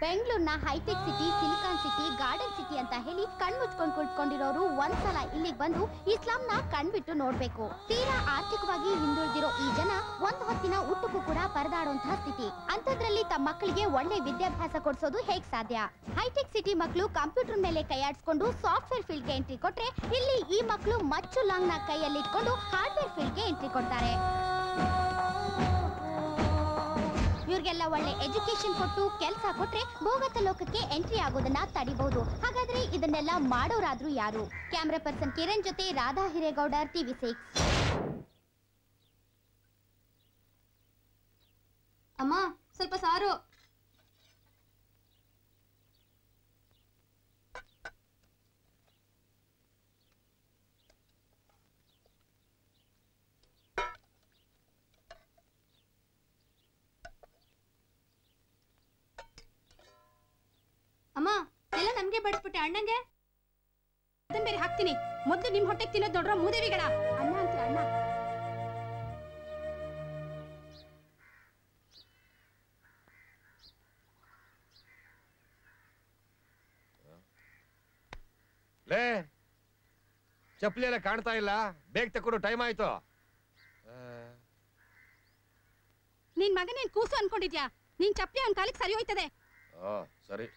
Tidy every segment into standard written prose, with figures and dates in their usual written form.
ಬೆಂಗಳೂರಿನ hitech city, silicon city, garden city ಅಂತ ಹೇಳಿ ಕಣ್ಮುಚ್ಕೊಂಡು ಕುಳಿತುಕೊಂಡಿರೋರು ಒಂದ್ಸಲ ಇಲ್ಲಿಗೆ ಬಂದು ಈ ಸ್ಲಮ್ ನ ಕಣ್ಬಿಟ್ಟು ನೋಡ್ಬೇಕು. ತೀರಾ ಆರ್ಥಿಕವಾಗಿ ಹಿಂದುಳಿದಿರೋ ಈ ಜನ ಒಂದ್ ಹೊತ್ತಿನ ಊಟಕ್ಕೂ ಕೂಡ ಪರದಾಡುವಂತಹ ಸ್ಥಿತಿ. ಅಂತದ್ರಲ್ಲಿ ತಮ್ಮ ಮಕ್ಕಳಿಗೆ ಒಳ್ಳೆ ವಿದ್ಯಾಭ್ಯಾಸ ಕೊಡಿಸೋದು ಹೇಗ್ ಸಾಧ್ಯ? ಹೈಟೆಕ್ ಸಿಟಿ ಮಕ್ಕಳು ಕಂಪ್ಯೂಟರ್ ಮೇಲೆ ಕೈಯಾಡಿಸ್ಕೊಂಡು ಸಾಫ್ಟ್ವೇರ್ ಫೀಲ್ಡ್ ಗೆ ಎಂಟ್ರಿ ಕೊಟ್ರೆ, ಇಲ್ಲಿ ಈ ಮಕ್ಕಳು ಮಚ್ಚು ಲಾಂಗ್ ನ ಕೈಯಲ್ಲಿ ಇಟ್ಕೊಂಡು ಹಾರ್ಡ್ವೇರ್ ಫೀಲ್ಡ್ ಗೆ ಎಂಟ್ರಿ ಕೊಡ್ತಾರೆ. ಇವ್ರಿಗೆಲ್ಲ ಒಳ್ಳೆ ಎಜುಕೇಶನ್ ಕೊಟ್ಟು ಕೆಲಸ ಕೊಟ್ರೆ ಭೋಗತ ಲೋಕಕ್ಕೆ ಎಂಟ್ರಿ ಆಗೋದನ್ನ ತಡಿಬಹುದು. ಹಾಗಾದ್ರೆ ಇದನ್ನೆಲ್ಲ ಮಾಡೋರಾದ್ರೂ ಯಾರು? ಕ್ಯಾಮ್ರಾ ಪರ್ಸನ್ ಕಿರಣ್ ಜೊತೆ ರಾಧಾ ಹಿರೇಗೌಡ, TV6. ಅಮ್ಮ ಸ್ವಲ್ಪ ಸಾರು. ಅಮ್ಮ ಎಲ್ಲ ನಮ್ಗೆ ಬಡಿಸ್ಬಿಟ್ಟೆ, ಅಣ್ಣಂಗೆ ಅದನ್ನ ಬೇರೆ ಹಾಕ್ತೀನಿ. ಮೊದ್ಲು ನಿಮ್ ಹೊಟ್ಟೆಗೆ ತಿನ್ನೋದು ನೋಡ್ರ ಮೂದೇವಿಗಳ ಅಣ್ಣ ಅಂತ ಅಣ್ಣ. ಲೇ, ಚಪ್ಪಲಿ ಎಲ್ಲ ಕಾಣ್ತಾ ಇಲ್ಲ, ಬೇಗ ತಕೊಂಡು ಟೈಮ್ ಆಯ್ತು. ನಿನ್ ಮಗನೇನ್ ಕೂಸು ಅನ್ಕೊಂಡಿದ್ಯಾ? ನಿನ್ ಚಪ್ಪಲಿ ಅವ್ನ ಕಾಲಿಗೆ ಸರಿ ಹೋಯ್ತದೆ. ಸರಿ,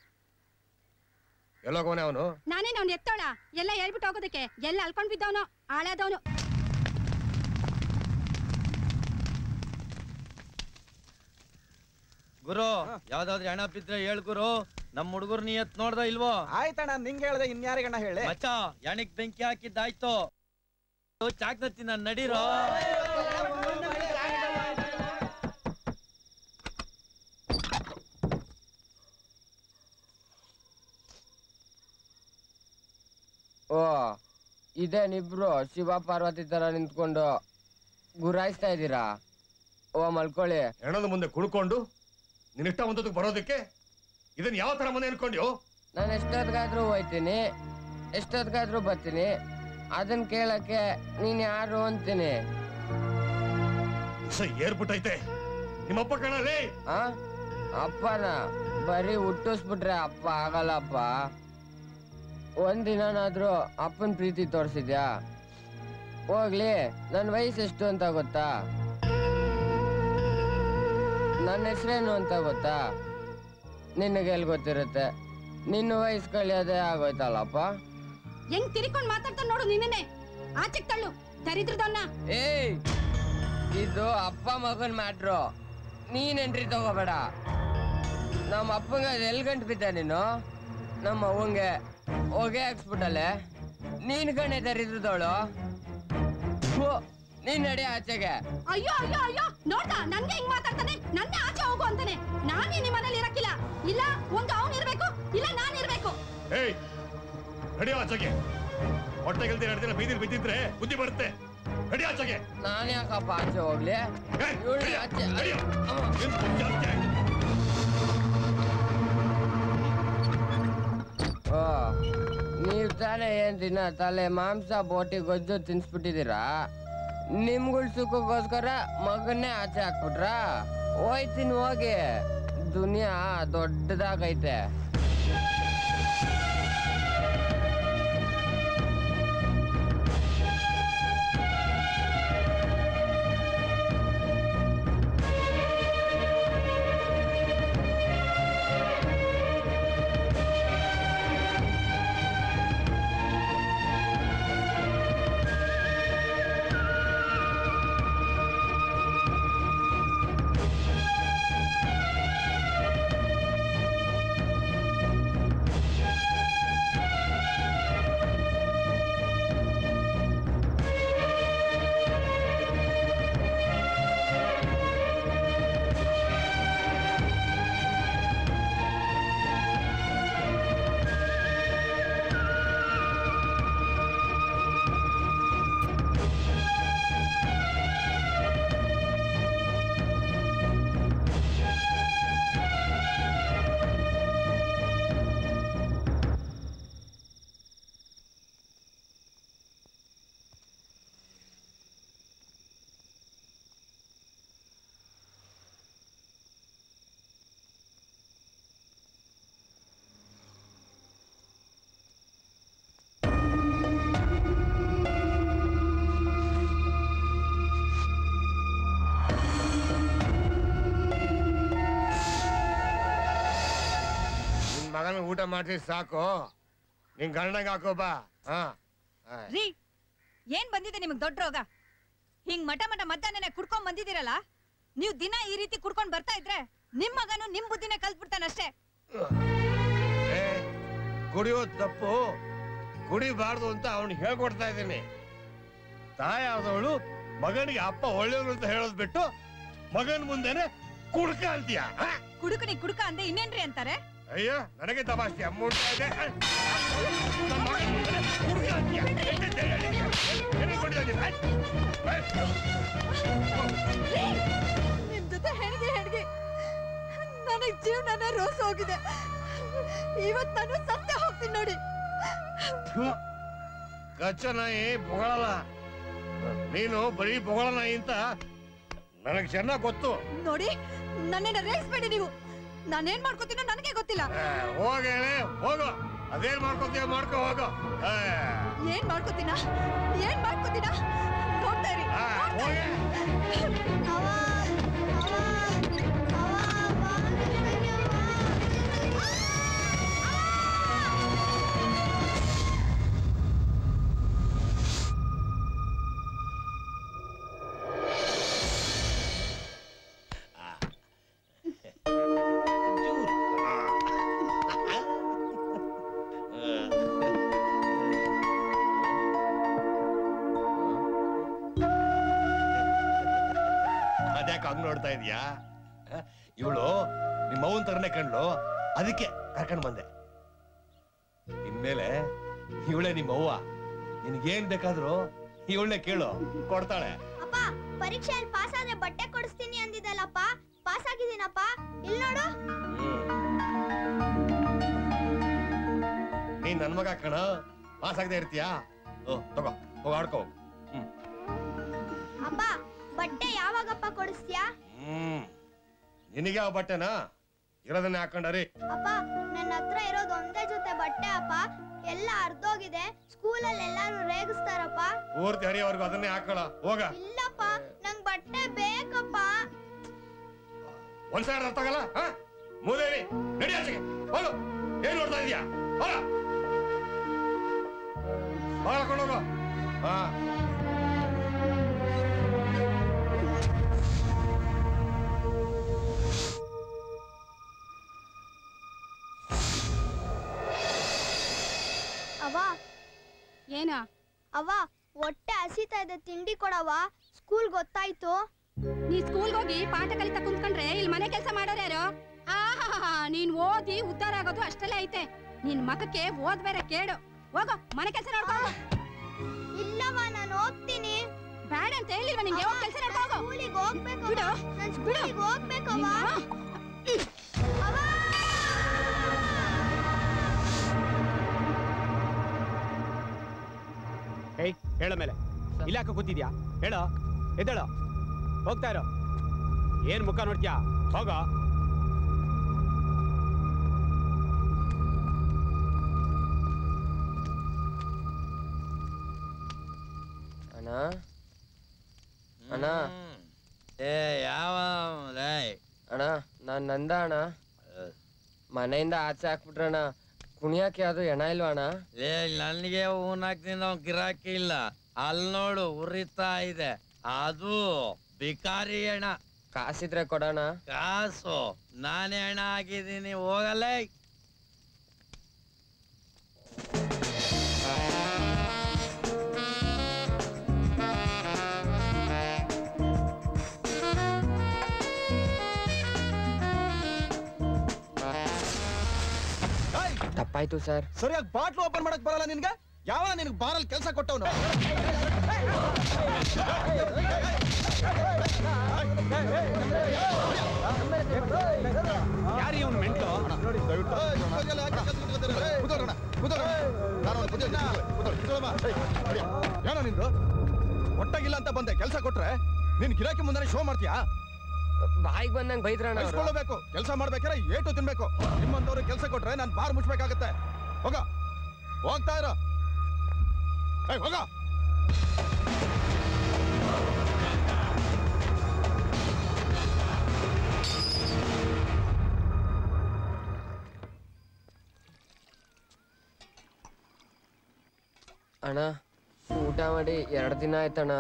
ಎಲ್ಲೋಗೋನೆ ಅವನು? ನಾನೇನ್ ಅವ್ನು ಎತ್ತೋಳ? ಎಲ್ಲ ಹೇಳ್ಬಿಟ್ಟು ಹೋಗೋದಕ್ಕೆ. ಎಲ್ಲ ಅಲ್ಕೊಂಡ್ ಬಿದ್ದವನು, ಆಳಾದವನು. ಗುರು, ಯಾವ್ದಾದ್ರು ಹಣ ಬಿದ್ರೆ ಹೇಳ್ ಗುರು. ನಮ್ ಹುಡುಗರು ನೀ ಎತ್ ನೋಡ್ದ ಇಲ್ವೋ? ಆಯ್ತಣ್ಣ, ನಿಂಗೆ ಹೇಳ್ದೆ ಇನ್ಯಾರಿಗಣ್ಣ ಹೇಳಿ. ಮಚ್ಚ, ಎಣಿಗ್ ಬೆಂಕಿ ಹಾಕಿದ್ದಾಯ್ತು. ಚಾಕ್ನತ್ತಿ ನಾನ್ ನಡೀರೋ. ಓ, ಇದೇನಿಬ್ರು ಶಿವ ಪಾರ್ವತಿ ತರ ನಿಂತ್ಕೊಂಡು ಗುರಾಯಿಸ್ತಾ ಇದ್ದೀರಾ? ಓ, ಮಲ್ಕೊಳ್ಳಿ. ಹೆಣದ ಮುಂದೆ ಕುಡ್ಕೊಂಡು ನಿನ್ನಿಷ್ಟ ಒಂದಕ್ಕೆ ಬರೋದಕ್ಕೆ ಇದನ್ನ ಯಾವ ತರ ಮನೆ ಅನ್ಕೊಂಡ್ಯೋ? ನಾನು ಎಷ್ಟೊತ್ತಿಗಾದ್ರೂ ಹೋಯ್ತೀನಿ, ಎಷ್ಟೊತ್ತಿಗಾದ್ರೂ ಬರ್ತೀನಿ. ಅದನ್ನ ಕೇಳಕ್ಕೆ ನೀನ್ ಯಾರು ಅಂತೀನಿ. ಏರ್ಬಿಟ್ಟೈತೆ ನಿಮ್ಮಪ್ಪ ಕಣಲ್ಲಿ. ಅಪ್ಪನ ಬರೀ ಹುಟ್ಟಿಸ್ಬಿಟ್ರೆ ಅಪ್ಪ ಆಗಲ್ಲಪ್ಪ. ಒಂದಿನಾದ್ರೂ ಅಪ್ಪನ ಪ್ರೀತಿ ತೋರಿಸಿದ್ಯಾ? ಹೋಗ್ಲಿ, ನನ್ನ ವಯಸ್ಸು ಎಷ್ಟು ಅಂತ ಗೊತ್ತಾ? ನನ್ನ ಹೆಸರೇನು ಅಂತ ಗೊತ್ತಾ? ನಿನಗೆ ಎಲ್ಲಿ ಗೊತ್ತಿರುತ್ತೆ? ನಿನ್ನ ವಯಸ್ಸು ಕಳಿಯೋದೇ ಆಗೋಯ್ತಲ್ಲಪ್ಪ. ಹೆಂಗ್ ತಿರ್ಕೊಂಡ್ ಮಾತಾಡ್ತಾ ನೋಡು ನಿನ್ನೆ. ಆಚೆಗ್ ತಳ್ಳು ದರಿದ್ರದನ್ನ. ಏಯ್, ಇದು ಅಪ್ಪ ಮಗನ್ ಮ್ಯಾಟ್ರು. ನೀನ್ ಎಂಟ್ರಿ ತಗೋಬೇಡ. ನಮ್ಮ ಅಪ್ಪಂಗ ಎಲ್ ಗಂಟು ಬಿದ್ದ ನೀನು? ನಮ್ಮ ಅವ್ವಂಗೆ ಹೊಗೆ ಹಾಕ್ಸ್ಬಿಟ್ಟಲೆ. ನೀನ್ ಕಣೆ ದರಿದ್ರದವಳು. ನೀನ್ ನಡಿ ಆಚೆಗೆ. ಅಯ್ಯೋ ಅಯ್ಯೋ ಅಯ್ಯೋ, ನೋಡ್ದ ನನ್ಗೆ ಹೆಂಗ್ ಮಾತಾಡ್ತಾನೆ. ನನ್ನ ಆಚೆ ಹೋಗು ಅಂತಾನೆ. ನಾನೇ ನಿಮ್ಮ ಮನೇಲಿ ಇರಕ್ಕಿಲ್ಲ. ಇಲ್ಲ ಒಂದು ಅವನ್ ಇರ್ಬೇಕು, ಇಲ್ಲ ನಾನ್ ಇರ್ಬೇಕು. ಏಯ್, ನಡಿ ಆಚೆಗೆ. ಹೊಟ್ಟೆಗೆಲ್ದಿ 2 ದಿನ ಬೀದಿಲ್ ಬಿದ್ದಿದ್ರೆ ಬುದ್ಧಿ ಬರುತ್ತೆ. ನಡಿ ಆಚೆಗೆ. ನಾನ್ ಯಾಕಪ್ಪ ಆಚೆ ಹೋಗ್ಲಿ? ಓ, ನೀವ್ ತಾನೇ ಏನ್ ದಿನ ತಲೆ ಮಾಂಸ ಬೋಟಿ ಗೊಜ್ಜು ತಿನ್ಸ್ಬಿಟ್ಟಿದೀರಾ? ನಿಮ್ಗಳ ಸುಖಕ್ಕೋಸ್ಕರ ಮಗನ್ನೇ ಆಚೆ ಹಾಕ್ಬಿಟ್ರ? ಹೋಯ್ತೀನಿ ಹೋಗಿ. ದುನಿಯಾ ದೊಡ್ಡದಾಗೈತೆ. ಊಟ ಮಾಡ್ರಿ ಸಾಕು ನಿನ್ ಗಂಡಂಗ ಹಾಕೋ ಬಾ. ರೀ ಏನ್ ಬಂದಿದೆ ನಿಮಗ್ ದೊಡ್ಡ ರೋಗ? ಹಿಂಗ್ ಮಠ ಮಧ್ಯಾಹ್ನ ಕುಡ್ಕೊಂಡ್ ಬಂದಿದ್ದೀರಲ್ಲ, ನೀವು ದಿನ ಈ ರೀತಿ ಕುಡ್ಕೊಂಡ್ ಬರ್ತಾ ಇದ್ರೆ ನಿಮ್ ಮಗನು ನಿಮ್ ಬುದ್ಧಿನ ಕಲ್ತ್ಬಿಡ್ತಾನಷ್ಟೇ. ಕುಡಿಯೋದ್ ತಪ್ಪು, ಕುಡಿಬಾರ್ದು ಅಂತ ಅವ್ನಿಗೆ ಹೇಳ್ಕೊಡ್ತಾ ಇದ್ದೀನಿ. ತಾಯಾದವಳು ಮಗನಿಗೆ ಅಪ್ಪ ಒಳ್ಳೆಯವರು ಅಂತ ಹೇಳೋದ್ ಬಿಟ್ಟು ಮಗನ್ ಮುಂದೆನೆ ಕುಡ್ಕ ಅಂತೀಯ. ಕುಡುಕನಿ ಕುಡುಕ ಅಂದೆ ಇನ್ನೇನ್ರಿ ಅಂತಾರೆ? ಅಯ್ಯೋ ನನಗೆ ತಮಾಷೆ ಅಮ್ಮೂಟ ಇದೆ. ನನ್ ಮಗನ್ ಮುಂದೆನೆ ಕುಡ್ಕ ಅಂತೀಯ. ನಿಮ್ ಜೊತೆ ಹೆಣ್ಗೆ ನನಗ್ ಜೀವನ ರೋಸ್ ಹೋಗಿದೆ. ಇವತ್ ನಾನು ಸತ್ಯ ಹೋಗ್ತೀನಿ ನೋಡಿ. ಕಚ್ಚ ನಾಯಿ ಬೊಗಳಲ್ಲ, ನೀನು ಬರೀ ಬೊಗಳ ನಾಯಿ ಅಂತ ನನಗ್ ಚೆನ್ನಾಗ್ ಗೊತ್ತು. ನೋಡಿ ನನ್ನೇನ ರೇಗಿಸ್ಬೇಡಿ ನೀವು. ನಾನೇನ್ ಮಾಡ್ಕೋತೀನೋ ನನಗೆ ಗೊತ್ತಿಲ್ಲ. ಹೋಗೇಳೆ ಹೋಗೋ, ಅದೇನ್ ಮಾಡ್ಕೋತೀಯ ಮಾಡ್ಕೋ ಹೋಗೋ. ಏನ್ ಮಾಡ್ಕೋತೀನ ನೋಡ್ತಾ ಇರಿ. ಹೋಗೆ ಹಂಗ್ ನೋಡ್ತಾ ಇದೀಯಾ? ಇವಳು ನಿಮ್ಮ ಅವನ್ ತರನೇ ಕಂಡ್ಲು, ಅದಕ್ಕೆ ಕರ್ಕೊಂಡ್ ಬಂದೆ. ಇನ್ಮೇಲೆ ಇವಳೆ ನಿಮ್ಮ ಅವ್ವ, ನಿನ್ಗೇನ್ ಬೇಕಾದ್ರೂ ಇವಳನ್ನೇ ಕೇಳು, ಕೊಡ್ತಾಳೆ. ಅಪ್ಪ ಪರೀಕ್ಷೆಯಲ್ಲಿ ಪಾಸ್ ಆದ್ರೆ ಬಟ್ಟೆ ಕೊಡಿಸ್ತೀನಿ ಅಂದಿದ್ದಲ್ಲಪ್ಪ, ಪಾಸ್ ಆಗಿದ್ದೀನಪ್ಪ. ಇಲ್ಲಿ ನೋಡು. ನೀನ್ ನನ್ ಮಗ ಕಣ, ಪಾಸ್ ಆಗದೆ ಇರ್ತೀಯಾ? ತಗೋ ಹೋಗ ಆಡ್ಕೋ. ಅಪ್ಪ ಬಟ್ಟೆ ಯಾವಾಗಪ್ಪ ಕೊಡಿಸ್ತೀಯಾ? ನಿನಗೆ ಯಾವ ಬಟ್ಟೆನಾ? ಇರೋದನ್ನೇ ಹಾಕೊಂಡರಿ. ಅಪ್ಪ ನನ್ನ ಹತ್ರ ಇರೋದು ಒಂದೇ ಜೊತೆ ಬಟ್ಟೆ ಅಪ್ಪ, ಎಲ್ಲ ಅರ್ಧೋಗಿದೆ. ಸ್ಕೂಲಲ್ಲಿ ಎಲ್ಲಾರು ರೇಗಿಸ್ತಾರಪ್ಪ. ಪೂರ್ತಿ ಹರಿಯವರೆಗೂ ಅದನ್ನೇ ಹಾಕೋಳ. ಹೋಗ. ಇಲ್ಲಪ್ಪ ನಂಗ್ ಬಟ್ಟೆ ಬೇಕಪ್ಪ. ಒಂದ್ ಸೈಡ್ ಅರ್ಥ ಆಗಲ್ಲ. ಮೂದೇವಿ ನಡಿ ಆಚೆಗೆ ಹೋಗು. ಏನ್ ನೋಡ್ತಾ ಇದೀಯಾ? ಹೋಗ ಹಾಕೊಂಡು ಹೋಗೋ. ಅವ್ವ ಏನ ಅವ್ವ ಹೊಟ್ಟೆ ಹಸಿತಾ ಇದೆ, ತಿಂಡಿ ಕೊಡವ್ವ. ಸ್ಕೂಲ್ ಗೊತ್ತಾಯ್ತು. ನೀ ಸ್ಕೂಲ್ಗೆ ಹೋಗಿ ಪಾಠ ಕಲಿತಾ ಕುಂತ್ಕೊಂಡ್ರೆ ಇಲ್ಲಿ ಮನೆ ಕೆಲಸ ಮಾಡೋರು ಯಾರು? ನೀನ್ ಓದಿ ಉದ್ದಾರ ಆಗೋದು ಅಷ್ಟಲ್ಲೇ ಐತೆ. ನಿನ್ ಮಗಕ್ಕೆ ಓದ್ ಬೇರೆ ಕೇಡು. ಹೋಗೋ ಮನೆ ಕೆಲಸ ನೋಡ್ಕೋ. ಇಲ್ಲವ್ವ ನಾನು ಹೋಗ್ತೀನಿ. ಬೇಡ ಅಂತ ಹೇಳಿಲ್ವ ನಿಂಗೆ? ಹೋಗ್ ಕೆಲಸ ನೋಡ್ಕೋ. ಸ್ಕೂಲಿಗೆ ಹೋಗ್ಬೇಕು. ಬಿಡು. ನಾನು ಸ್ಕೂಲಿಗೆ ಹೋಗ್ಬೇಕವ್ವ. ಏಯ್ ಹೇಳ ಮೇಲೆ ಇಲ್ಲ ಯಾಕೆ ಕೂತಿದ್ಯಾ? ಹೇಳೋ, ಎದ್ದೇಳೋ, ಹೋಗ್ತಾ ಇರೋ. ಏನ್ ಮುಖ ನೋಡ್ತೀಯಾ? ಹೋಗ. ಅಣ್ಣ ಅಣ್ಣ ಏ ಯಾವ ಅಣ್ಣ ನಾನ್ ನಂದ ಅಣ್ಣ. ಮನೆಯಿಂದ ಆಚೆ ಹಾಕ್ಬಿಟ್ರಣ್ಣ. ಕುಣಿಯಕ್ಕೆ ಅದು ಹೆಣ ಇಲ್ವಾ ಅಣ್ಣ? ಏ ನನಗೆ ಹೂನ್ ಹಾಕ್ತಿಂದ ಗಿರಾಕಿ ಇಲ್ಲ. ಅಲ್ಲಿ ನೋಡು ಉರಿತಾ ಇದೆ, ಅದು ಬಿಕಾರಿ ಹೆಣ. ಕಾಸಿದ್ರೆ ಕೊಡೋಣ. ಕಾಸು ನಾನೇ ಹೆಣ ಆಗಿದ್ದೀನಿ, ಹೋಗಲ್ಲೇ. ತಪ್ಪಾಯ್ತು ಸರ್. ಸರಿಯಾಗಿ ಬಾಟ್ಲು ಓಪನ್ ಮಾಡಕ್ ಬರಲ್ಲ ನಿನ್ಗೆ? ಯಾವ ನಿನ್ಗೆ ಬಾರಲ್ಲಿ ಕೆಲಸ ಕೊಟ್ಟವನು? ಯಾರು ಇವನು ಮೆಂಟ್ಲು? ಏನೋ ನಿಂದು ಒಟ್ಟಾಗಿಲ್ಲ ಅಂತ ಬಂದೆ. ಕೆಲಸ ಕೊಟ್ರೆ ನಿನ್ ಗಿರಾಕಿ ಮುಂದೆ ಶೋ ಮಾಡ್ತೀಯಾ? ಬಾಯಿಗೆ ಬಂದಂಗ್ ಬೈದ್ರಣ್ಣ. ಬೈಸ್ಕೊಳ್ಳಬೇಕು. ಕೆಲಸ ಮಾಡ್ಬೇಕಾದ್ರೆ ಏಟು ತಿನ್ಬೇಕು. ನಿಮ್ಮಂತವ್ರು ಕೆಲಸ ಕೊಟ್ರೆ ನಾನು ಬಾರ್ ಮುಚ್ಬೇಕಾಗತ್ತೆ. ಹೋಗ, ಹೋಗ್ತಾ ಇರೋ. ಹೋಗ. ಅಣ್ಣ ಊಟ ಮಾಡಿ 2 ದಿನ ಆಯ್ತಣ್ಣ.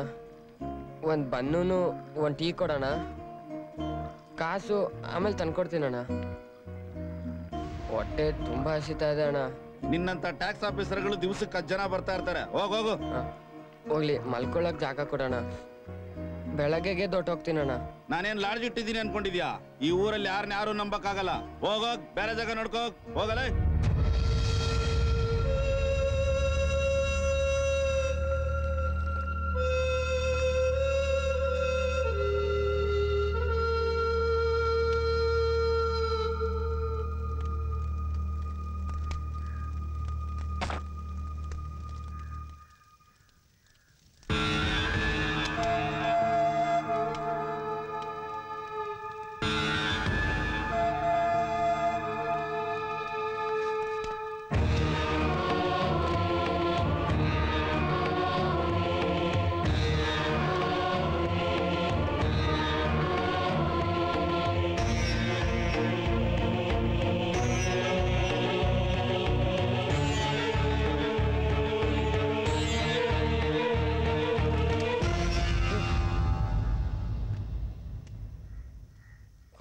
ಒಂದ್ ಬನ್ನೂನು ಒಂದ್ ಟೀ ಕೊಡೋಣ. ಕಾಸು ಆಮೇಲೆ ತಂದ್ಕೊಡ್ತೀನಣ್ಣ. ಹೊಟ್ಟೆ ತುಂಬಾ ಹಸಿತಾ ಇದೆ ಅಣ್ಣ. ನಿನ್ನಂತ ಟ್ಯಾಕ್ಸ್ ಆಫೀಸರ್ಗಳು ದಿವಸಕ್ಕೆ 10 ಜನ ಬರ್ತಾ ಇರ್ತಾರೆ. ಹೋಗು. ಹೋಗ್ಲಿ, ಮಲ್ಕೊಳಕ್ ಜಾಗ ಕೊಡೋಣ. ಬೆಳಗ್ಗೆಗೆ ದೊಡ್ಡೋಗ್ತೀನಣ್ಣ. ನಾನೇನ್ ಲಾಡ್ಜ್ ಇಟ್ಟಿದ್ದೀನಿ ಅನ್ಕೊಂಡಿದ್ಯಾ? ಈ ಊರಲ್ಲಿ ಯಾರು ನಂಬಕ್ಕಾಗಲ್ಲ. ಹೋಗೋಗ್, ಬೇರೆ ಜಾಗ ನೋಡ್ಕೋ. ಹೋಗಲೇ.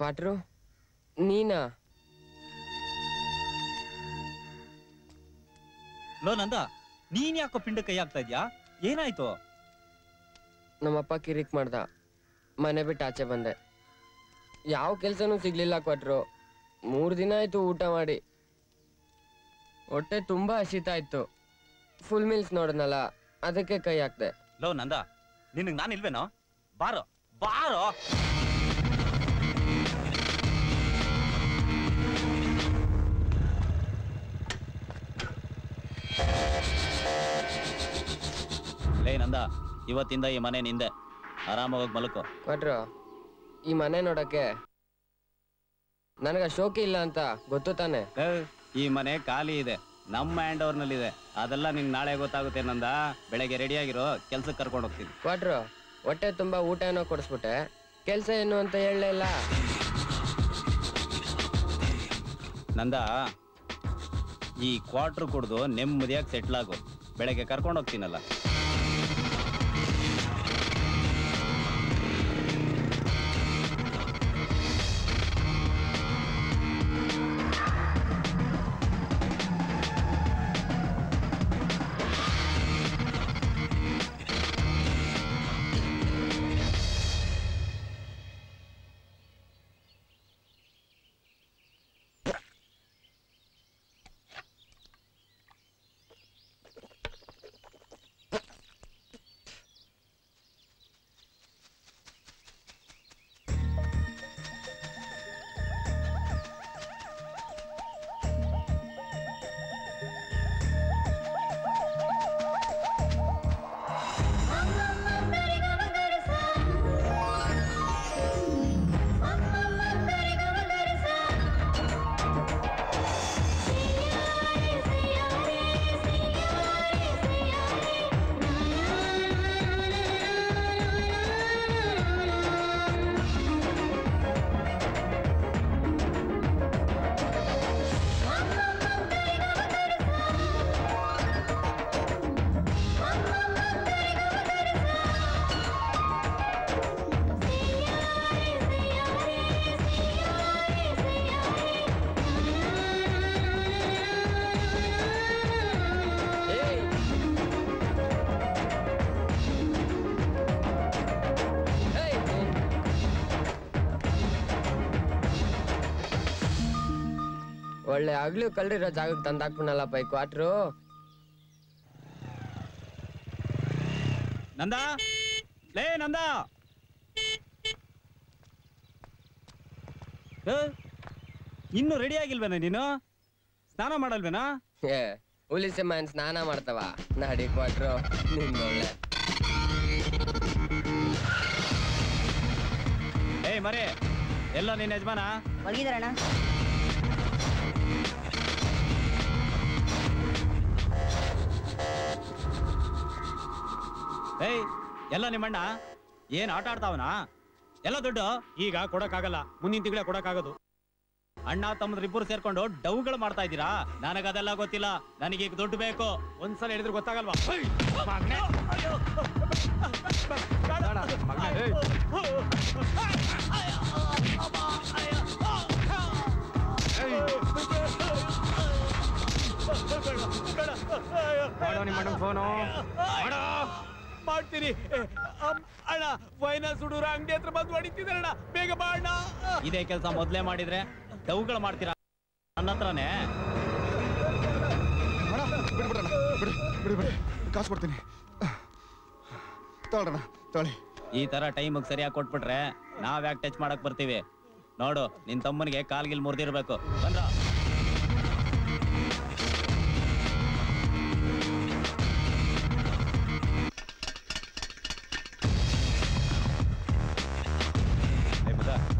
ಕ್ವಾಟ್ರು ನೀನಾ? ಲೋ ನಂದ, ನೀನ್ ಯಾಕೋ ಪಿಂಡ ಕೈ ಆಗ್ತಾ ಇದ್ಯಾ? ಏನಾಯ್ತು? ನಮ್ಮಪ್ಪ ಕಿರಿಕ್ ಮಾಡ್ದ, ಮನೆ ಬಿಟ್ಟು ಆಚೆ ಬಂದೆ. ಯಾವ ಕೆಲ್ಸನೂ ಸಿಗ್ಲಿಲ್ಲ ಕ್ವಾಟ್ರು. 3 ದಿನ ಆಯ್ತು ಊಟ ಮಾಡಿ. ಹೊಟ್ಟೆ ತುಂಬಾ ಹಸಿತಾ ಇತ್ತು. ಫುಲ್ ಮೀಲ್ಸ್ ನೋಡದ್ನಲ್ಲ, ಅದಕ್ಕೆ ಕೈ ಹಾಕ್ದೆ. ಲೋ ನಂದ, ನಿನಗ್ ನಾನು ಇಲ್ವೇನೋ? ಬಾರೋ ಬಾರೋ. ಲೇ ನಂದ, ಇವತ್ತಿಂದ ಈ ಮನೆ ನಿಂದೆ. ಆರಾಮಾಗಿ ಮಲ್ಕೋ. ಕ್ವಾಟ್ರು, ಈ ಮನೆ ನೋಡಕ್ಕೆ ನನಗ ಶೋಕಿ ಇಲ್ಲ ಅಂತ ಗೊತ್ತು ತಾನೆ? ಈ ಮನೆ ಖಾಲಿ ಇದೆ, ನಮ್ಮ ಹ್ಯಾಂಡ್ ಓವರ್ ನಲ್ಲಿ ಇದೆ. ಅದೆಲ್ಲ ನಿಂಗೆ ನಾಳೆ ಗೊತ್ತಾಗುತ್ತೆ ನಂದ. ಬೆಳಗ್ಗೆ ರೆಡಿ ಆಗಿರೋ, ಕೆಲ್ಸಕ್ಕೆ ಕರ್ಕೊಂಡು ಹೋಗ್ತೀನಿ. ಕ್ವಾಟ್ರು, ಹೊಟ್ಟೆ ತುಂಬಾ ಊಟ ಏನೋ ಕೊಡಿಸ್ಬಿಟ್ಟೆ, ಕೆಲ್ಸ ಏನು ಅಂತ ಹೇಳಲೇ ಇಲ್ಲ. ನಂದ, ಈ ಕ್ವಾರ್ಟರ್ ಕುಡ್ದು ನೆಮ್ಮದಿಯಾಗಿ ಸೆಟ್ಲ್ ಆಗು. ಬೆಳಗ್ಗೆ ಕರ್ಕೊಂಡು ಹೋಗ್ತೀನಲ್ಲ. ಒಳ್ಳೆ ಆಗ್ಲೂ ಕಳ್ರಿರೋ ಜಾಗಕ್ಕೆ ತಂದಾಕ್ಬಿಡಲ್ಲಪ್ಪ ಈ ಕ್ವಾಟ್ರು. ನಂದ, ಲೇ ನಂದ, ಇನ್ನು ರೆಡಿ ಆಗಿಲ್ವೇನ ನೀನು? ಸ್ನಾನ ಮಾಡಲ್ವೇನಾ? ಹುಲಿಸೆ ಮನ್ ಸ್ನಾನ ಮಾಡ್ತವ. ನಡಿ ಕ್ವಾಟ್ರು, ನಿಂದೊಳ್ಳೆ. ಏಯ್ ಮರೆ, ಎಲ್ಲ ನಿನ್ನ ಯಜಮಾನ ಒಳಗಿದಾರಣ್ಣ. ಏಯ್, ಎಲ್ಲ ನಿಮ್ಮಣ್ಣ ಏನ್ ಆಟ ಆಡ್ತಾವನಾ? ಎಲ್ಲ ದುಡ್ಡು ಈಗ ಕೊಡಕ್ಕಾಗಲ್ಲ, ಮುಂದಿನ ತಿಂಗಳೇ ಕೊಡಕ್ಕಾಗೋದು. ಅಣ್ಣ ತಮ್ಮದ್ರಿಬ್ಬರು ಸೇರ್ಕೊಂಡು ಡೌಗಳು ಮಾಡ್ತಾ ಇದ್ದೀರಾ? ನನಗದೆಲ್ಲ ಗೊತ್ತಿಲ್ಲ. ನನಗೀಗ ದುಡ್ಡು ಬೇಕು. ಒಂದ್ಸಲ ಹೇಳಿದ್ರೆ ಗೊತ್ತಾಗಲ್ವಾ? ಫೋನು ಮಾಡ್ತೀನಿ ಅಣ್ಣ. ಫೈನಾನ್ಸ್ ಹುಡುಗರ ಅಂಗಡಿ ಹತ್ರ ಬಂದು ಹೊಡಿತಿದ್ದಾರಣ್ಣ. ಬೇಗ ಬಾ ಅಣ್ಣ. ಇದೇ ಕೆಲಸ ಮೊದ್ಲೇ ಮಾಡಿದ್ರೆ ಡೌಗಳು ಮಾಡ್ತೀರಾ ನನ್ನ ಹತ್ರನೇ. ಬಿಡಿ ಕಾಸು ಕೊಡ್ತೀನಿ ತಗೊಳ್ಳೋಣ ತಗೊಳ್ಳಿ. ಈ ತರ ಟೈಮಿಗೆ ಸರಿಯಾಗಿ ಕೊಟ್ಬಿಟ್ರೆ ನಾವ್ ಯಾಕೆ ಟಚ್ ಮಾಡಕ್ ಬರ್ತೀವಿ? ನೋಡು, ನಿನ್ ತಮ್ಮನಿಗೆ ಕಾಲ್ಗಿಲ್ ಮುರಿದಿರ್ಬೇಕು. ಬಂದ್ರ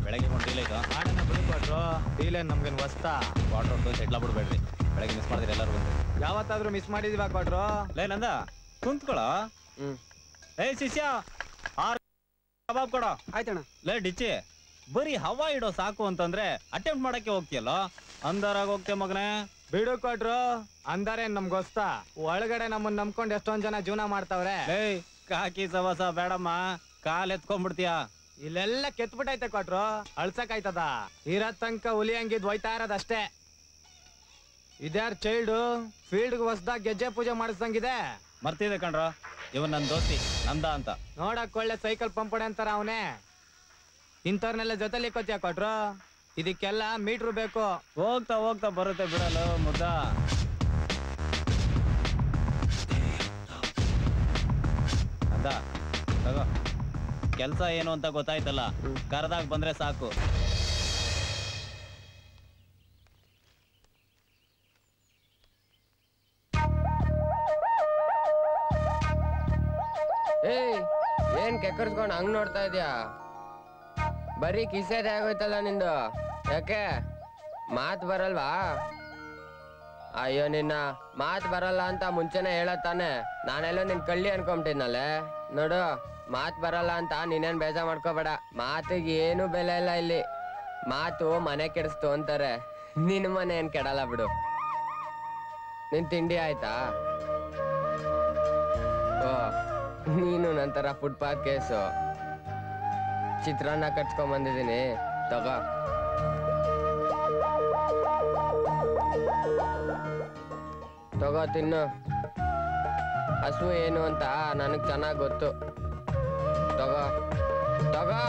ಬೆಳಗ್ಗೆ ಒಂದು ಡೀಲ್ ಆಯ್ತು. ಆಡನ್ನ ಬಿಡ್ಕೊಟ್ರು. ಡೀಲೇನ್ ನಮ್ಗೇನು ಹೊಸ್ತಾ? ವಾಟರ್ ಹೊಟ್ಟು ಸೆಟ್ಲ ಬಿಡ್ಬೇಡ್ರಿ. ಬೆಳಗ್ಗೆ ಮಿಸ್ ಮಾಡಿದ್ರಿ ಎಲ್ಲರೂ ಬಂದು. ಯಾವತ್ತಾದ್ರೂ ಮಿಸ್ ಮಾಡಿದೀವ ಕೊಟ್ರು? ಲೇ ನಂದ ಕುಂತ್ಕೊಳ. ಏಯ್ ಶಿಷ್ಯ, ಕಬಾಬ್ ಕೊಡ. ಆಯ್ತಣ್ಣ. ಲೇ ಡಿಚ್ಚಿ, ಬರೀ ಹವಾ ಇಡೋ ಸಾಕು ಅಂತಂದ್ರೆ ಅಟೆಂಪ್ಟ್ ಮಾಡಕ್ಕೆ ಹೋಗ್ತಿಯಲ್ಲ. ಅಂದಾರಾಗ ಹೋಗ್ತೇ ಮಗನೇ. ಬಿಡು ಕೊಟ್ರು. ಅಂದರೆ ನಮ್ಗೆ ಹೊಸ್ತಾ? ಒಳಗಡೆ ನಮ್ಮನ್ನ ನಂಬ್ಕೊಂಡು ಎಷ್ಟೊಂದ್ ಜನ ಜೀವನ ಮಾಡ್ತಾವ್ರೆ. ಏಯ್ ಕಾಕಿ ಸವಾಸ ಬೇಡಮ್ಮ, ಕಾಲ್ ಎತ್ಕೊಂಡ್ಬಿಡ್ತೀಯ. ಇಲ್ಲೆಲ್ಲ ಕೆತ್ಬಿಟ್ಟೈತೆ ಕೊಟ್ರು. ಅಳ್ಸಕ್ಕಾಯ್ತದ? ಇರೋ ತನಕ ಹುಲಿ ಹಂಗಿದ್ ಹೋಯ್ತಾ ಇರೋದಷ್ಟೇ. ಇದ್ಯಾರ ಚೈಲ್ಡು ಫೀಲ್ಡ್ಗೆ ಹೊಸ್ದಾಗ ಗೆಜ್ಜೆ ಪೂಜೆ ಮಾಡಿಸ್ದಂಗಿದೆ. ಮರ್ತಿದೆ ಕಣ್ರ, ಇವನ್ ನನ್ ದೋಸ್ತಿ ನಂದ ಅಂತ. ನೋಡಕ್ ಒಳ್ಳೆ ಸೈಕಲ್ ಪಂಪಡೆ ಅಂತಾರ ಅವನೇ. ಇಂಥವ್ರನ್ನೆಲ್ಲ ಜೊತೆಲಿ ಕೊತ್ತಿಯ ಕೊಟ್ರು. ಇದಕ್ಕೆಲ್ಲ ಮೀಟ್ರು ಬೇಕು. ಹೋಗ್ತಾ ಹೋಗ್ತಾ ಬರುತ್ತೆ ಬಿಡಲು ಮುದ್ದ. ಅಂದ ತಗೋ, ಕೆಲ್ಸ ಏನು ಅಂತ ಗೊತ್ತಾಯ್ತಲ್ಲ. ಕರೆದಾಗ ಬಂದ್ರೆ ಸಾಕು. ಏಯ್, ಏನ್ ಕೆಕ್ಕರ್ಸ್ಕೊಂಡು ಹಂಗ್ ನೋಡ್ತಾ ಇದ್ಯಾ? ಬರೀ ಕಿಸೆದೆ ಆಗೋಯ್ತಲ್ಲ ನಿಂದು. ಯಾಕೆ ಮಾತ್ ಬರಲ್ವಾ? ಅಯ್ಯೋ, ನಿನ್ನ ಮಾತ್ ಬರಲ್ಲ ಅಂತ ಮುಂಚೆನೆ ಹೇಳತ್ತಾನೆ. ನಾನೆಲ್ಲೋ ನಿನ್ ಕಳ್ಳಿ ಅನ್ಕೊಂಬಿಟ್ಟಿದ್ನಲ್ಲೇ. ನೋಡು, ಮಾತ್ ಬರಲ್ಲ ಅಂತ ನೀನೇನ್ ಬೇಜಾರ್ ಮಾಡ್ಕೋಬೇಡ. ಮಾತಿಗೆ ಏನು ಬೆಲೆ ಇಲ್ಲ ಇಲ್ಲಿ. ಮಾತು ಮನೆ ಕೆಡಿಸ್ತು ಅಂತಾರೆ. ನಿನ್ ಮನೆ ಏನ್ ಕೆಡಲ್ಲ ಬಿಡು. ನಿನ್ ತಿಂಡಿ ಆಯ್ತಾ? ಓ, ನೀನು ನಂತರ ಫುಟ್ಪಾತ್ ಕೇಸು. ಚಿತ್ರಾನ್ನ ಕಟ್ಸ್ಕೊಂಡ್ ಬಂದಿದ್ದೀನಿ, ತಗೋ. ತಗೋ ತಿನ್ನು. ಹಸು ಏನು ಅಂತ ನನಗ್ ಚೆನ್ನಾಗ್ ಗೊತ್ತು. ತಗೋ ತಗೋ.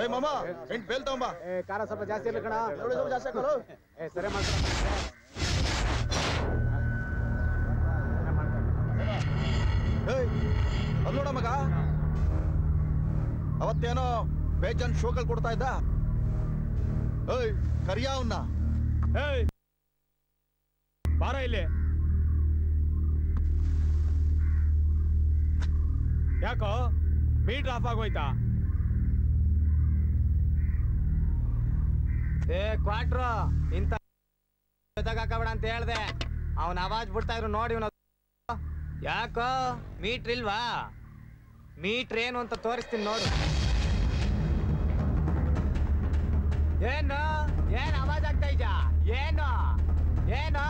ಏ ಮಾಮ, 8 ಬೇಲ್ ತಗೊಂಬ. ಖಾರ ಸ್ವಲ್ಪ ಜಾಸ್ತಿ ಇರ್ಲಿ ಕಣ. ಸ್ವಲ್ಪ ಜಾಸ್ತಿ ಹಾಕೋಳು. ಸರಿ ಮಾಡ್ಕೊಂಡು ಅದ್ ನೋಡ ಮಗ, ಅವತ್ತೇನೋ ಬೇಜಾನ್ ಶೋಕಲ್ ಕೊಡ್ತಾ ಇದ್ದ. ಏಯ್ ಕರಿಯ ಅವನ್ನ. ಏಯ್ ಬಾರ ಇಲ್ಲಿ. ಯಾಕೋ ಮೀಟರ್ ಆಫ್ ಆಗೋಯ್ತಾ? ಏ ಕ್ವಾಟ್ರು, ಇಂತ ಹಾಕಬೇಡ ಅಂತ ಹೇಳ್ದೆ. ಅವನ್ ಆವಾಜ್ ಬಿಡ್ತಾ ಇದ್ರು ನೋಡಿ. ಇವನು ಯಾಕೋ ಮೀಟ್ರ್ ಇಲ್ವಾ? ಮೀಟ್ರ್ ಏನು ಅಂತ ತೋರಿಸ್ತೀನಿ ನೋಡು. ಏನು ಏನ್ ಆವಾಜ್ ಆಗ್ತಾ ಇದ್ಯಾ? ಏನು ಏನು?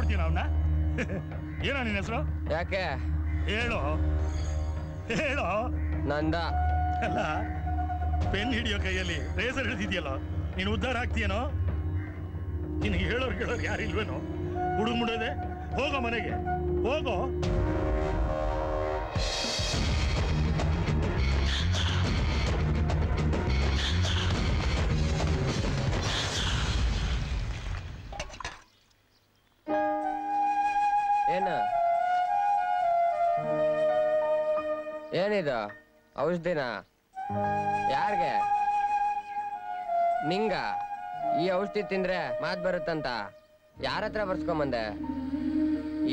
ಕೊಡ್ತೀನ ಅವನ್ನ? ಏನೋ ನಿನ್ನ ಹೆಸರು? ಯಾಕೆ ಹೇಳು ಹೇಳು. ನಂದ. ಅಲ್ಲ, ಪೆನ್ ಹಿಡಿಯೋ ಕೈಯಲ್ಲಿ ರೇಸರ್ ಹಿಡಿದಿದ್ಯಲ್ಲ, ನೀನು ಉದ್ಧಾರ ಆಗ್ತೀಯನೋ? ನಿನಗೆ ಹೇಳೋರು ಯಾರು ಇಲ್ವೇನೋ? ಹುಡುಗ ಮುಡೋದೆ, ಹೋಗೋ ಮನೆಗೆ ಹೋಗೋ. ಏನಿದು ಔಷಧಿನ? ಯಾರ್ಗೆ? ನಿಂಗ? ಈ ಔಷಧಿ ತಿಂದ್ರೆ ಮಾತ್ ಬರುತ್ತಂತ ಯಾರ ಹತ್ರ ಬರ್ಸ್ಕೊಂಬಂದೆ?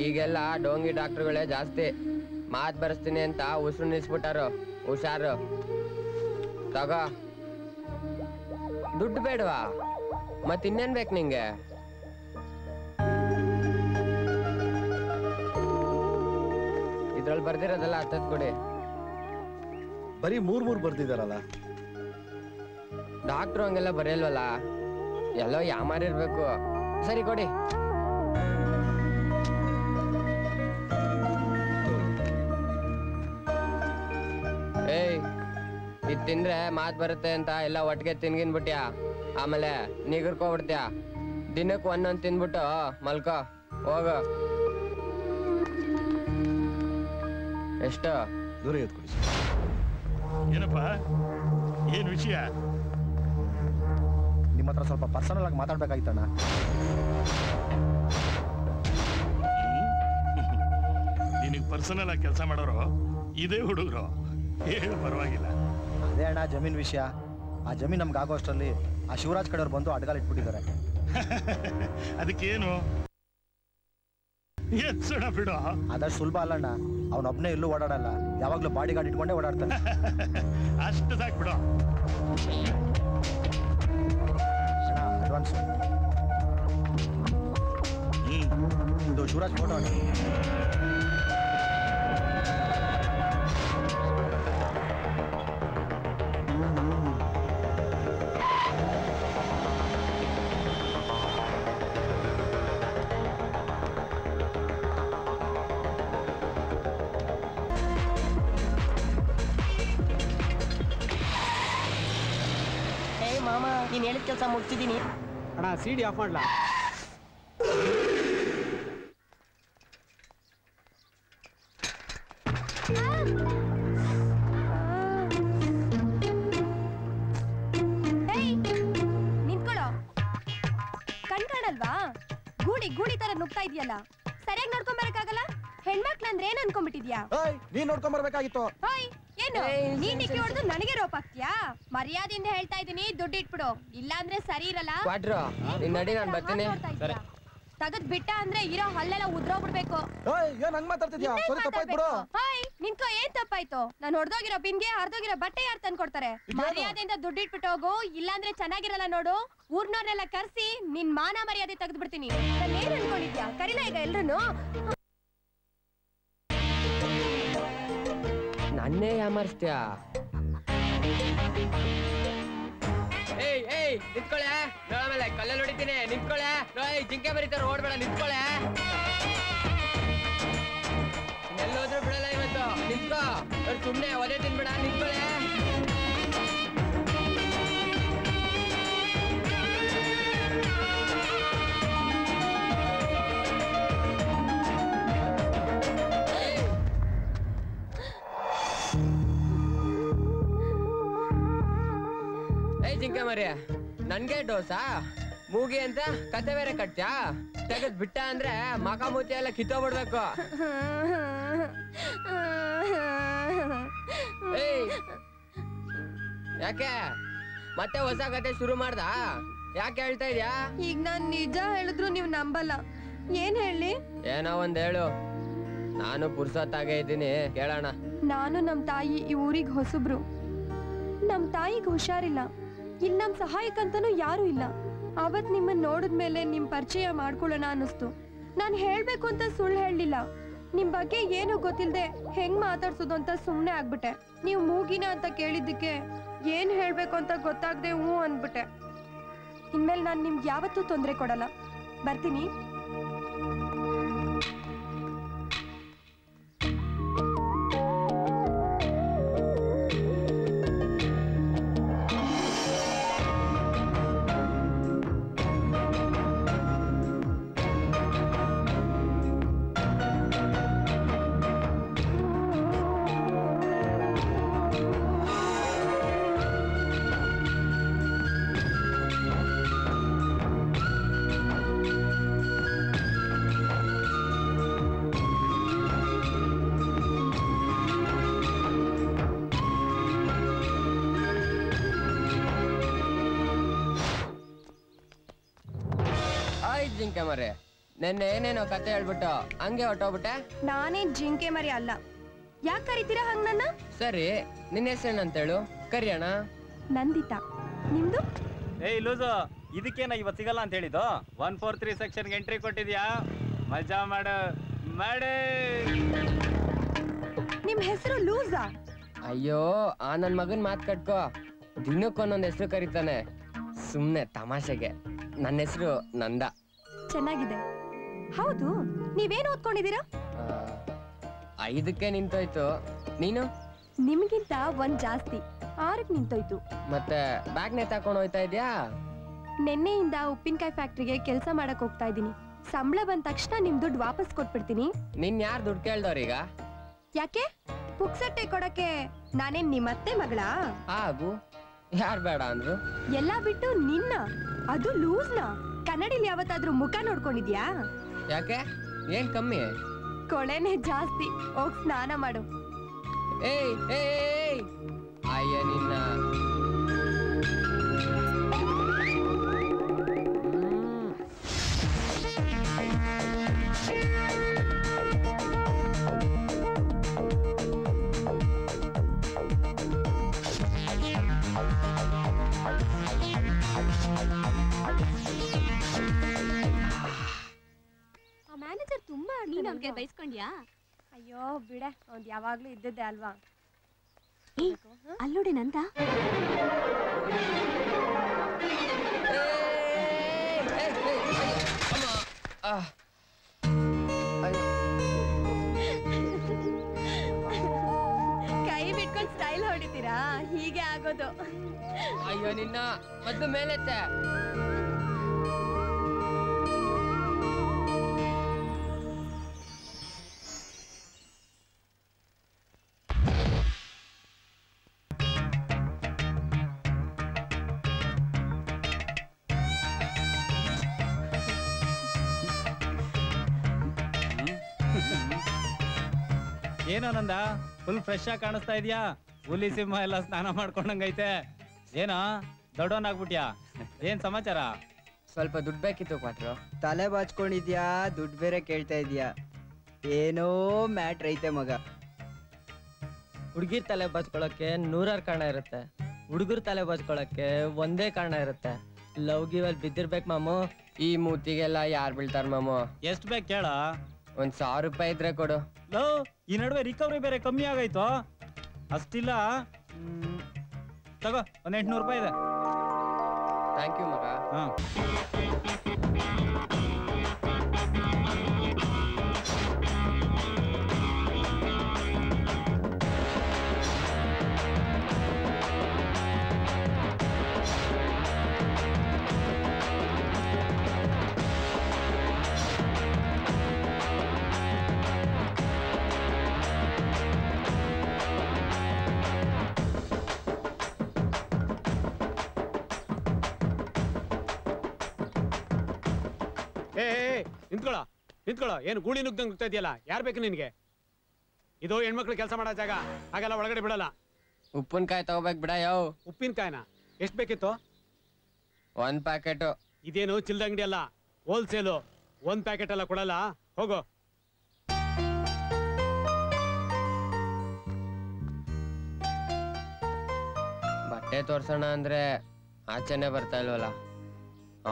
ಈಗೆಲ್ಲ ಡೋಂಗಿ ಡಾಕ್ಟರ್ಗಳೇ ಜಾಸ್ತಿ. ಮಾತ್ ಬರ್ಸ್ತೀನಿ ಅಂತ ಉಸಿರು ನಿಲ್ಸ್ಬಿಟ್ಟಾರು. ಹುಷಾರು ತಗೋ. ದುಡ್ಡು ಬೇಡವಾ? ಮತ್ತಿನ್ನೇನ್ ಬೇಕು ನಿಂಗೆ? ಇದ್ರಲ್ಲಿ ಬರ್ದಿರೋದಲ್ಲ ಹತ್ತತ್ ಕೊಡಿ. ಬರೀ ಮೂರ್ ಬರ್ದಿದಾರಲ್ಲ. ಡಾಕ್ಟ್ರು ಹಂಗೆಲ್ಲ ಬರೆಯಲ್ವಲ್ಲ, ಎಲ್ಲೋ ಯಾಮಾರಿರ್ಬೇಕು. ಸರಿ ಕೊಡಿ. ಏಯ್, ಇದ್ ತಿಂದ್ರೆ ಮಾತ್ ಬರುತ್ತೆ ಅಂತ ಎಲ್ಲ ಒಟ್ಟಿಗೆ ತಿನ್ಗಿನ್ಬಿಟ್ಯಾ, ಆಮೇಲೆ ನಿಗರ್ಕೋಬಿಡ್ತೀಯ. ದಿನಕ್ಕೆ ಒಂದೊಂದು ತಿನ್ಬಿಟ್ಟು ಮಲ್ಕೋ ಹೋಗು. ಎಷ್ಟು? ದೂರ ಎತ್ಕೊಡಿ. ಏನಪ್ಪ, ಏನ್ ವಿಷಯ? ನಿಮ್ಮ ಹತ್ರ ಸ್ವಲ್ಪ ಪರ್ಸನಲ್ ಆಗಿ ಮಾತಾಡ್ಬೇಕಾಗಿತ್ತಣ್ಣ. ನಿನಗೆ ಪರ್ಸನಲ್ ಆಗಿ ಕೆಲಸ ಮಾಡೋರು ಇದೇ ಹುಡುಗರು, ಏನು ಪರವಾಗಿಲ್ಲ. ಅದೇ ಅಣ್ಣ ಜಮೀನ್ ವಿಷಯ. ಆ ಜಮೀನ್ ನಮ್ಗೆ ಆಗೋ ಅಷ್ಟರಲ್ಲಿ ಆ ಶಿವರಾಜ್ ಕಡೆಯವ್ರು ಬಂದು ಅಡ್ಗಾಲ್ ಇಟ್ಬಿಟ್ಟಿದ್ದಾರೆ. ಅದಕ್ಕೇನು ಎತ್ಸೋಣ ಬಿಡು. ಅದಷ್ಟು ಸುಲಭ ಅಲ್ಲಣ್ಣ. ಅವನೊಬ್ನೇ ಎಲ್ಲೂ ಓಡಾಡಲ್ಲ, ಯಾವಾಗ್ಲೂ ಬಾಡಿ ಗಾರ್ಡ್ ಇಟ್ಕೊಂಡೇ ಓಡಾಡ್ತಾನೆ. ಅಷ್ಟು ಸಾಕು ಬಿಡು. ಅಡ್ವಾನ್ಸ್ ಇದು ಶಿವರಾಜ್ ಫೋಟೋ. ಮಾಮ, ನೀನ್ ಹೇಳಿದ ಕೆಲಸ ಮುಗಿಸಿದೀನಿ. ಅಣ್ಣ ಸಿಡಿ ಆಫ್ ಮಾಡ್ಲಾ? ನಿಂತ್ಕೊಳ್ಳೋ. ಕಣ್ ಕಾಣಲ್ವಾ? ಗೂಡಿ ತರ ನುಗ್ತಾ ಇದೆಯಲ್ಲ, ಸರಿಯಾಗಿ ನೋಡ್ಕೊಂಡ್ ಬರಕ್ಕಾಗಲ್ಲ? ಹೆಣ್ಮಕ್ಳಂದ್ರೆ ಏನ್ ಅನ್ಕೊಂಡ್ಬಿಟ್ಟಿದ್ಯಾ? ನೀನ್ ನೋಡ್ಕೊಂಡ್ ಬರ್ಬೇಕಾಗಿತ್ತು. ಏನು ನೀನ್ ನಿಕ್ಕಿ ಹೊಡೆದು ನನಗೆ ರೋಪ್ ಹಾಕ್ತೀಯಾ? ಮರ್ಯಾದೆಯಿಂದ ಹೇಳ್ತಾ ಇದೀನಿ, ದುಡ್ಡು ಇಟ್ಬಿಡು, ಇಲ್ಲ ಅಂದ್ರೆ ಸರಿ ಇರಲ್ಲ. ನಡಿ, ನಾನ್ ಬರ್ತೀನಿ. ತಗದ್ ಬಿಟ್ಟ ಅಂದ್ರೆ ಇರೋ ಹಲ್ಲೆಲ್ಲ ಉದ್ರೋಗ್ಬಿಡ್ಬೇಕು. ಏನ್ ಹಂಗ್ ಮಾತಾಡ್ತಿದ್ಯಾ? ನಿನ್ಕೋ ಏನ್ ತಪ್ಪಾಯ್ತು? ನಾನ್ ಹೊಡ್ದೋಗಿರೋ ಬಿನ್ಗೆ ಹರ್ದೋಗಿರೋ ಬಟ್ಟೆ ಯಾರು ತಂದ್ಕೊಡ್ತಾರೆ? ಮರ್ಯಾದೆಯಿಂದ ದುಡ್ಡು ಇಟ್ಬಿಟ್ಟು ಹೋಗು, ಇಲ್ಲಾಂದ್ರೆ ಚೆನ್ನಾಗಿರಲ್ಲ ನೋಡು. ಊರ್ನವ್ರನ್ನೆಲ್ಲ ಕರ್ಸಿ ನಿನ್ ಮಾನ ಮರ್ಯಾದೆ ತೆಗೆದು ಬಿಡ್ತೀನಿ. ನಾನು ಏನ್ ಅನ್ಕೊಂಡಿದ್ಯಾ? ಕರಿಲ ಈಗ ಎಲ್ರು ನನ್ನೇ ಯಾಮರ್ಸ್ತ್ಯಾ? ಏಯ್ ನಿಂತ್ಕೊಳ್ಳೆ, ನೋಡಮೇಲೆ ಕಲ್ಲಲ್ಲಿ ಹೊಡಿತೀನಿ. ನಿಂತ್ಕೊಳ್ಳೆ, ಜಿಂಕೆ ಬರೀತಾರೆ, ಓಡ್ಬೇಡ, ನಿಂತ್ಕೊಳ್ಳೆ. ಎಲ್ಲೋದ್ರೂ ಬಿಡಲ್ಲ ಇವತ್ತು. ನಿಂತ್ಕೋ, ಸುಮ್ನೆ ಒದೆ ತಿನ್ಬೇಡ, ನಿಂತ್ಕೊಳ್ಳೆ. ಜಿಂಕೆ ಮರಿ, ನನ್ಗೆ ಡೋಸಾ ಮೂಗಿ ಅಂತ ಕತೆ ಬೇರೆ ಕಟ್ಟ್ಯಾ? ತೆಗದ್ ಬಿಟ್ಟ ಅಂದ್ರೆ ಮಕ ಮೂತಿ ಎಲ್ಲ ಕಿತ್ತೋಗ್ಬಿಡ್ಬೇಕು. ಯಾಕೆ ಮತ್ತೆ ಹೊಸ ಕತೆ ಶುರು ಮಾಡ್ದ? ಯಾಕೆ ಹೇಳ್ತಾ ಇದ್ಯಾ? ಈಗ ನಾನ್ ನಿಜ ಹೇಳಿದ್ರು ನೀವ್ ನಂಬಲ್ಲ. ಏನ್ ಹೇಳಿ? ಏನೋ ಒಂದ್ ಹೇಳು, ನಾನು ಪುರ್ಸೊತ್ತಾಗೆ ಇದ್ದೀನಿ, ಕೇಳೋಣ. ನಾನು ನಮ್ ತಾಯಿ ಈ ಊರಿಗೆ ಹೊಸಬ್ರು. ನಮ್ ತಾಯಿಗೆ ಹುಷಾರಿಲ್ಲ, ಇಲ್ಲಿ ನಮ್ ಸಹಾಯಕ್ಕಂತನೂ ಯಾರು ಇಲ್ಲ. ಅವತ್ ನಿಮ್ಮನ್ನ ನೋಡಿದ್ಮೇಲೆ ನಿಮ್ ಪರಿಚಯ ಮಾಡ್ಕೊಳ್ಳೋಣ ಅನ್ನಿಸ್ತು. ನಾನ್ ಹೇಳ್ಬೇಕು ಅಂತ ಸುಳ್ಳು ಹೇಳಲಿಲ್ಲ. ನಿಮ್ ಬಗ್ಗೆ ಏನು ಗೊತ್ತಿಲ್ದೆ ಹೆಂಗ್ ಮಾತಾಡ್ಸೋದು ಅಂತ ಸುಮ್ನೆ ಆಗ್ಬಿಟ್ಟೆ. ನೀವು ಮೂಗಿನ ಅಂತ ಕೇಳಿದ್ದಕ್ಕೆ ಏನ್ ಹೇಳ್ಬೇಕು ಅಂತ ಗೊತ್ತಾಗದೆ ಹ್ಞೂ ಅಂದ್ಬಿಟ್ಟೆ. ಇನ್ಮೇಲೆ ನಾನ್ ನಿಮ್ಗೆ ಯಾವತ್ತೂ ತೊಂದರೆ ಕೊಡಲ್ಲ. ಬರ್ತೀನಿ. ಜಿಂಕೆ ಮರಿ ನೆನ್ನೆ ಏನೇನೋ ಕತೆ ಹೇಳ್ಬಿಟ್ಟು ಹಂಗೆ ಹೊಟ್ಟೋಗ್ಬಿಟ್ಟೆ. ನಾನೇನ್ ಜಿಂಕೆ ಮರಿ ಅಲ್ಲ. ಯಾಕೆ ಕರಿತೀರಾ ಹಂಗ ನನ್ನ? ಸರಿ, ನಿನ್ನ ಹೆಸರೇನಂತೇಳು, ಕರಿಯೋಣ. ನಂದಿತಾ. ನಿಮ್ದು? ಏಯ್ ಲೂಸು, ಇದಕ್ಕೇನ ಇವತ್ತು ಸಿಗಲ್ಲ ಅಂತ ಹೇಳಿದ್ದು? 143 ಸೆಕ್ಷನ್ಗೆ ಎಂಟ್ರಿ ಕೊಟ್ಟಿದ್ಯಾ? ಮಜಾ ಮಾಡು ಮಾಡು. ನಿಮ್ ಹೆಸರು ಲೂಸಾ? ಅಯ್ಯೋ ಆ ನನ್ ಮಗನ್ ಮಾತ್ ಕಟ್ಕೋ. ದಿನಕ್ಕೊಂದೊಂದ್ ಹೆಸರು ಕರೀತಾನೆ, ಸುಮ್ನೆ ತಮಾಷೆಗೆ. ನನ್ನ ಹೆಸರು ನಂದ. ಚೆನ್ನಾಗಿದೆ. ಹೌದು, ನೀವೇನ್ ಓದ್ಕೊಂಡಿದ್ದೀರಾ? 5ಕ್ಕೆ ನಿಂತೋಯ್ತು. ನೀನು? ನಿಮ್ಗಿಂತ ಒಂದ್ ಜಾಸ್ತಿ, 6ಕ್ಕೆ ನಿಂತೋಯ್ತು. ಮತ್ತೆ ಬ್ಯಾಗ್ ನೇತಾಕೊಂಡು ಹೋಯ್ತಾ ಇದ್ಯಾ? ನೆನ್ನೆಯಿಂದ ಉಪ್ಪಿನಕಾಯಿ ಫ್ಯಾಕ್ಟ್ರಿಗೆ ಕೆಲಸ ಮಾಡಕ್ ಹೋಗ್ತಾ ಇದೀನಿ. ಸಂಬಳ ಬಂದ ತಕ್ಷಣ ನಿಮ್ ದುಡ್ಡು ವಾಪಸ್ ಕೊಟ್ಬಿಡ್ತೀನಿ. ನಿನ್ ಯಾರು ದುಡ್ಡು ಕೇಳ್ದವ್ರೀಗ? ಯಾಕೆ? ಪುಕ್ಸಟ್ಟೆ ಕೊಡಕ್ಕೆ ನಾನೇನ್ ನಿಮ್ಮತ್ತೆ ಮಗಳಾ? ಆಗು, ಯಾರ್ ಬೇಡ ಅಂದ್ರು? ಎಲ್ಲಾ ಬಿಟ್ಟು ನಿನ್ನ, ಅದು ಲೂಸ್ನ ಕನ್ನಡಿಲಿ ಯಾವತ್ತಾದ್ರೂ ಮುಖ ನೋಡ್ಕೊಂಡಿದ್ಯಾ? ಯಾಕೆ, ಏನ್ ಕಮ್ಮಿ? ಕೊಳೆನೆ ಜಾಸ್ತಿ. ಹೋಗ್ ಸ್ನಾನ ಮಾಡು. ಏಯ್ ಏಯ್, ಅಯ್ಯ ನಿನ್ನ. ಮ್ಯಾನೇಜರ್ ತುಂಬಾ ನೀನು ಅವ್ರಿಗೆ ಬೈಸ್ಕೊಂಡ್ಯಾ? ಅಯ್ಯೋ ಬಿಡೆ, ಅವ್ನ್ ಯಾವಾಗ್ಲೂ ಇದ್ದದ್ದೇ ಅಲ್ವಾ. ಅಲ್ಲೋಡಿ ನಂದ. ಕೈ ಬಿಟ್ಕೊಂಡ್ ಸ್ಟೈಲ್ ಹೊಡಿತೀರಾ? ಹೀಗೆ ಆಗೋದು. ಅಯ್ಯೋ ನಿನ್ನ, ಮೊದ್ಲು ಮೇಲೆತ್ತೆ. ಏನೋ ನಂದ, ಫುಲ್ ಫ್ರೆಶ್ ಆಗಿ ಕಾಣಿಸ್ತಾ ಇದೆಯಾ? ಹುಲಿ ಸಿಂಹ ಎಲ್ಲ ಸ್ನಾನ ಮಾಡ್ಕೊಂಡಂಗೈತೆ. ಏನೋ ದೊಡ್ಡವನಾಗ್ಬಿಟ್ಯಾ? ಏನ್ ಸಮಾಚಾರ? ಸ್ವಲ್ಪ ದುಡ್ಡು ಬೇಕಿತ್ತು ಕ್ವಾಟ್ರು. ತಲೆ ಬಾಚ್ಕೊಂಡಿದ್ಯಾ? ದುಡ್ಡು ಬೇರೆ ಕೇಳ್ತಾ ಇದೀಯಾ? ಏನೋ ಮ್ಯಾಟ್ರ್ ಐತೆ ಮಗ. ಹುಡುಗಿರ್ ತಲೆ ಬಾಚ್ಕೊಳಕ್ಕೆ 100 ಕಾರಣ ಇರುತ್ತೆ, ಹುಡುಗರ್ ತಲೆ ಬಾಚ್ಕೊಳಕ್ಕೆ ಒಂದೇ ಕಾರಣ ಇರುತ್ತೆ. ಲವ್ ಗಿವ್ ಅಲ್ಲಿ ಬಿದ್ದಿರ್ಬೇಕು ಮಾಮು. ಈ ಮೂತಿಗೆಲ್ಲ ಯಾರು ಬೀಳ್ತಾರ ಮಾಮು? ಎಷ್ಟ್ ಬೇಕು ಕೇಳ? ಒಂದ್ 1000 ರೂಪಾಯಿ ಇದ್ರೆ ಕೊಡು. ಲೋ, ಈ ನಡುವೆ ರಿಕವರಿ ಬೇರೆ ಕಮ್ಮಿ ಆಗೈತೋ? ಅಷ್ಟಿಲ್ಲ, ತಗೋ ಒಂದ್ 800 ರೂಪಾಯಿ ಇದೆ. ಥ್ಯಾಂಕ್ ಯು ಮಗ. ಹಾ, ನಿಂತ್ಕೊಳ್ಳೋ. ಏನು ಗೂಳಿ ನುಗ್ದಂಗ್ ನುಗ್ತಾ ಇದೆಯಲ್ಲ? ಯಾರು ಬೇಕು ನಿನ್ಗೆ? ಇದು ಹೆಣ್ಮಕ್ಳು ಕೆಲಸ ಮಾಡೋ ಜಾಗ, ಹಾಗೆಲ್ಲ ಒಳಗಡೆ ಬಿಡಲ್ಲ. ಉಪ್ಪಿನಕಾಯಿ ತಗೋಬೇಕು ಬಿಡ. ಯಾವ ಉಪ್ಪಿನಕಾಯಿನ? ಎಷ್ಟು ಬೇಕಿತ್ತು? 1 ಪ್ಯಾಕೆಟ್. ಇದೇನು ಚಿಲ್ಲದ ಅಂಗಡಿ ಅಲ್ಲ, ಹೋಲ್ಸೇಲು. 1 ಪ್ಯಾಕೆಟ್ ಎಲ್ಲ ಕೊಡಲ್ಲ, ಹೋಗೋ. ಬಟ್ಟೆ ತೋರ್ಸೋಣ ಅಂದ್ರೆ ಆಚೆನೆ ಬರ್ತಾ ಇಲ್ವಲ್ಲ.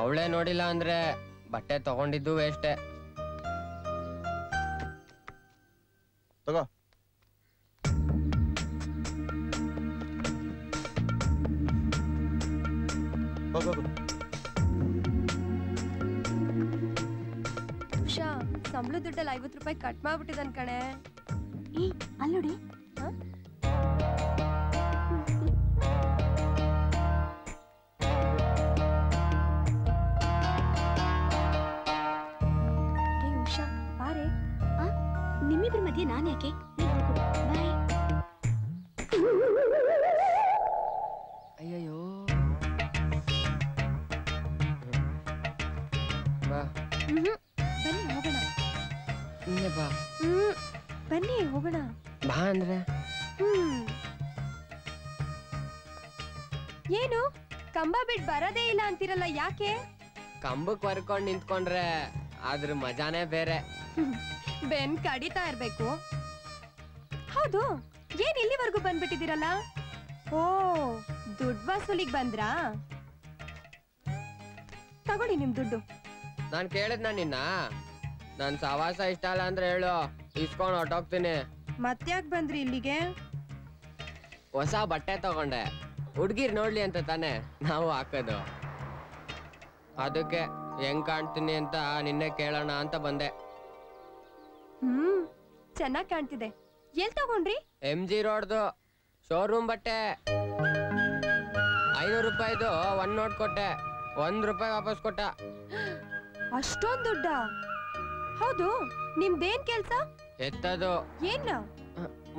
ಅವಳೇ ನೋಡಿಲ್ಲ ಅಂದ್ರೆ ಬಟ್ಟೆ ತಗೊಂಡಿದ್ದು ವೇಸ್ಟೆ. ತಗೋ. ಉಷಾ, ಸಂಬಳ ದುಡ್ಡಲ್ಲಿ 50 ರೂಪಾಯಿ ಕಟ್ ಮಾಡ್ಬಿಟ್ಟಿದನ್ ಕಣೆ. ಅಲ್ಲೋಡಿ. ಉಷಾ ಬಾರೆ. ನಿಮ್ಮಿಬ್ರ ಮಧ್ಯೆ ನಾನು ಯಾಕೆ? ಬಾಯ್. ಅಯ್ಯಯ್ಯೋ, ಬಾ. ಬನ್ನಿ ಹೋಗೋಣ. ಬಾ. ಬನ್ನಿ ಹೋಗೋಣ. ಬಾ ಅಂದ್ರೆ ಏನು ಕಂಬ ಬಿಟ್ ಬರೋದೇ ಇಲ್ಲ ಅಂತಿರಲ್ಲ, ಯಾಕೆ? ಕಂಬಕ್ ವರ್ಕೊಂಡ್ ನಿಂತ್ಕೊಂಡ್ರೆ ಅದ್ರ ಮಜಾನೇ ಬೇರೆ. ಬೆನ್ ಕಡಿತಾ ಇರ್ಬೇಕು. ಹೌದು, ಏನ್ ಇಲ್ಲಿವರೆಗೂ ಬಂದ್ಬಿಟ್ಟಿದ್ದೀರಲ್ಲ? ಓ, ದುಡ್ಡು ವಸೂಲಿಗೆ ಬಂದ್ರಾ? ತಗೊಳ್ಳಿ ನಿಮ್ ದುಡ್ಡು. ನಾನ್ ಕೇಳಿದ್ನ ನಿನ್ನ, ನನ್ ಸವಾಸ ಇಷ್ಟ ಅಲ್ಲ ಅಂದ್ರೆ ಹೇಳು, ಇಸ್ಕೊಂಡ್ ಹೊಟ್ಟೋಗ್ತೀನಿ. ಮತ್ತ್ಯಾಕ್ ಬಂದ್ರಿ ಇಲ್ಲಿಗೆ? ಹೊಸ ಬಟ್ಟೆ ತಗೊಂಡೆ, ಹುಡ್ಗಿರ್ ನೋಡ್ಲಿ ಅಂತ ತಾನೆ ನಾವು ಹಾಕೋದು. ಅದಕ್ಕೆ ಹೆಂಗ್ ಕಾಣ್ತೀನಿ ಅಂತ ನಿನ್ನೆ ಕೇಳೋಣ ಅಂತ ಬಂದೆ. ಚೆನ್ನಾಗ್ ಕಾಣ್ತಿದೆ. ಎಲ್ ತಗೊಂಡ್ರಿ? MG ರೋಡ್ದು ಶೋರೂಮ್ ಬಟ್ಟೆ. 500 ರೂಪಾಯಿದು ಒಂದ್ ನೋಟ್ ಕೊಟ್ಟೆ, 1 ರೂಪಾಯಿ ವಾಪಸ್ ಕೊಟ್ಟ. ಅಷ್ಟೊಂದ್ ದುಡ್ಡ? ಹೌದು, ನಿಮ್ದೇನ್ ಕೆಲ್ಸ? ಎತ್ತದು. ಏನ್?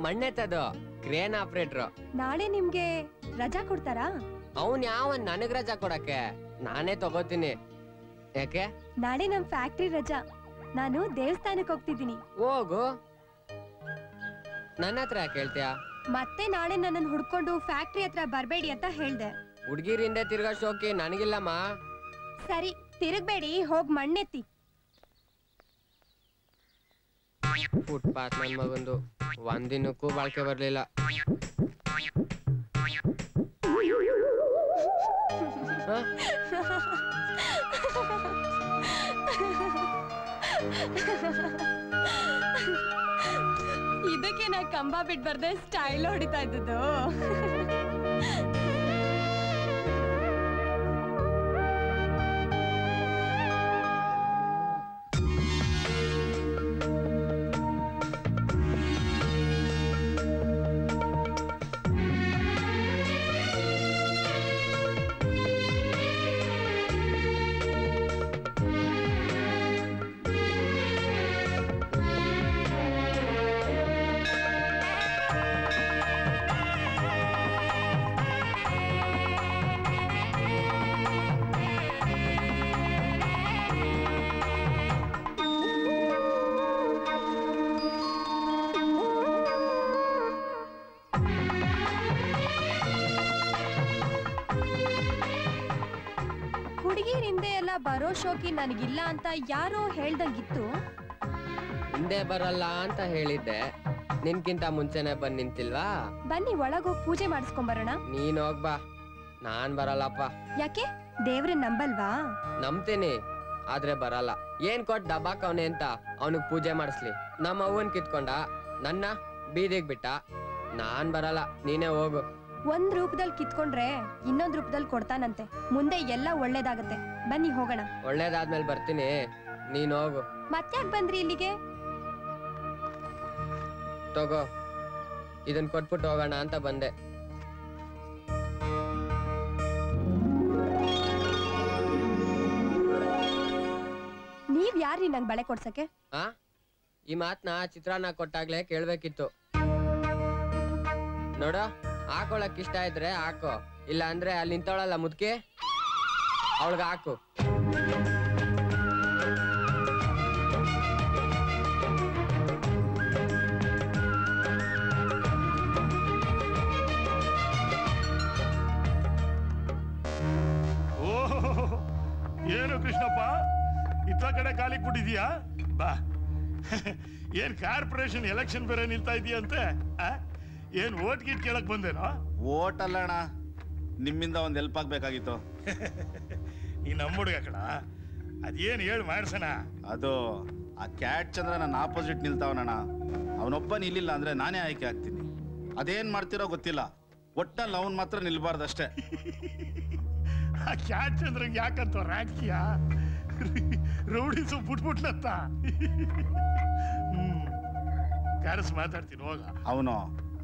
ಮಣ್ಣೆತ್ತದು, ಕ್ರೇನ್ ಆಪರೇಟ್ರು. ನಾಳೆ ನಿಮ್ಗೆ ರಜಾ ಕೊಡ್ತಾರಾ? ಅವನ್ ಯಾವನ್ ನನಗ್ ರಜಾ ಕೊಡಕ್ಕೆ, ನಾನೇ ತಗೋತೀನಿ. ಯಾಕೆ? ನಾಳೆ ನಮ್ ಫ್ಯಾಕ್ಟ್ರಿ ರಜಾ, ನಾನು ದೇವಸ್ಥಾನಕ್ಕೆ ಹೋಗ್ತಿದ್ದೀನಿ. ಹೋಗು, ನನ್ನ ಹತ್ರ ಯಾಕೆ ಹೇಳ್ತೀಯ? ಮತ್ತೆ ನಾಳೆ ನನ್ನನ್ನು ಹುಡ್ಕೊಂಡು ಫ್ಯಾಕ್ಟ್ರಿ ಹತ್ರ ಬರ್ಬೇಡಿ ಅಂತ ಹೇಳ್ದೆ. ಹುಡ್ಗಿರಿಂದ ತಿರ್ಗಾ ಶೋಕಿ ನನಗಿಲ್ಲಮ್ಮ. ಸರಿ, ತಿರುಗ್ಬೇಡಿ, ಹೋಗ್ ಮಣ್ಣೆತ್ತಿ. ಫುಟ್ಪಾತ್ ನನ್ ಮಗಂದು ಒಂದಿನಕ್ಕೂ ಬಾಳ್ಕೆ ಬರ್ಲಿಲ್ಲ. ಇದಕ್ಕೆ ನಾ ಕಂಬ ಬಿಟ್ ಬರ್ದೆ ಸ್ಟೈಲ್ ಹೊಡಿತಾ ಇದ್ದದ್ದು. ಹುಡುಗಿರಿಂದೆ ಎಲ್ಲ ಬರೋ ಶೋಕಿ ನನಗಿಲ್ಲ ಅಂತ ಯಾರೋ ಹೇಳ್ದಂಗಿತ್ತು. ಹಿಂದೆ ಬರಲ್ಲ ಅಂತ ಹೇಳಿದ್ದೆ, ನಿನ್ಕಿಂತ ಮುಂಚೆನೆ ಬಂದ್ ನಿಂತಿಲ್ವಾ? ಬನ್ನಿ ಒಳಗೋಗ್ ಪೂಜೆ ಮಾಡಿಸ್ಕೊಂಬರೋಣ. ನೀನ್ ಹೋಗ್ಬಾ, ನಾನ್ ಬರಲ್ಲಪ್ಪ. ಯಾಕೆ? ದೇವ್ರೆ ನಂಬಲ್ವಾ? ನಂಬ್ತೀನಿ, ಆದ್ರೆ ಬರಲ್ಲ. ಏನ್ ಕೊಟ್ ದಬ್ಬಾಕವ್ನೆ ಅಂತ ಅವನಿಗೆ ಪೂಜೆ ಮಾಡಿಸ್ಲಿ? ನಮ್ಮ ಅವ್ವನ್ ಕಿತ್ಕೊಂಡ, ನನ್ನ ಬೀದಿಗೆ ಬಿಟ್ಟ. ನಾನ್ ಬರಲ್ಲ, ನೀನೇ ಹೋಗು. ಒಂದ್ ರೂಪದಲ್ಲಿ ಕಿತ್ಕೊಂಡ್ರೆ ಇನ್ನೊಂದ್ ರೂಪದಲ್ಲಿ ಕೊಡ್ತಾನಂತೆ. ಮುಂದೆ ಎಲ್ಲ ಒಳ್ಳೇದಾಗತ್ತೆ. ಬನ್ನಿ ಹೋಗೋಣ. ಒಳ್ಳೇದಾದ್ಮೇಲೆ ಬರ್ತೀನಿ, ನೀನ್ ಹೋಗು. ಮತ್ತ್ಯಾಕ್ ಬಂದ್ರಿ ಇಲ್ಲಿಗೆ? ತಗೋ, ಇದನ್ ಕೊಟ್ಬಿಟ್ಟು ಹೋಗೋಣ ಅಂತ ಬಂದೆ. ನೀವ್ ಯಾರ್ರಿ ನಂಗ್ ಬಳೆ ಕೊಡ್ಸಕ್ಕೆ? ಈ ಮಾತ್ನ ಚಿತ್ರಾನ್ನ ಕೊಟ್ಟಾಗ್ಲೇ ಕೇಳ್ಬೇಕಿತ್ತು. ನೋಡ, ಹಾಕೊಳಕ್ ಇಷ್ಟ ಇದ್ರೆ ಹಾಕೋ, ಇಲ್ಲ ಅಂದ್ರೆ ಅಲ್ಲಿ ನಿಂತವಳಲ್ಲ ಮುದ್ಕೆ, ಅವಳಗ ಹಾಕು. ಏನು ಕೃಷ್ಣಪ್ಪ, ಇತ್ತ ಕಡೆ ಕಾಲಿಗೆ ಬಿಟ್ಟಿದ್ಯಾ? ಬಾ. ಏನ್ ಕಾರ್ಪೊರೇಷನ್ ಎಲೆಕ್ಷನ್ ಬೇರೆ ನಿಲ್ತಾ ಇದೆಯಂತೆ? ಏನ್ ಓಟ್ ಗಿಟ್ ಕೇಳಕ್ ಬಂದೇನೋ? ಓಟ್ ಅಲ್ಲ ಅಣ್ಣ, ನಿಮ್ಮಿಂದ ಒಂದ್ ಹೆಲ್ಪ್ ಆಗ್ಬೇಕಾಗಿತ್ತು. ನೀ ನಮ್ಮ ಹುಡುಗ ಕಣ, ಅದೇನ್ ಹೇಳಿ ಮಾಡ್ಸಣ. ಅದು ಆ ಕ್ಯಾಟ್ ಚಂದ್ರ ನನ್ನ ಆಪೋಸಿಟ್ ನಿಲ್ತಾವನಣ್ಣ. ಅವನೊಬ್ಬ ನಿಲ್ಲಿಲ್ಲ ಅಂದ್ರೆ ನಾನೇ ಆಯ್ಕೆ ಆಗ್ತೀನಿ. ಅದೇನ್ ಮಾಡ್ತಿರೋ ಗೊತ್ತಿಲ್ಲ, ಒಟ್ಟಲ್ಲಿ ಅವನ್ ಮಾತ್ರ ನಿಲ್ಬಾರ್ದಷ್ಟೇ. ಆ ಕ್ಯಾಟ್ ಚಂದ್ರಂಗ್ ಯಾಕಂತ ರಾಜಕೀಯ ರೌಡಿಸು ಬಿಟ್ಬಿಟ್ಲತ್ತ. ಕರೆಸ್ ಮಾತಾಡ್ತೀನಿ, ಹೋಗ. ಅವನು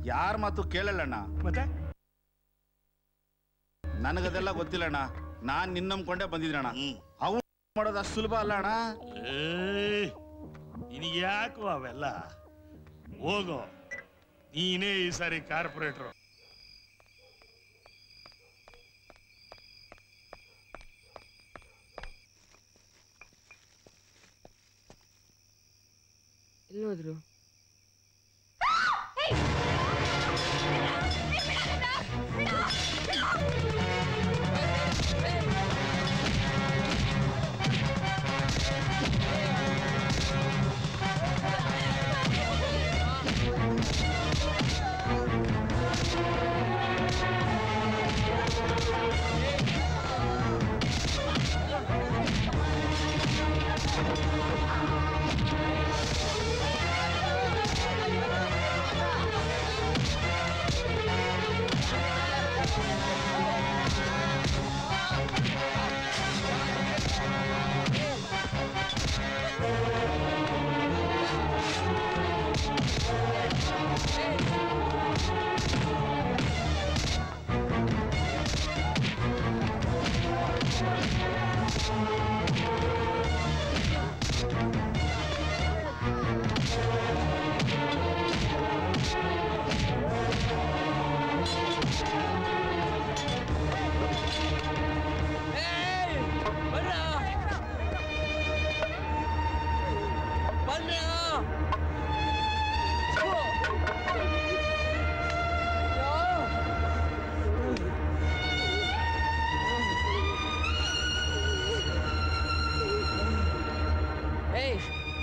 ಯಾರ ಮಾತು ಕೇಳಲ್ಲಣ್ಣ. ಮತ್ತೆ ನನಗದೆಲ್ಲ ಗೊತ್ತಿಲ್ಲಣ್ಣ, ನಾನ್ ನಿನ್ನಂಕೊಂಡೆ ಬಂದಿದ್ರಣ್ಣ. ಅವನು ಮಾಡೋದು ಅಷ್ಟು ಸುಲಭ ಅಲ್ಲ ಅಣ್ಣ. ನಿನಗೆ ಯಾಕೋ ಅವೆಲ್ಲ, ಹೋಗೋ, ನೀನೇ ಈ ಸಾರಿ ಕಾರ್ಪೊರೇಟ್ರು. ಎಲ್ಲೋದ್ರು?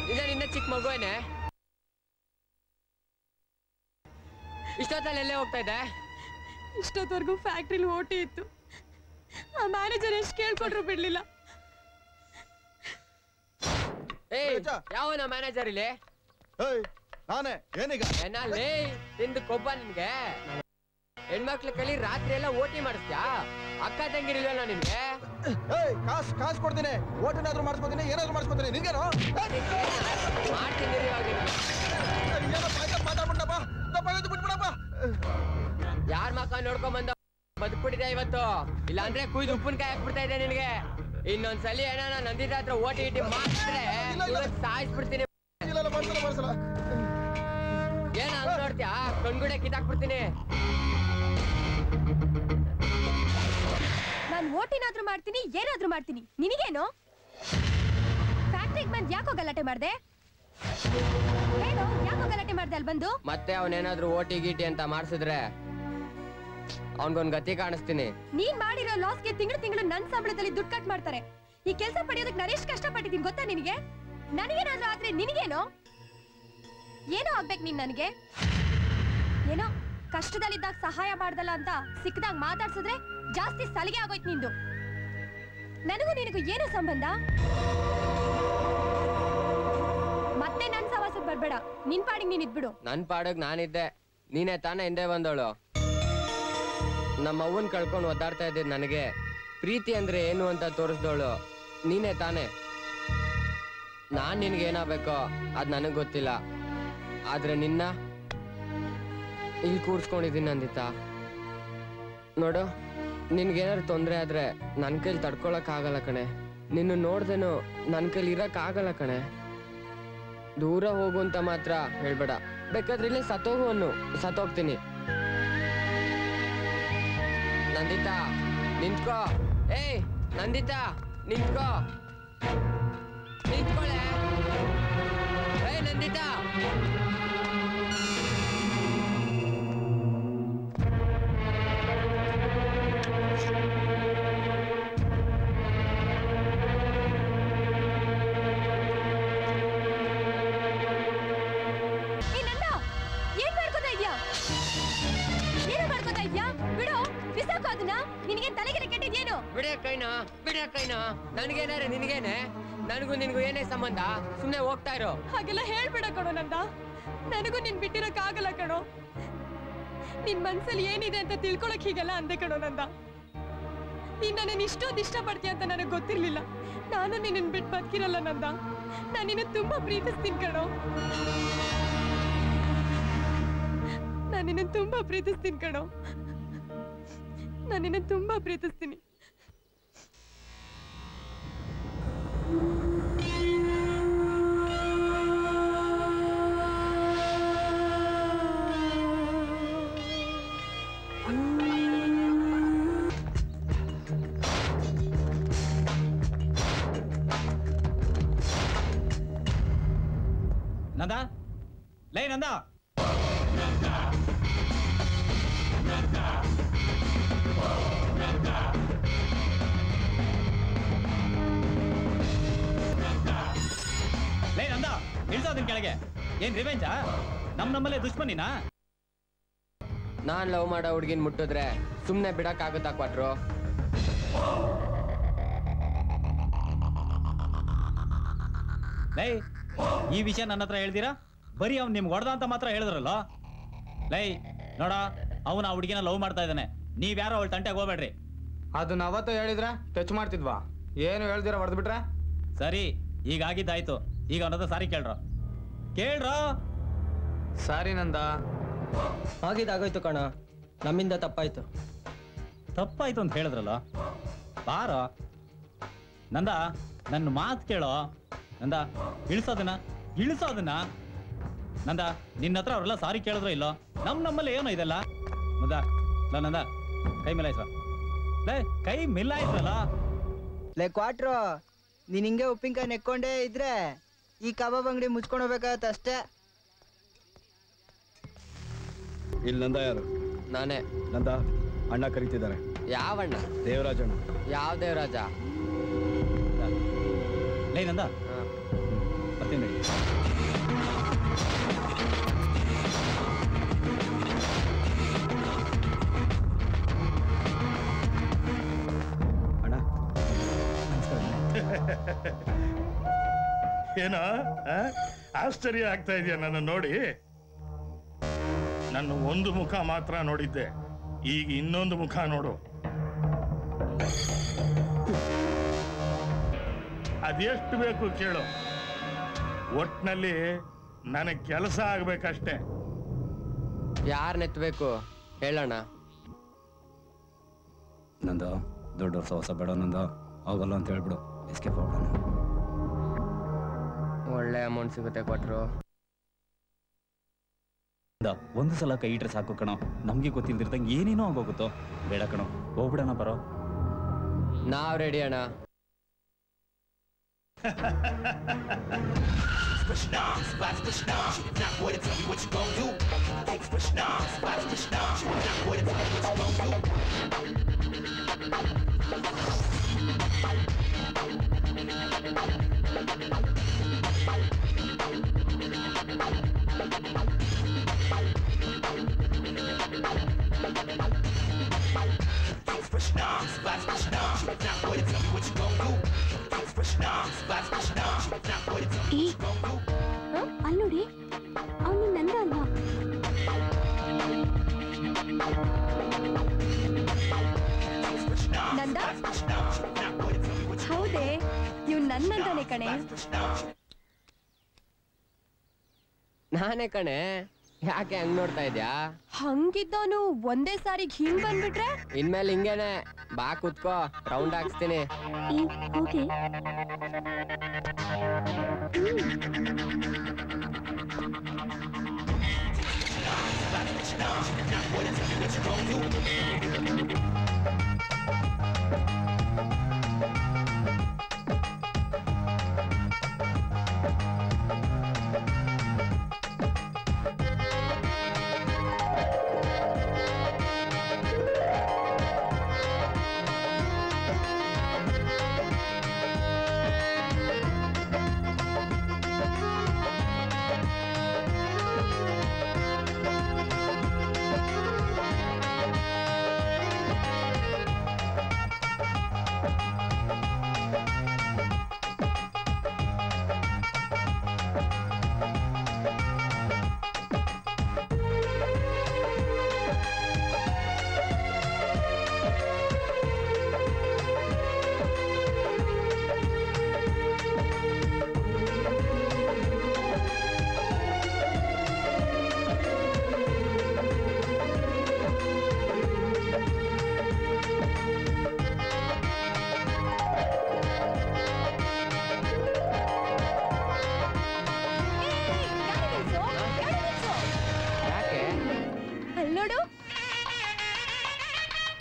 ನಿನ್ನ ಚಿಕ್ಕ ಮಗುವೇನೆ. ಇಷ್ಟೊತ್ತಲ್ಲಿ ಎಲ್ಲೇ ಹೋಗ್ತಾ ಇದೆ? ಇಷ್ಟೊತ್ತವರೆಗೂ ಫ್ಯಾಕ್ಟ್ರಿಲಿ ಓಟಿ ಇತ್ತು. ಆ ಮ್ಯಾನೇಜರ್ ಎಷ್ಟು ಕೇಳ್ಕೊಟ್ರು ಬಿಡ್ಲಿಲ್ಲ. ಯಾವನ ಮ್ಯಾನೇಜರ್ ಇಲ್ಲಿ? ನಾನೇ. ಏನೀಗ ಏನಲ್ಲಿ ತಿಂದು ಕೊಬ್ಬ ನಿನ್ಗೆ? ಹೆಣ್ಮಕ್ಳ ಕೈಲಿ ರಾತ್ರಿ ಎಲ್ಲ ಓಟಿ ಮಾಡಿಸ್ತ್ಯಾ? ಅಕ್ಕ ತಂಗಿರಿಲ್ವಲ್ಲ ನಿನ್ಗೆ? ಕಾಸು ಕೊಡ್ತೀನಿ, ಓಟನಾದ್ರೂ ಮಾಡಿಸ್ಕೊತೀನಿ, ಏನಾದ್ರೂ ಮಾಡಿಸ್ಕೊತೀನಿ. ನಿನ್ಗೇನು ಮಾಡ್ತೀನಿ. ಯಾರ ಮಕ್ಕ ನೋಡ್ಕೊಂಡ್ ಬಂದ ಬದುಕ್ಬಿಟ್ಟಿದೆ ಇವತ್ತು. ಇಲ್ಲ ಅಂದ್ರೆ ಕುಯ್ದು ಉಪ್ಪಿನಕಾಯಿ ಹಾಕ್ಬಿಡ್ತಾ ಇದೆ ನಿನ್ಗೆ. ಇನ್ನೊಂದ್ಸಲಿ ಏನಾನ ನಂದಿದ ಹತ್ರ ಓಟಿ ಇಟ್ಟಿ ಮಾಡಿದ್ರೆ ಸಾಯಿಸ್ಬಿಡ್ತೀನಿ. ಏನ ನೋಡ್ತೀಯಾ? ಕಣ್ಗುಡೆ ಕಿತ್ತಾಕ್ಬಿಡ್ತೀನಿ. ನಾನು ಓಟಿನಾದ್ರೂ ಮಾಡ್ತೀನಿ, ಏನಾದ್ರೂ ಮಾಡ್ತೀನಿ. ನಿನಗೇನು? ಫ್ಯಾಕ್ಟ್ರಿಗೆ ಬಂದು ಯಾಕೋ ಗಲಾಟೆ ಮಾಡ್ದೆ? ಹೇಳು, ಯಾಕೋ ಗಲಾಟೆ ಮಾಡ್ದೆ ಅಲ್ಲಿ ಬಂದು? ಮತ್ತೆ ಅವನೇನಾದ್ರೂ ಓಟಿ ಗೀಟಿ ಅಂತ ಮಾಡ್ಸಿದ್ರೆ ಅವನ್ಗೊಂದ್ ಗತಿ ಕಾಣಿಸ್ತೀನಿ. ನೀನ್ ಮಾಡಿರೋ ಲಾಸ್ಗೆ ತಿಂಗಳು ನನ್ ಸಂಬಳದಲ್ಲಿ ದುಡ್ಡು ಕಟ್ ಮಾಡ್ತಾರೆ. ಈ ಕೆಲಸ ಪಡೆಯೋದಕ್ಕೆ ನಾನು ಎಷ್ಟು ಕಷ್ಟಪಟ್ಟಿದ್ದೀನಿ ಗೊತ್ತಾ ನಿನಗೆ? ನನಗೇನಾದ್ರೂ ಆದ್ರೆ ನಿನಗೇನೋ? ಏನೋ ಆಗ್ಬೇಕು ನೀನ್ ನನಗೆ. ಏನೋ ಕಷ್ಟದಲ್ಲಿದ್ದಾಗ ಸಹಾಯ ಮಾಡ್ದಲ್ಲ ಅಂತ ಸಿಕ್ಕದಾಗ ಮಾತಾಡ್ಸಿದ್ರೆ ಜಾಸ್ತಿ ಸಲಿಗೆ ಆಗೋಯ್ತು ನಿಂದು. ನನಗೂ ನಿನಗೂ ಏನು ಸಂಬಂಧ? ಮತ್ತೆ ನನ್ ಸವಾಸಕ್ಕೆ ಬರ್ಬೇಡ. ನಿನ್ ಪಾಡಿಗೆ ನೀನ್ ಇದ್ಬಿಡು. ನನ್ ಪಾಡಗ್ ನಾನಿದ್ದೆ, ನೀನೇ ತಾನೇ ಹಿಂದೆ ಬಂದವಳು. ನಮ್ಮ ಅವ್ವನ್ ಕಳ್ಕೊಂಡು ಒದ್ದಾಡ್ತಾ ಇದ್ದಿದ್ ನನಗೆ ಪ್ರೀತಿ ಅಂದ್ರೆ ಏನು ಅಂತ ತೋರಿಸ್ದವಳು ನೀನೇ ತಾನೇ. ನಾನ್ ನಿನ್ಗೆ ಏನಾಗಬೇಕೋ ಅದ್ ನನಗ್ ಗೊತ್ತಿಲ್ಲ, ಆದ್ರೆ ನಿನ್ನ ಇಲ್ಲಿ ಕೂರ್ಸ್ಕೊಂಡಿದ್ದೀನಿ ನಂದಿತಾ. ನೋಡು, ನಿನ್ಗೇನಾದ್ರು ತೊಂದ್ರೆ ಆದ್ರೆ ನನ್ ಕೈಲಿ ತಡ್ಕೊಳಕ್ ಆಗಲ್ಲ ಕಣೆ. ನಿನ್ನ ನೋಡ್ದೇನು ನನ್ ಕೈಲಿ ಇರಕ್ ಆಗಲ್ಲ ಕಣೆ. ದೂರ ಹೋಗು ಅಂತ ಮಾತ್ರ ಹೇಳ್ಬೇಡ. ಬೇಕಾದ್ರೆ ಇಲ್ಲೇ ಸತ್ತೋಗು ಅನ್ನು, ಸತ್ತೋಗ್ತೀನಿ. ನಂದಿತಾ ನಿಂತ್ಕೋ. ಏಯ್ ನಂದಿತಾ ನಿಂತ್ಕೋ. ನಿಂತ್ಕೊಳ್ಳೆ. ಏಯ್ ನಂದಿತಾ. ನನಗೇನಾರೆ ನಿನಗೇನೆ? ನನಗೂ ನಿನ್ಗೂ ಏನೇ ಸಂಬಂಧ? ಸುಮ್ನೆ ಹೋಗ್ತಾ ಇರೋ. ಹಾಗೆಲ್ಲ ಹೇಳ್ಬೇಡ ಕಣೋ ನಂದ. ನನಗೂ ನಿನ್ ಬಿಟ್ಟಿರಕ್ ಆಗಲ್ಲ ಕಣೋ. ನಿನ್ ಮನ್ಸಲ್ಲಿ ಏನಿದೆ ಅಂತ ತಿಳ್ಕೊಳಕ್ ಹೀಗೆಲ್ಲ ಅಂದೆ ಕಣೋ ನಂದ. ನೀನ್ ನನ್ನ ಇಷ್ಟೊಂದು ಇಷ್ಟಪಡ್ತೀಯ ಅಂತ ನನಗ್ ಗೊತ್ತಿರ್ಲಿಲ್ಲ. ನಾನು ನಿನ್ನ ಬಿಟ್ಟು ಬದುಕಿರಲ್ಲ ನಂದ. ನಾನು ನಿನ್ನ ತುಂಬಾ ಪ್ರೀತಿಸ್ತೀನಿ ಕಣೋ. ನಾನು ನಿನ್ನ ತುಂಬಾ ಪ್ರೀತಿಸ್ತೀನಿ ಕಣೋ. ನಾನು ನಿನ್ನ ತುಂಬಾ ಪ್ರೀತಿಸ್ತೀನಿ. ನಂದ, ಲೇ ನಂದ, ಲೇ ನಂದ, ಇಳ್ಸೋದನ್ ಕೆಳಗೆ. ಏನ್ ರಿವೆಂಜಾ? ನಮ್ಮಲ್ಲೇ ದುಶ್ಮನಿನಾ? ನಾನ್ ಲವ್ ಮಾಡೋ ಹುಡ್ಗಿನ್ ಮುಟ್ಟಿದ್ರೆ ಸುಮ್ನೆ ಬಿಡಕ್ ಆಗುತ್ತಾ ಕ್ವಾಟ್ರು? ಲೈ, ಈ ವಿಷಯ ನನ್ನ ಹತ್ರ ಹೇಳ್ತೀರಾ? ಬರೀ ಅವ್ನು ನಿಮ್ಗೆ ಹೊಡೆದ ಅಂತ ಮಾತ್ರ ಹೇಳಿದ್ರಲ್ಲ. ಲೈ ನೋಡ, ಅವನು ಆ ಹುಡುಗಿನ ಲವ್ ಮಾಡ್ತಾ ಇದ್ದಾನೆ. ನೀವ್ಯಾರೋ ಅವಳು ತಂಟೆಗೆ ಹೋಗ್ಬೇಡ್ರಿ. ಅದನ್ನ ಅವತ್ತು ಹೇಳಿದ್ರೆ ಟಚ್ ಮಾಡ್ತಿದ್ವಾ? ಏನು ಹೇಳ್ದಿರ ಹೊಡೆದ್ಬಿಟ್ರೆ? ಸರಿ, ಈಗ ಆಗಿದ್ದಾಯ್ತು. ಈಗ ಅವನತ್ರ ಸಾರಿ ಕೇಳ್ರ. ಸಾರಿ ನಂದ. ಆಗಿದ್ದಾಗೋಯ್ತು ಕಣ, ನಮ್ಮಿಂದ ತಪ್ಪಾಯ್ತು. ತಪ್ಪಾಯ್ತು ಅಂತ ಹೇಳಿದ್ರಲ್ಲ. ಬಾರೋ ನಂದ, ನನ್ನ ಮಾತು ಕೇಳೋ ನಂದ. ಇಳಿಸೋದನ್ನ ನಂದ. ನಿನ್ನ ಹತ್ರ ಅವರೆಲ್ಲ ಸಾರಿ ಕೇಳಿದ್ರೋ ಇಲ್ಲೋ? ನಮ್ಮಲ್ಲಿ ಏನೋ ಇದೆಲ್ಲ ನಂದ. ಕೈ ಮಿಲಾಯ್ಸ. ಲೇ ಕೈ ಮಿಲಾಯ್ಸಲ್ಲ. ಲೇ ಕ್ವಾಟ್ರು, ನೀನ್ ಹಿಂಗೆ ಉಪ್ಪಿನಕಾಯಿ ನೆಕ್ಕೊಂಡೇ ಇದ್ರೆ ಈ ಕಬಾಬ್ ಅಂಗಡಿ ಮುಚ್ಕೊಂಡು ಹೋಗ್ಬೇಕಾಗತ್ತೆ ಅಷ್ಟೇ. ಇಲ್ಲಿ ನಂದ ಯಾರು? ನಾನೇ. ನಂದ ಅಣ್ಣ ಕರೀತಿದ್ದಾರೆ. ಯಾವಣ್ಣ? ದೇವರಾಜಣ್ಣ. ಯಾವ ದೇವರಾಜ? ಲೇ ನಂದ, ಬರ್ತೀನಿ. ಏನೋ ಆಶ್ಚರ್ಯ ಆಗ್ತಾ ಇದೆಯಾ ನನ್ನ ನೋಡಿ? ನನ್ನ ಒಂದು ಮುಖ ಮಾತ್ರ ನೋಡಿದ್ದೆ, ಈಗ ಇನ್ನೊಂದು ಮುಖ ನೋಡು. ಅದೆಷ್ಟು ಬೇಕು ಕೇಳು, ಒಟ್ನಲ್ಲಿ ನನಗೆ ಕೆಲಸ ಆಗ್ಬೇಕಷ್ಟೇ. ಯಾರನ್ನೆತ್ತಬೇಕು ಹೇಳೋಣ. ನಂದು ದೊಡ್ಡವ್ರ ಸಹವಾಸ ಬೇಡ, ನಂದು ಹೋಗಲ್ಲ ಅಂತ ಹೇಳ್ಬಿಡು. ಎಸ್ಕೇಪ್ ಮಾಡೋಣ. ಒಳ್ಳೆ ಅಮೌಂಟ್ ಸಿಗುತ್ತೆ ಕೊಟ್ರು. ಒಂದು ಸಲ ಕೈ ಇಟ್ರೆ ಸಾಕು ಕಣೋ, ನಮ್ಗೆ ಗೊತ್ತಿಲ್ದಿರ್ದಂಗೆ ಏನೇನೋ ಆಗೋಗುತ್ತೋ. ಬೇಡ ಕಣೋ, ಹೋಗ್ಬಿಡೋಣ ಬರೋ. ನಾವ್ ರೆಡಿ ಅಣ್ಣ. ಅಲ್ಲಿ ನೋಡಿ, ಅವನು ನಂದ ಅಲ್ವಾ? ನಂದ? ಹೌದೇ, ಇವ್ ನನ್ನಂತಾನೆ ಕಣೆ. ನಾನೇ ಕಣೆ. ಯಾಕೆ ಹಂಗ್ ನೋಡ್ತಾ ಇದ್ಯಾ? ಹಂಗಿದ್ದವನು ಒಂದೇ ಸಾರಿಗೆ ಹಿಂಗ್ ಬಂದ್ಬಿಟ್ರೆ ಇನ್ಮೇಲೆ ಹಿಂಗೇನೆ. ಬಾ ಕುತ್ಕೋ, ರೌಂಡ್ ಹಾಕ್ಸ್ತೀನಿ. ಓಕೆ.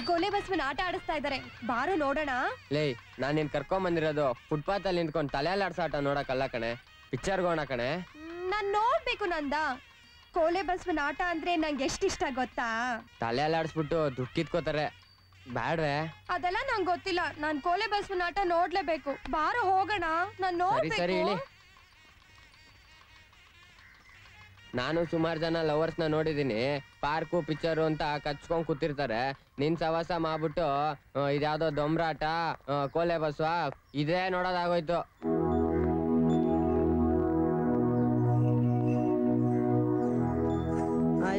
ಕೊಲೆ ಬಸ್ವನ್ ಆಟ ಆಡಿಸ್ತಾ ಇದಾರೆ, ಬಾರೋ ನೋಡೋಣ. ಲೇ, ನಾನ್ ನಿನ್ ಕರ್ಕೊಂಡ್ ಬಂದಿರೋದು ಫುಟ್ಪಾತ್ ಅಲ್ಲಿ ನಿಂತ್ಕೊಂಡು ತಲೆಯಲ್ಲಿ ಆಟ ನೋಡಕ್ಕಲ್ಲ ಕಣೆ, ಪಿಕ್ಚರ್ ಗೋಣ ಕಣೆ. ನಾನ್ ನೋಡ್ಬೇಕು ನಂದ. ಕೋಲೆ ಬಸ್ವನ್ ಆಟ ಅಂದ್ರೆ ನಂಗೆ ಎಷ್ಟಿಷ್ಟ ಗೊತ್ತಾ? ತಲೆಯಲ್ಲಿ ಆಡಿಸ್ಬಿಟ್ಟು ದುಡ್ಡು ಕಿತ್ಕೋತಾರೆ. ಬ್ಯಾಡ್ರೆ ಅದೆಲ್ಲ ನಂಗೆ ಗೊತ್ತಿಲ್ಲ, ನಾನ್ ಕೋಲೆ ಬಸ್ವನ್ ಆಟ ನೋಡ್ಲೇಬೇಕು. ಬಾರೋ ಹೋಗೋಣ, ನಾನ್ ನೋಡ್ಬೇಕು. ನಾನು ಸುಮಾರು ಜನ ಲವರ್ಸ್ ನ ನೋಡಿದೀನಿ, ಪಾರ್ಕು ಪಿಕ್ಚರು ಅಂತ ಕಚ್ಕೊಂಡ್ ಕೂತಿರ್ತಾರೆ. ನಿನ್ ಸವಾಸ ಮಾಡ್ಬಿಟ್ಟು ಇದ್ಯಾವ್ದೋ ದೊಂಬ್ರಾಟ, ಕೋಲೆ ಬಸ್ವ ಇದೇ ನೋಡೋದಾಗೋಯ್ತು.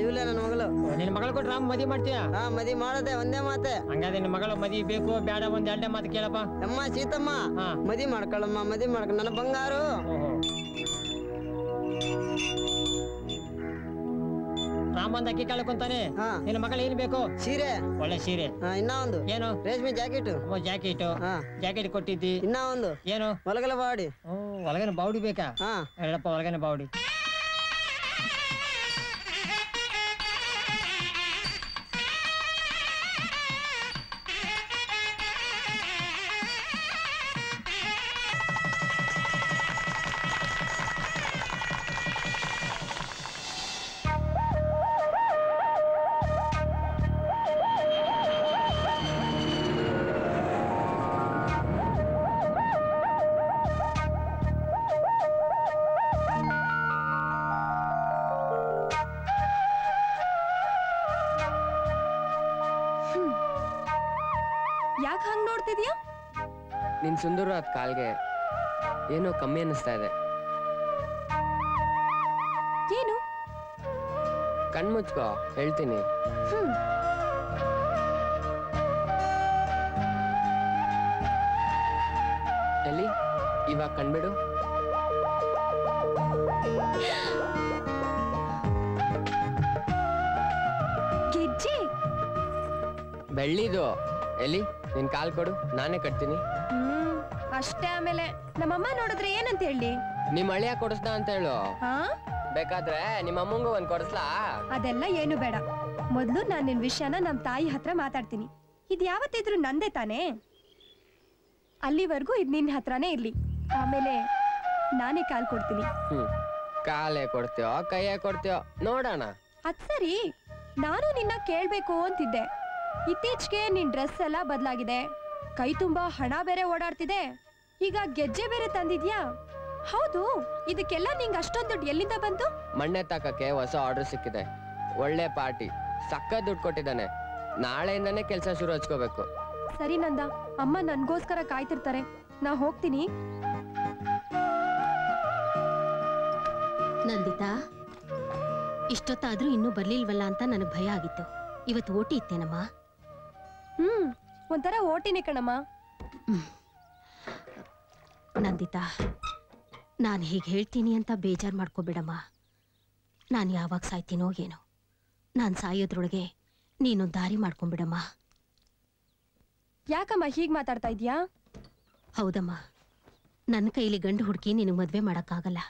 ಇವಳೆ ನನ್ನ ಮಗಳು. ನಿನ್ ಮಗಳು ಕೊಟ್ರ ಮದಿ ಮಾಡ್ತೀಯ? ಹಾ, ಮದಿ ಮಾಡದೆ ಒಂದೇ ಮಾತೆ. ಹಂಗಾದ್ರೆ ನಿನ್ ಮಗಳು ಮದಿ ಬೇಕು ಬೇಡ ಒಂದ್ ಎರಡೇ ಮಾತು ಕೇಳಪ್ಪ. ಅಮ್ಮ ಸೀತಮ್ಮ, ಮದಿ ಮಾಡ್ಕೊಳಮ್ಮ, ಮದಿ ಮಾಡ್ಕೊ ನನ್ನ ಬಂಗಾರು. ರಾಮ ಒಂದ್ ಅಕ್ಕಿ ಕೇಳಕೊಂತಾನೆ. ನಿನ್ನ ಮಗಳು ಏನ್ ಬೇಕು? ಸೀರೆ. ಒಳ್ಳೆ ಸೀರೆ. ಇನ್ನ ಒಂದು ಏನು? ರೇಷ್ಮೆ ಜಾಕೆಟ್. ಜಾಕೆಟ್. ಜಾಕೆಟ್ ಕೊಟ್ಟಿದ್ದಿ. ಇನ್ನ ಒಂದು ಏನು? ಒಳಗಲ ಬಾಡಿ. ಒಳಗನೆ ಬಾವುಡಿ ಬೇಕಾ? ಹೇಳಪ್ಪ, ಒಳಗನೆ ಬಾವುಡಿ. ಯಾಕೆ ಹಂಗ್ ನೋಡ್ತಿದ್ಯಾ? ನಿನ್ ಸುಂದರವಾದ ಕಾಲ್ಗೆ ಏನೋ ಕಮ್ಮಿ ಅನ್ನಿಸ್ತಾ ಇದೆ. ಏನು? ಕಣ್ಮುಚ್ಕೋ, ಹೇಳ್ತೀನಿ. ಎಲ್ಲಿ ಇವಾಗ ಕಣ್ಬಿಡು. ಗೆಜ್ಜೆ ಬೆಳ್ಳಿದು. ಎಲ್ಲಿ ನಿನ್ ಕಾಲ್ ಕೊಡು, ನಾನೇ ಕಟ್ತೀನಿ. ಅಷ್ಟೇ. ಆಮೇಲೆ ನಮ್ಮಮ್ಮ ನೋಡಿದ್ರೆ ಏನಂತ ಹೇಳಿ? ನಿಮ್ ಅಳಿಯ ಕೊಡಿಸ್ದ ಅಂತ ಹೇಳು. ಬೇಕಾದ್ರೆ ನಿಮ್ಮ ಅಮ್ಮಂಗೂ ಒಂದ್ ಕೊಡಿಸ್ಲಾ? ಅದೆಲ್ಲ ಏನು ಬೇಡ. ಮೊದ್ಲು ನಾನ್ ನಿನ್ ವಿಷಯನ ನಮ್ ತಾಯಿ ಹತ್ರ ಮಾತಾಡ್ತೀನಿ. ಇದ್ ಯಾವತ್ತಿದ್ರು ನಂದೇ ತಾನೇ. ಅಲ್ಲಿವರೆಗೂ ಇದ್ ನಿನ್ ಹತ್ರನೇ ಇರ್ಲಿ. ಆಮೇಲೆ ನಾನೇ ಕಾಲ್ ಕೊಡ್ತೀನಿ. ಕಾಲೇ ಕೊಡ್ತೀಯೋ ಕೈಯೇ ಕೊಡ್ತೀಯೋ ನೋಡೋಣ. ಅದ್ ಸರಿ, ನಾನು ನಿನ್ನ ಕೇಳ್ಬೇಕು ಅಂತಿದ್ದೆ. ಇತ್ತೀಚೆಗೆ ನಿನ್ ಡ್ರೆಸ್ ಎಲ್ಲ ಬದಲಾಗಿದೆ, ಕೈ ತುಂಬಾ ಹಣ ಬೇರೆ ಓಡಾಡ್ತಿದೆ, ಈಗ ಗೆಜ್ಜೆ ಬೇರೆ ತಂದಿದ್ಯಾ? ಹೌದು, ಇದಕ್ಕೆಲ್ಲ ನಿಂಗೆ ಅಷ್ಟೊಂದು ದುಡ್ಡು ಎಲ್ಲಿಂದ ಬಂತು? ಮಣ್ಣೆ ತಾಕಕ್ಕೆ ಹೊಸ ಆರ್ಡರ್ ಸಿಕ್ಕಿದೆ. ಒಳ್ಳೆ ಪಾರ್ಟಿ, ಸಕ್ಕ ದುಡ್ಡು ಕೊಟ್ಟಿದ್ದಾನೆ. ನಾಳೆಯಿಂದಾನೇ ಕೆಲಸ ಶುರು ಹಚ್ಕೋಬೇಕು. ಸರಿ ನಂದ, ಅಮ್ಮ ನನ್ಗೋಸ್ಕರ ಕಾಯ್ತಿರ್ತಾರೆ, ನಾ ಹೋಗ್ತೀನಿ. ನಂದಿತಾ, ಇಷ್ಟೊತ್ತಾದ್ರೂ ಇನ್ನೂ ಬರ್ಲಿಲ್ವಲ್ಲ ಅಂತ ನನಗೆ ಭಯ ಆಗಿತ್ತು. ಇವತ್ತು ಓಟಿ ಇತ್ತೇನಮ್ಮ? ಒಂಥರ ಓಟಿನೇ ಕಣಮ್ಮ. ನಂದಿತಾ, ನಾನು ಹೀಗೆ ಹೇಳ್ತೀನಿ ಅಂತ ಬೇಜಾರು ಮಾಡ್ಕೋಬೇಡಮ್ಮ. ನಾನು ಯಾವಾಗ ಸಾಯ್ತೀನೋ ಏನೋ, ನಾನು ಸಾಯೋದ್ರೊಳಗೆ ನೀನೊಂದು ದಾರಿ ಮಾಡ್ಕೊಂಬಿಡಮ್ಮ. ಯಾಕಮ್ಮ ಹೀಗೆ ಮಾತಾಡ್ತಾ ಇದೀಯಾ? ಹೌದಮ್ಮ, ನನ್ನ ಕೈಲಿ ಗಂಡು ಹುಡುಕಿ ನಿನಗೆ ಮದುವೆ ಮಾಡೋಕ್ಕಾಗಲ್ಲ.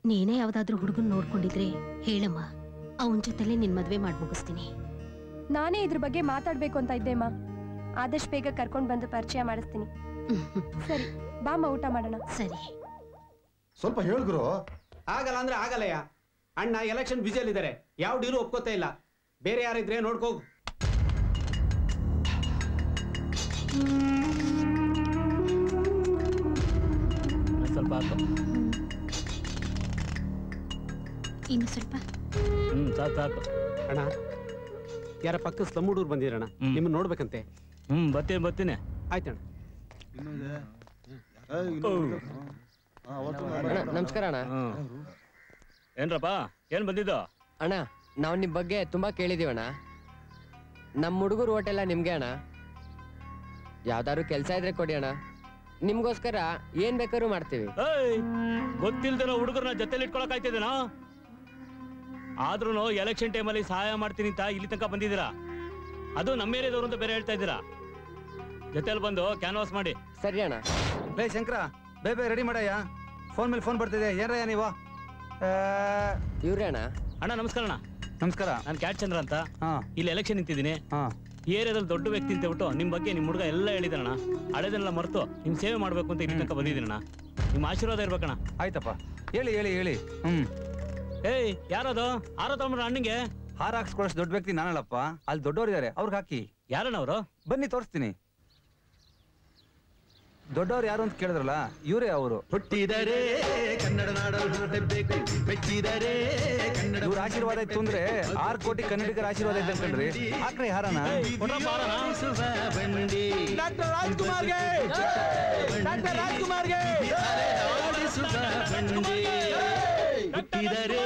ನೀನೇ ಯಾವುದಾದ್ರೂ ಹುಡುಗನ್ ನೋಡ್ಕೊಂಡಿದ್ರೆ ಹೇಳಮ್ಮ, ಅವನ ಜೊತೆಲೇ ನಿನ್ನ ಮದುವೆ ಮಾಡಿ ಮುಗಿಸ್ತೀನಿ. ನಾನೇ ಇದ್ರ ಬಗ್ಗೆ ಮಾತಾಡ್ಬೇಕು ಅಂತ ಇದ್ದೆಮ್ಮ. ಆದಷ್ಟು ಬೇಗ ಕರ್ಕೊಂಡು ಬಂದು ಪರಿಚಯ ಮಾಡಿಸ್ತೀನಿ. ಸರಿ ಬಾಮ್ಮ, ಊಟ ಮಾಡೋಣ. ಸರಿ. ಸ್ವಲ್ಪ ಹೇಳ್ಗುರು. ಆಗಲ್ಲ ಅಂದ್ರೆ ಆಗಲ್ಲಯ್ಯ. ಅಣ್ಣ ಎಲೆಕ್ಷನ್ ಬಿಸಿಯಲ್ಲಿದ್ದಾರೆ, ಯಾವ ಡೀಲು ಒಪ್ಕೋತಾ ಇಲ್ಲ. ಬೇರೆ ಯಾರಿದ್ರೆ ನೋಡ್ಕೋಗು. ಸ್ವಲ್ಪ ಹಾಕು. ಇನ್ನು ಸ್ವಲ್ಪ. ಸಾಕು ಸಾಕು. ಅಣ್ಣ, ಯಾರ ಪಕ್ಕ ಸ್ಲಮ್ ಹುಡುಗರು ಬಂದಿರಣ್ಣ, ನಿಮ್ಮನ್ನ ನೋಡ್ಬೇಕಂತೆ. ಬರ್ತೀನಿ. ಆಯ್ತಣ್ಣ. ನಮಸ್ಕಾರ ಅಣ್ಣ. ಏನ್ರಪ್ಪ, ಏನ್ ಬಂದಿದ್ದು? ಅಣ್ಣ, ನಾವು ನಿಮ್ ಬಗ್ಗೆ ತುಂಬಾ ಕೇಳಿದೀವಣ್ಣ. ನಮ್ ಹುಡುಗರು ಓಟೆಲ್ಲ ನಿಮ್ಗೆ ಅಣ್ಣ. ಯಾವ್ದಾದ್ರು ಕೆಲ್ಸ ಇದ್ರೆ ಕೊಡಿ ಅಣ್ಣ, ನಿಮ್ಗೋಸ್ಕರ ಏನ್ ಬೇಕಾದ್ರೂ ಮಾಡ್ತೀವಿ. ಗೊತ್ತಿಲ್ದಿರೋ ಹುಡುಗರನ್ನ ಜೊತೆಲಿ ಇಟ್ಕೊಳಕ್ ಆಯ್ತಿದೇನಾ? ಆದ್ರೂ ಎಲೆಕ್ಷನ್ ಟೈಮಲ್ಲಿ ಸಹಾಯ ಮಾಡ್ತೀನಿ ಅಂತ ಇಲ್ಲಿ ತನಕ ಬಂದಿದ್ದೀರಾ. ಅದು ನಮ್ಮ ಏರಿಯಾದವ್ರು ಅಂತ ಬೇರೆ ಹೇಳ್ತಾ ಇದ್ದೀರಾ. ಜೊತೆಲಿ ಬಂದು ಕ್ಯಾನ್ವಾಸ್ ಮಾಡಿ. ಸರಿ ಅಣ್ಣ. ಲೇ ಶಂಕರ, ಬೇಬೆ ರೆಡಿ ಮಾಡಯ್ಯ. ಫೋನ್ ಮೇಲೆ ಫೋನ್ ಬರ್ತಿದೆ. ಏನ್ರಯ್ಯ ನೀವು? ಇವ್ರೇ ಅಣ್ಣ. ಅಣ್ಣ ನಮಸ್ಕಾರ. ಅಣ್ಣ ನಮಸ್ಕಾರ. ನಾನು ಕ್ಯಾಟ್ ಚಂದ್ರ ಅಂತ. ಇಲ್ಲಿ ಎಲೆಕ್ಷನ್ ನಿಂತಿದ್ದೀನಿ. ಈ ಏರಿಯಾದಲ್ಲಿ ದೊಡ್ಡ ವ್ಯಕ್ತಿ ಅಂತ ಬಿಟ್ಟು ನಿಮ್ ಬಗ್ಗೆ ನಿಮ್ ಹುಡುಗ ಎಲ್ಲ ಹೇಳಿದಾರಣ. ಹಳೆದೆಲ್ಲ ಮರೆತು ನಿಮ್ ಸೇವೆ ಮಾಡ್ಬೇಕು ಅಂತ ಇಲ್ಲಿ ತನಕ ಬಂದಿದ್ದೀನಣ್ಣ. ನಿಮ್ ಆಶೀರ್ವಾದ ಇರ್ಬೇಕಣ್ಣ. ಆಯ್ತಪ್ಪ, ಹೇಳಿ ಹೇಳಿ ಹೇಳಿ. ಏಯ್, ಯಾರದು ಹಾರ ತಗೊಂಡ್ರ ಅಣ್ಣಂಗೆ? ಹಾರ ಹಾಕ್ಸ್ಕೊಳಷ್ಟು ದೊಡ್ಡ ವ್ಯಕ್ತಿ ನಾನಲ್ಲಪ್ಪ. ಅಲ್ಲಿ ದೊಡ್ಡವರಿದ್ದಾರೆ, ಅವ್ರಿಗೆ ಹಾಕಿ. ಯಾರಣ್ಣ ಅವರು? ಬನ್ನಿ ತೋರಿಸ್ತೀನಿ. ದೊಡ್ಡವ್ರು ಯಾರು ಅಂತ ಕೇಳಿದ್ರಲ್ಲ, ಇವರೇ ಅವರು. ಹುಟ್ಟಿದರೆ ಕನ್ನಡ ನಾಡಲು ಹುಟ್ಟಬೇಕು, ಮೆಚ್ಚಿದರೆ ಕನ್ನಡ. ಇವ್ರ ಆಶೀರ್ವಾದ ಇತ್ತು ಅಂದ್ರೆ 6 ಕೋಟಿ ಕನ್ನಡಿಗರ ಆಶೀರ್ವಾದ ಇದ್ದ ಕಣ್ರಿ. ಹಾಕ್ರಿ ಹಾರನ. ಬಂಡಿ ಡಾಕ್ಟರ್ ರಾಜ್ಕುಮಾರ್ಗೆ, ಡಾಕ್ಟರ್ ರಾಜ್ಕುಮಾರ್ಗೆ. ಬಂಡಿ ಹುಟ್ಟಿದರೆ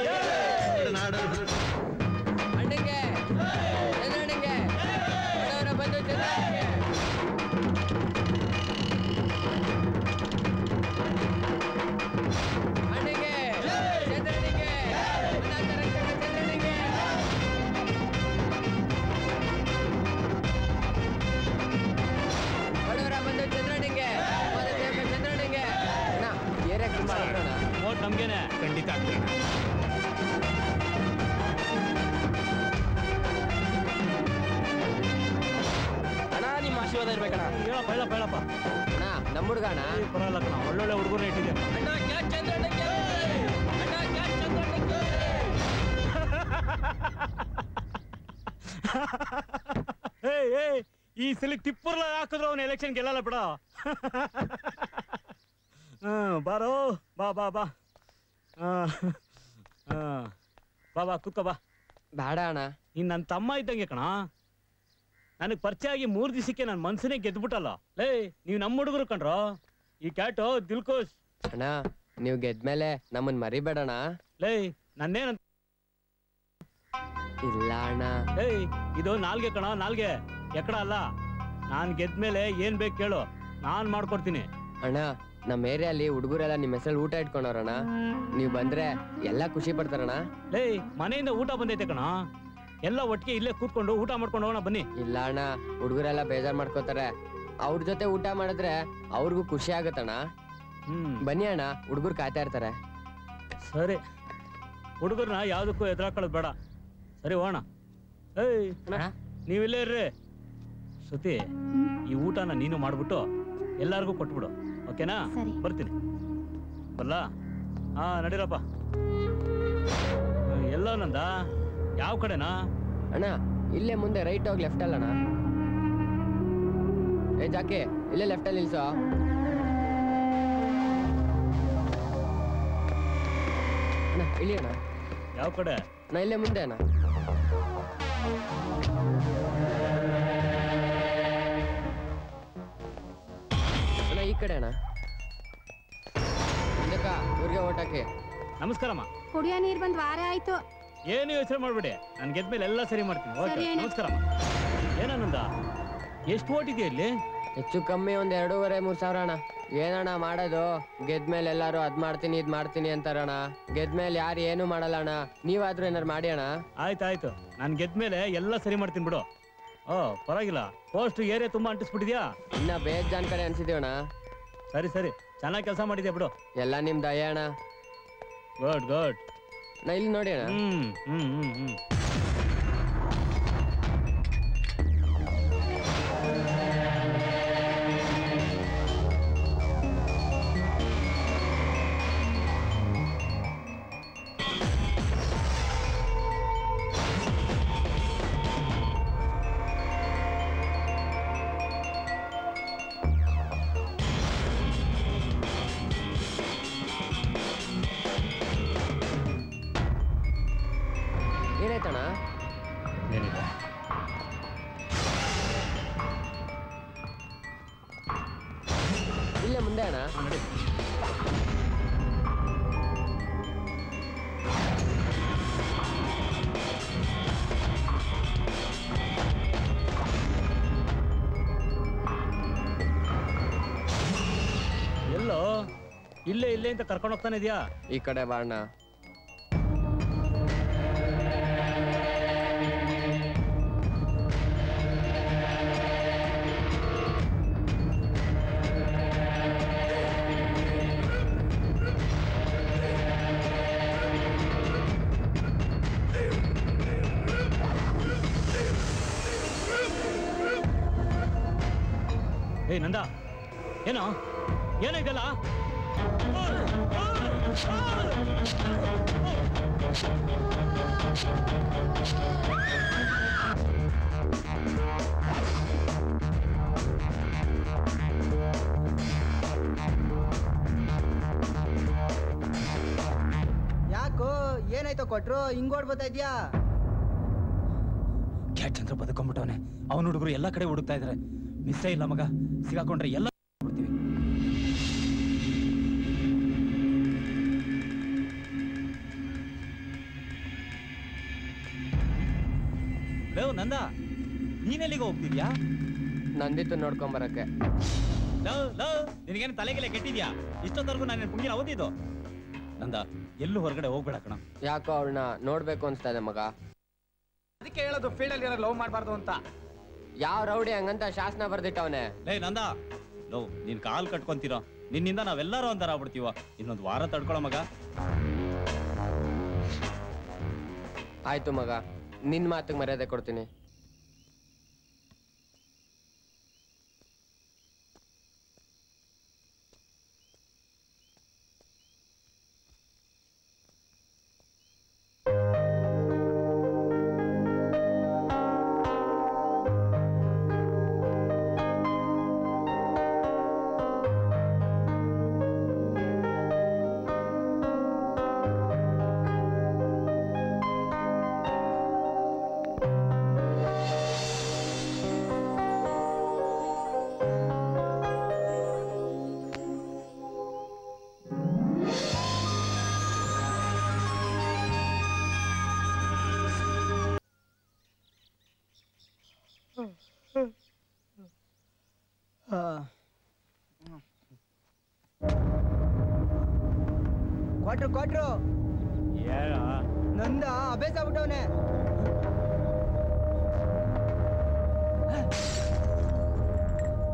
ನಾಡಲು ಅಣ್ಣಂಗೆ, ಚಂದ್ರಣ್ಣಂಗೆ, ಬಡವರ ಬಂಧು ಚಂದ್ರಣ್ಣಂಗೆ. ಅಣ್ಣಂಗೆ, ಚಂದ್ರಣ್ಣಂಗೆ, ಚಂದ್ರಣ್ಣಂಗೆ. ಬಡವರ ಬಂಧು ಚಂದ್ರಣ್ಣಂಗೆ, ಚಂದ್ರಣ್ಣಂಗೆ. ಅಣ್ಣ, ಏರಿಯಾಕ್ಕೆ ತುಂಬಾ ಅಣ್ಣ. ಓಟ್ ನಮ್ಗೇನೆ. ಖಂಡಿತ ಆಗ್ತೀನಿ. ಅಣ್ಣ, ನಿಮ್ಮ ಆಶೀರ್ವಾದ ಇರ್ಬೇಕಣ್ಣ. ಹೇಳಪ್ಪ ಹೇಳಪ್ಪ ಹೇಳಪ್ಪ. ಅಣ್ಣ, ನಮ್ಮ ಹುಡುಗ ಅಣ್ಣ. ಪರವಾಗಿಲ್ಲ ಕಣ, ಒಳ್ಳೊಳ್ಳೆ ಹುಡುಗರನ್ನ ಇಟ್ಟಿದ್ದೆ. ಅಣ್ಣ, ಕ್ಯಾಟ್ ಚಂದ್ರಣ್ಣಂಗೆ. ಅಣ್ಣ, ಕ್ಯಾಟ್ ಚಂದ್ರಣ್ಣಂಗೆ. ಏಯ್, ಈ ಸಲ ಟಿಪ್ಪರ್ಲ ಹಾಕಿದ್ರು ಅವನು ಎಲೆಕ್ಷನ್ ಗೆಲ್ಲಲ್ಲ ಬಿಡ. ಬಾರೋ, ಬಾ ಬಾ ಬಾ. ಬಾ ಬಾ, ಕೂತ್ಕೋ ಬಾ. ಬೇಡ ಅಣ್ಣ. ಇನ್ ನನ್ನ ತಮ್ಮ ಇದ್ದಂಗೆ ಕಣ. ನನಗೆ ಪರಿಚಯ ಆಗಿ 3 ದಿವಸಕ್ಕೆ ನನ್ನ ಮನ್ಸನ್ನೇ ಗೆದ್ಬಿಟ್ಟಲ್ಲ. ಲೇ, ನೀವು ನಮ್ಮ ಹುಡುಗರು ಕಣ್ರೋ. ಈ ಕ್ಯಾಟು ದಿಲ್ಕೋಶ್. ಅಣ್ಣ, ನೀವು ಗೆದ್ಮೇಲೆ ನಮ್ಮನ್ ಮರಿಬೇಡಣ. ಲೇ, ನನ್ನೇನಂತ ಇಲ್ಲ ಅಣ್ಣ. ಏಯ್ ಇದು ನಾಲ್ಗೆ ಕಣ, ನಾಲ್ಗೆ ಎಕ್ಕಡ ಅಲ್ಲ. ನಾನ್ ಗೆದ್ಮೇಲೆ ಏನ್ ಬೇಕು ಕೇಳು, ನಾನ್ ಮಾಡ್ಕೊಡ್ತೀನಿ. ಅಣ್ಣ ನಮ್ಮ ಏರಿಯಲ್ಲಿ ಹುಡುಗರೆಲ್ಲ ನಿಮ್ಮ ಹೆಸರು ಊಟ ಇಟ್ಕೊಂಡವ್ರಣ್ಣ. ನೀವ್ ಬಂದ್ರೆ ಎಲ್ಲ ಖುಷಿ ಪಡ್ತಾರಣ್ಣ. ಲೇ ಮನೆಯಿಂದ ಊಟ ಬಂದೈತೆ ಕಣ, ಎಲ್ಲ ಒಟ್ಟಿಗೆ ಇಲ್ಲೇ ಕೂತ್ಕೊಂಡು ಊಟ ಮಾಡ್ಕೊಂಡು ಹೋಗೋಣ ಬನ್ನಿ. ಇಲ್ಲ ಅಣ್ಣ, ಹುಡುಗರೆಲ್ಲ ಬೇಜಾರ್ ಮಾಡ್ಕೋತಾರೆ. ಅವ್ರ ಜೊತೆ ಊಟ ಮಾಡಿದ್ರೆ ಅವ್ರಿಗೂ ಖುಷಿ ಆಗತ್ತಣ್ಣ. ಬನ್ನಿ ಅಣ್ಣ, ಹುಡುಗರು ಕಾಯ್ತಾ ಇರ್ತಾರೆ. ಸರಿ, ಹುಡುಗರ್ನ ಯಾವ್ದಕ್ಕೂ ಎದುರಾಕೊಳ್ಳೋದು ಬೇಡ. ಸರಿ ಹೋಗೋಣ. ಏಯ್ ನೀವಿಲ್ಲೇ ಇರ್ರಿ. ಶ್ರುತಿ, ಈ ಊಟನ ನೀನು ಮಾಡ್ಬಿಟ್ಟು ಎಲ್ಲಾರ್ಗೂ ಕೊಟ್ಬಿಡು, ಓಕೆನಾ? ಬರ್ತೀನಿ. ಬಲ್ಲ? ಹಾ ನಡೀರಪ್ಪ. ಎಲ್ಲ ನಂದ ಯಾವ ಕಡೆನಾ? ಅಣ್ಣ ಇಲ್ಲೇ ಮುಂದೆ ರೈಟ್ ಹೋಗಿ ಲೆಫ್ಟ್ ಅಲ್ಲಣ್ಣ. ಏ ಜಾಕೆ, ಇಲ್ಲೇ ಲೆಫ್ಟ್ ಅಲ್ಲಿ ನಿಲ್ಸೋ. ಅಣ್ಣ ಇಲ್ಲಿ ಅಣ್ಣ. ಯಾವ ಕಡೆ? ನಾ ಇಲ್ಲೇ ಮುಂದೆ ಅಣ್ಣ. ಅಣ್ಣ ಈ ಕಡೆ ಅಣ್ಣ. ಊರಿಗೆ ಓಟಾಕಿ. ನಮಸ್ಕಾರಮ್ಮ. ಕುಡಿಯೋ ನೀರ್ ಬಂದ್ ವಾರ ಆಯ್ತು. ಏನು ಯೋಚನೆ ಮಾಡ್ಬೇಡಿ, ನಾನು ಗೆದ್ಮೇಲೆ ಎಲ್ಲ ಸರಿ ಮಾಡ್ತೀನಿ. ಓಕೆ, ನಮಸ್ಕಾರಮ್ಮ. ಏನಂದ ಎಷ್ಟು ಓಟಿದ್ಯಾ ಇಲ್ಲಿ? ಹೆಚ್ಚು ಕಮ್ಮಿ ಒಂದ್ 2,500-3 ಸಾವಿರ ಅಣ್ಣ. ಏನಣ್ಣ ಮಾಡೋದು, ಗೆದ್ಮೇಲೆ ಎಲ್ಲಾರು ಅದ್ ಮಾಡ್ತೀನಿ ಇದ್ ಮಾಡ್ತೀನಿ ಅಂತಾರಣ್ಣ. ಗೆದ್ಮೇಲೆ ಯಾರು ಏನು ಮಾಡಲ್ಲ ಅಣ್ಣ. ನೀವಾದ್ರೂ ಏನಾರು ಮಾಡಿ ಅಣ್ಣ. ಆಯ್ತಾಯ್ತು, ನಾನು ಗೆದ್ಮೇಲೆ ಎಲ್ಲ ಸರಿ ಮಾಡ್ತೀನಿ ಬಿಡು. ಓ ಪರವಾಗಿಲ್ಲ, ಪೋಸ್ಟ್ ಏರಿಯಾ ತುಂಬಾ ಅಂಟಿಸ್ಬಿಟ್ಟಿದ್ಯಾ? ಇನ್ನ ಬೇಜಾನ್ ಕಡೆ ಅನ್ಸಿದೀವಣ್ಣ. ಸರಿ ಸರಿ, ಚೆನ್ನಾಗಿ ಕೆಲಸ ಮಾಡಿದ್ಯಾ ಬಿಡು. ಎಲ್ಲ ನಿಮ್ ದಯ ಅಣ್ಣ. Good good. ನಾ ಇಲ್ಲಿ ನೋಡಿ ಅಣ್ಣ. ಏನಾಯ್ತಣ್ಣ? ಏನಿಲ್ಲ. ಇಲ್ಲೇ ಮುಂದೆ ಅಣ್ಣ. ಎಲ್ಲೋ ಇಲ್ಲೇ ಇಲ್ಲೇ ಅಂತ ಕರ್ಕೊಂಡು ಹೋಗ್ತಾನೆ ಇದೆಯಾ? ಈ ಕಡೆ ಬಾ ಅಣ್ಣ. ಏಯ್ ನಂದ, ಏನೋ ಏನೋ ಇದೆಲ್ಲ? ಯಾಕೋ ಏನಾಯ್ತೋ ಕೊಟ್ರು ಹಿಂಗೋಡ್ ಬರ್ತಾ ಇದ್ಯಾ? ಕ್ಯಾಟ್ ಚಂದ್ರ ಬದುಕೊಂಡ್ಬಿಟ್ಟವನೆ. ಅವನ ಹುಡುಗರು ಎಲ್ಲ ಕಡೆ ಹುಡುಕ್ತಾ ಇದಾರೆ. ಮಿಸ್ಸೇ ಇಲ್ಲ ಮಗ, ಸಿಗಾಕೊಂಡ್ರೆ ಎಲ್ಲ ಬಿಡ್ತೀವಿ. ಲವ್ ನಂದ, ನೀನೆಲ್ಲಿಗೆ ಹೋಗ್ತಿದ್ಯಾ? ನಂದಿತ್ತು ನೋಡ್ಕೊಂಡ್ ಬರಕ್ಕೆ. ಲವ್ ಲವ್, ನಿನಗೇನು ತಲೆಗೆಲೆ ಕೆಟ್ಟಿದ್ಯಾ? ಇಷ್ಟೊತ್ತವರೆಗೂ ನಾನು ಪುಂಗಿನ ಓದಿದ್ದು. ನಂದ, ಎಲ್ಲೂ ಹೊರಗಡೆ ಹೋಗ್ಬೇಡ ಕಣ. ಯಾಕೋ ಅವಳನ್ನ ನೋಡ್ಬೇಕು ಅನ್ಸ್ತಾ ಇದೆ ಮಗ. ಅದಕ್ಕೆ ಹೇಳೋದು ಫೀಲ್ಡ್ ಅಲ್ಲಿ ಲವ್ ಮಾಡಬಾರ್ದು ಅಂತ. ಯಾವ ರೌಡಿ ಹಂಗಂತ ಶಾಸನ ಬರ್ದಿಟ್ಟವನೆ. ಲೇ ನಂದ, ಲವ್ ನೀನ್ ಕಾಲ್ ಕಟ್ಕೊಂತೀರೋ, ನಿನ್ನಿಂದ ನಾವೆಲ್ಲರೂ ಒಂಥರ ಆಗ್ಬಿಡ್ತೀವ. ಇನ್ನೊಂದು ವಾರ ತಡ್ಕೊಳ ಮಗ. ಆಯ್ತು ಮಗ, ನಿನ್ ಮಾತಿಗೆ ಮರ್ಯಾದೆ ಕೊಡ್ತೀನಿ. ಕ್ವಾಟ್ರು ನಂದ ಅಭ್ಯಾಸ ಆಗ್ಬಿಟ್ಟವನೆ.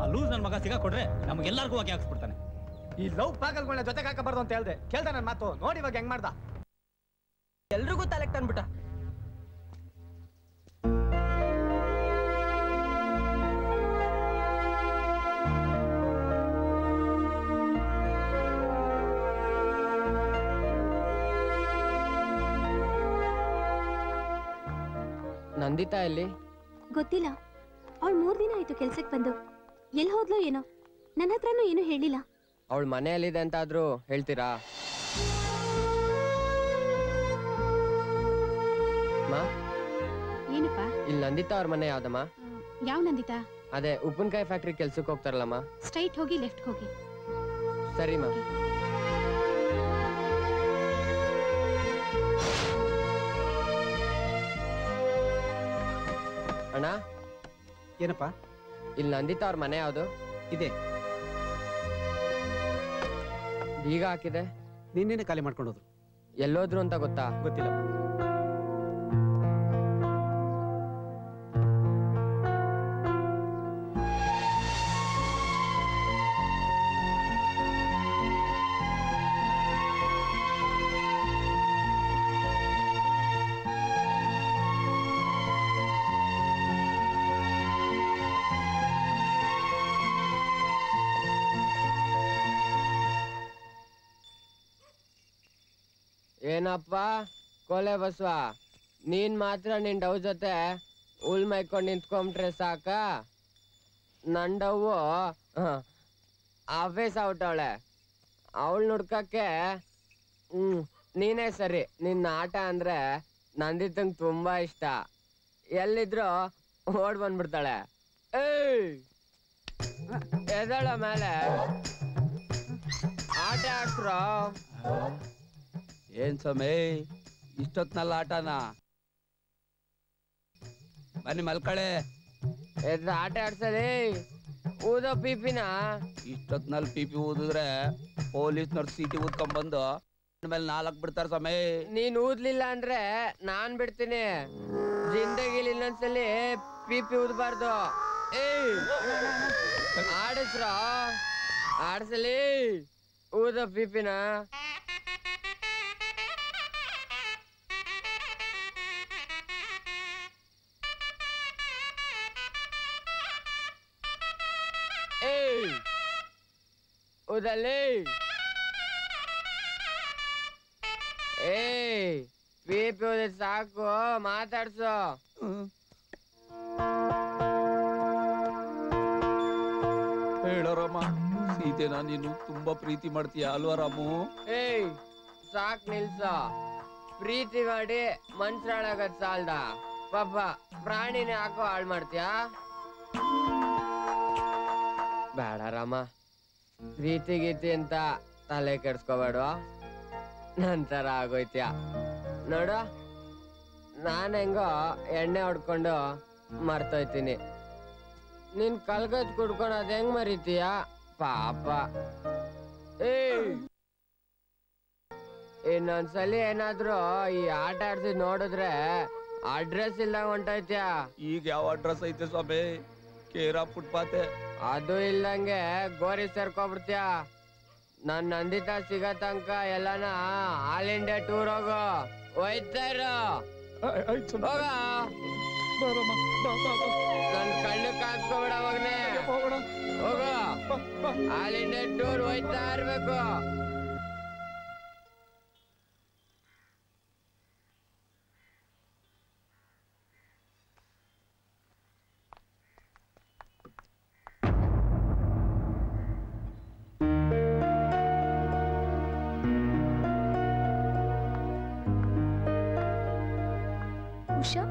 ಆ ಲೂಸ್ ನನ್ನ ಮಗ ಸಿಗಾಕೊಡ್ರೆ ನಮಗೆಲ್ಲರಿಗೂ ಹೋಗಿ ಹಾಕ್ಸ್ಬಿಡ್ತಾನೆ. ಈ ಲವ್ ಪಾಗಲ್ಗಳನ್ನ ಜೊತೆಗೆ ಹಾಕಬಾರ್ದು ಅಂತ ಹೇಳ್ದೆ, ಕೇಳ್ದ ನನ್ನ ಮಾತು. ನೋಡಿ ಇವಾಗ ಹೆಂಗ್ ಮಾಡ್ದ, ಎಲ್ರಿಗೂ ತಲೆಗೆ ತಂದ್ಬಿಟ್ಟ. ನಂದಿತಾ ಎಲ್ಲಿ? ಗೊತ್ತಿಲ್ಲ. ಅವಳು 3 ದಿನ ಆಯ್ತು ಕೆಲ್ಸಕ್ಕೆ ಬಂದು. ಎಲ್ಲಿ ಹೋದ್ಲೋ ಏನೋ, ನನ್ನ ಹತ್ರನೂ ಏನು ಹೇಳಿಲ್ಲ. ಅವಳ ಮನೆಯಲ್ಲಿದೆ ಅಂತಾದ್ರೂ ಹೇಳ್ತೀರಾ? ಏನಪ್ಪ? ಇಲ್ಲಿ ನಂದಿತಾ ಅವ್ರ ಮನೆ ಯಾವ್ದಮ್ಮ? ಯಾವ ನಂದಿತಾ? ಅದೇ ಉಪ್ಪಿನಕಾಯಿ ಫ್ಯಾಕ್ಟ್ರಿ ಕೆಲ್ಸಕ್ಕೆ ಹೋಗ್ತಾರಲ್ಲಮ್ಮ. ಸ್ಟ್ರೈಟ್ ಹೋಗಿ ಲೆಫ್ಟ್ ಹೋಗಿ. ಸರಿಮಾ. ಅಣ್ಣ ಏನಪ್ಪ? ಇಲ್ಲಿ ನಂದಿತಾ ಅವ್ರ ಮನೆ ಯಾವ್ದು? ಇದೆ. ಬೀಗ ಹಾಕಿದೆ. ನಿನ್ನೆ ಖಾಲಿ ಮಾಡ್ಕೊಂಡೋದ್ರು. ಎಲ್ಲೋದ್ರು ಅಂತ ಗೊತ್ತಾ? ಗೊತ್ತಿಲ್ಲ. ಏನಪ್ಪ ಕೊಲೆ ಬಸ್ವ, ನೀನ್ ಮಾತ್ರ ನಿನ್ ಡವ್ ಜೊತೆ ಉಲ್ ಮೈಕೊಂಡ್ ನಿಂತ್ಕೊಂಡ್ರೆ ಸಾಕ? ನನ್ ಡವ್ವು ಆಫೀಸ್ ಔಟವಳೆ. ಅವಳು ನುಡ್ಕಕ್ಕೆ ನೀನೇ ಸರಿ. ನಿನ್ನ ಆಟ ಅಂದ್ರೆ ನಂದಿತಂಗ್ ತುಂಬಾ ಇಷ್ಟ. ಎಲ್ಲಿದ್ರು ಓಡ್ ಬಂದ್ಬಿಡ್ತಾಳೆ. ಎದಳ ಮೇಲೆ ಆಟ ಆಡ್ಸ್ರೋ. ಏನ್ ಸಮಯ ಇಷ್ಟೊತ್ನಲ್ಲ ಆಟನ? ಬನ್ನಿ ಮಲ್ಕಳೆ. ಆಟ ಆಡ್ಸಲಿ. ಊದೋ ಪಿಪಿನ. ಇಷ್ಟೊತ್ನಲ್ಲಿ ಪಿಪಿ ಊದಿದ್ರೆ ಪೊಲೀಸ್ನವ್ರು ಸೀಟಿ ಊದ್ಕೊಂಡ್ಬಂದು ಮೇಲೆ 4 ಬಿಡ್ತಾರ ಸಮಯ. ನೀನ್ ಊದ್ಲಿಲ್ಲ ಅಂದ್ರೆ ನಾನ್ ಬಿಡ್ತೀನಿ. ಜಿಂದಗಿಲಿ ಇನ್ನೊಂದ್ಸಲಿ ಪಿಪಿ ಊದ್ಬಾರ್ದು. ಆಡಿಸ್ರ ಆಡ್ಸಲಿ. ಊದೋ ಪಿಪಿನ. ಊದಲ್ಲಿ. ಪಿಪಿ ಊದ ಸಾಕು, ಮಾತಾಡ್ಸು. ಹೇಳೋರಮ್ಮ, ಸೀತೆನಾ ನೀನು ತುಂಬಾ ಪ್ರೀತಿ ಮಾಡ್ತೀಯ ಅಲ್ವಾ ರಾಮು? ಸಾಕ್ ನಿಲ್ಸ. ಪ್ರೀತಿ ಮಾಡಿ ಮನ್ಸರಾಳಾಗದ್ ಸಾಲ್ದ ಪಾಪ ಪ್ರಾಣಿನೇ ಹಾಕೋ ಹಾಳ್ ಮಾಡ್ತೀಯ? ಬೇಡ ರಾಮ, ಪ್ರೀತಿ ಗೀತಿ ಅಂತ ತಲೆ ಕೆಡ್ಸ್ಕೋಬೇಡ. ನಂತರ ಆಗೋಯ್ತ್ಯಾ ನೋಡು. ನಾನ್ ಹೆಂಗೋ ಎಣ್ಣೆ ಹೊಡ್ಕೊಂಡು ಮರ್ತೋಯ್ತೀನಿ. ನೀನ್ ಕಲ್ಗಜ್ ಕುಡ್ಕೊಂಡು ಅದ್ ಹೆಂಗ್ ಮರಿತೀಯ ಪಾಪ. ಇನ್ನೊಂದ್ಸಲಿ ಏನಾದ್ರು ಈ ಆಟ ಆಡ್ಸಿದ್ ನೋಡಿದ್ರೆ ಅಡ್ರೆಸ್ ಇಲ್ಲ ಹೊಂಟೈತ್ಯಾ? ಈಗ ಯಾವ ಅಡ್ರೆಸ್ ಐತೆ ಸ್ವಾಮಿ? ಕೇರಾ ಫುಟ್ಪಾತೆ. ಅದು ಇಲ್ಲಂಗೆ ಗೋರಿ ಸೇರ್ಕೊಬಿಡ್ತೀಯ. ನನ್ ನಂದಿತಾ ಸಿಗೋ ತನಕ ಎಲ್ಲಾನ ಆಲ್ ಇಂಡಿಯಾ ಟೂರ್ ಹೋಗೋ. ಹೋಯ್ತಾ ಇರೋ. ಹೋಗ. ನನ್ ಕಣ್ಣು ಕಾಸ್ಕೋಬೇಡ ಮಗನೇ. ಹೋಗೋ. ಆಲ್ ಇಂಡಿಯಾ ಟೂರ್ ಹೋಯ್ತಾ ಇರ್ಬೇಕು. ಉಷಾ,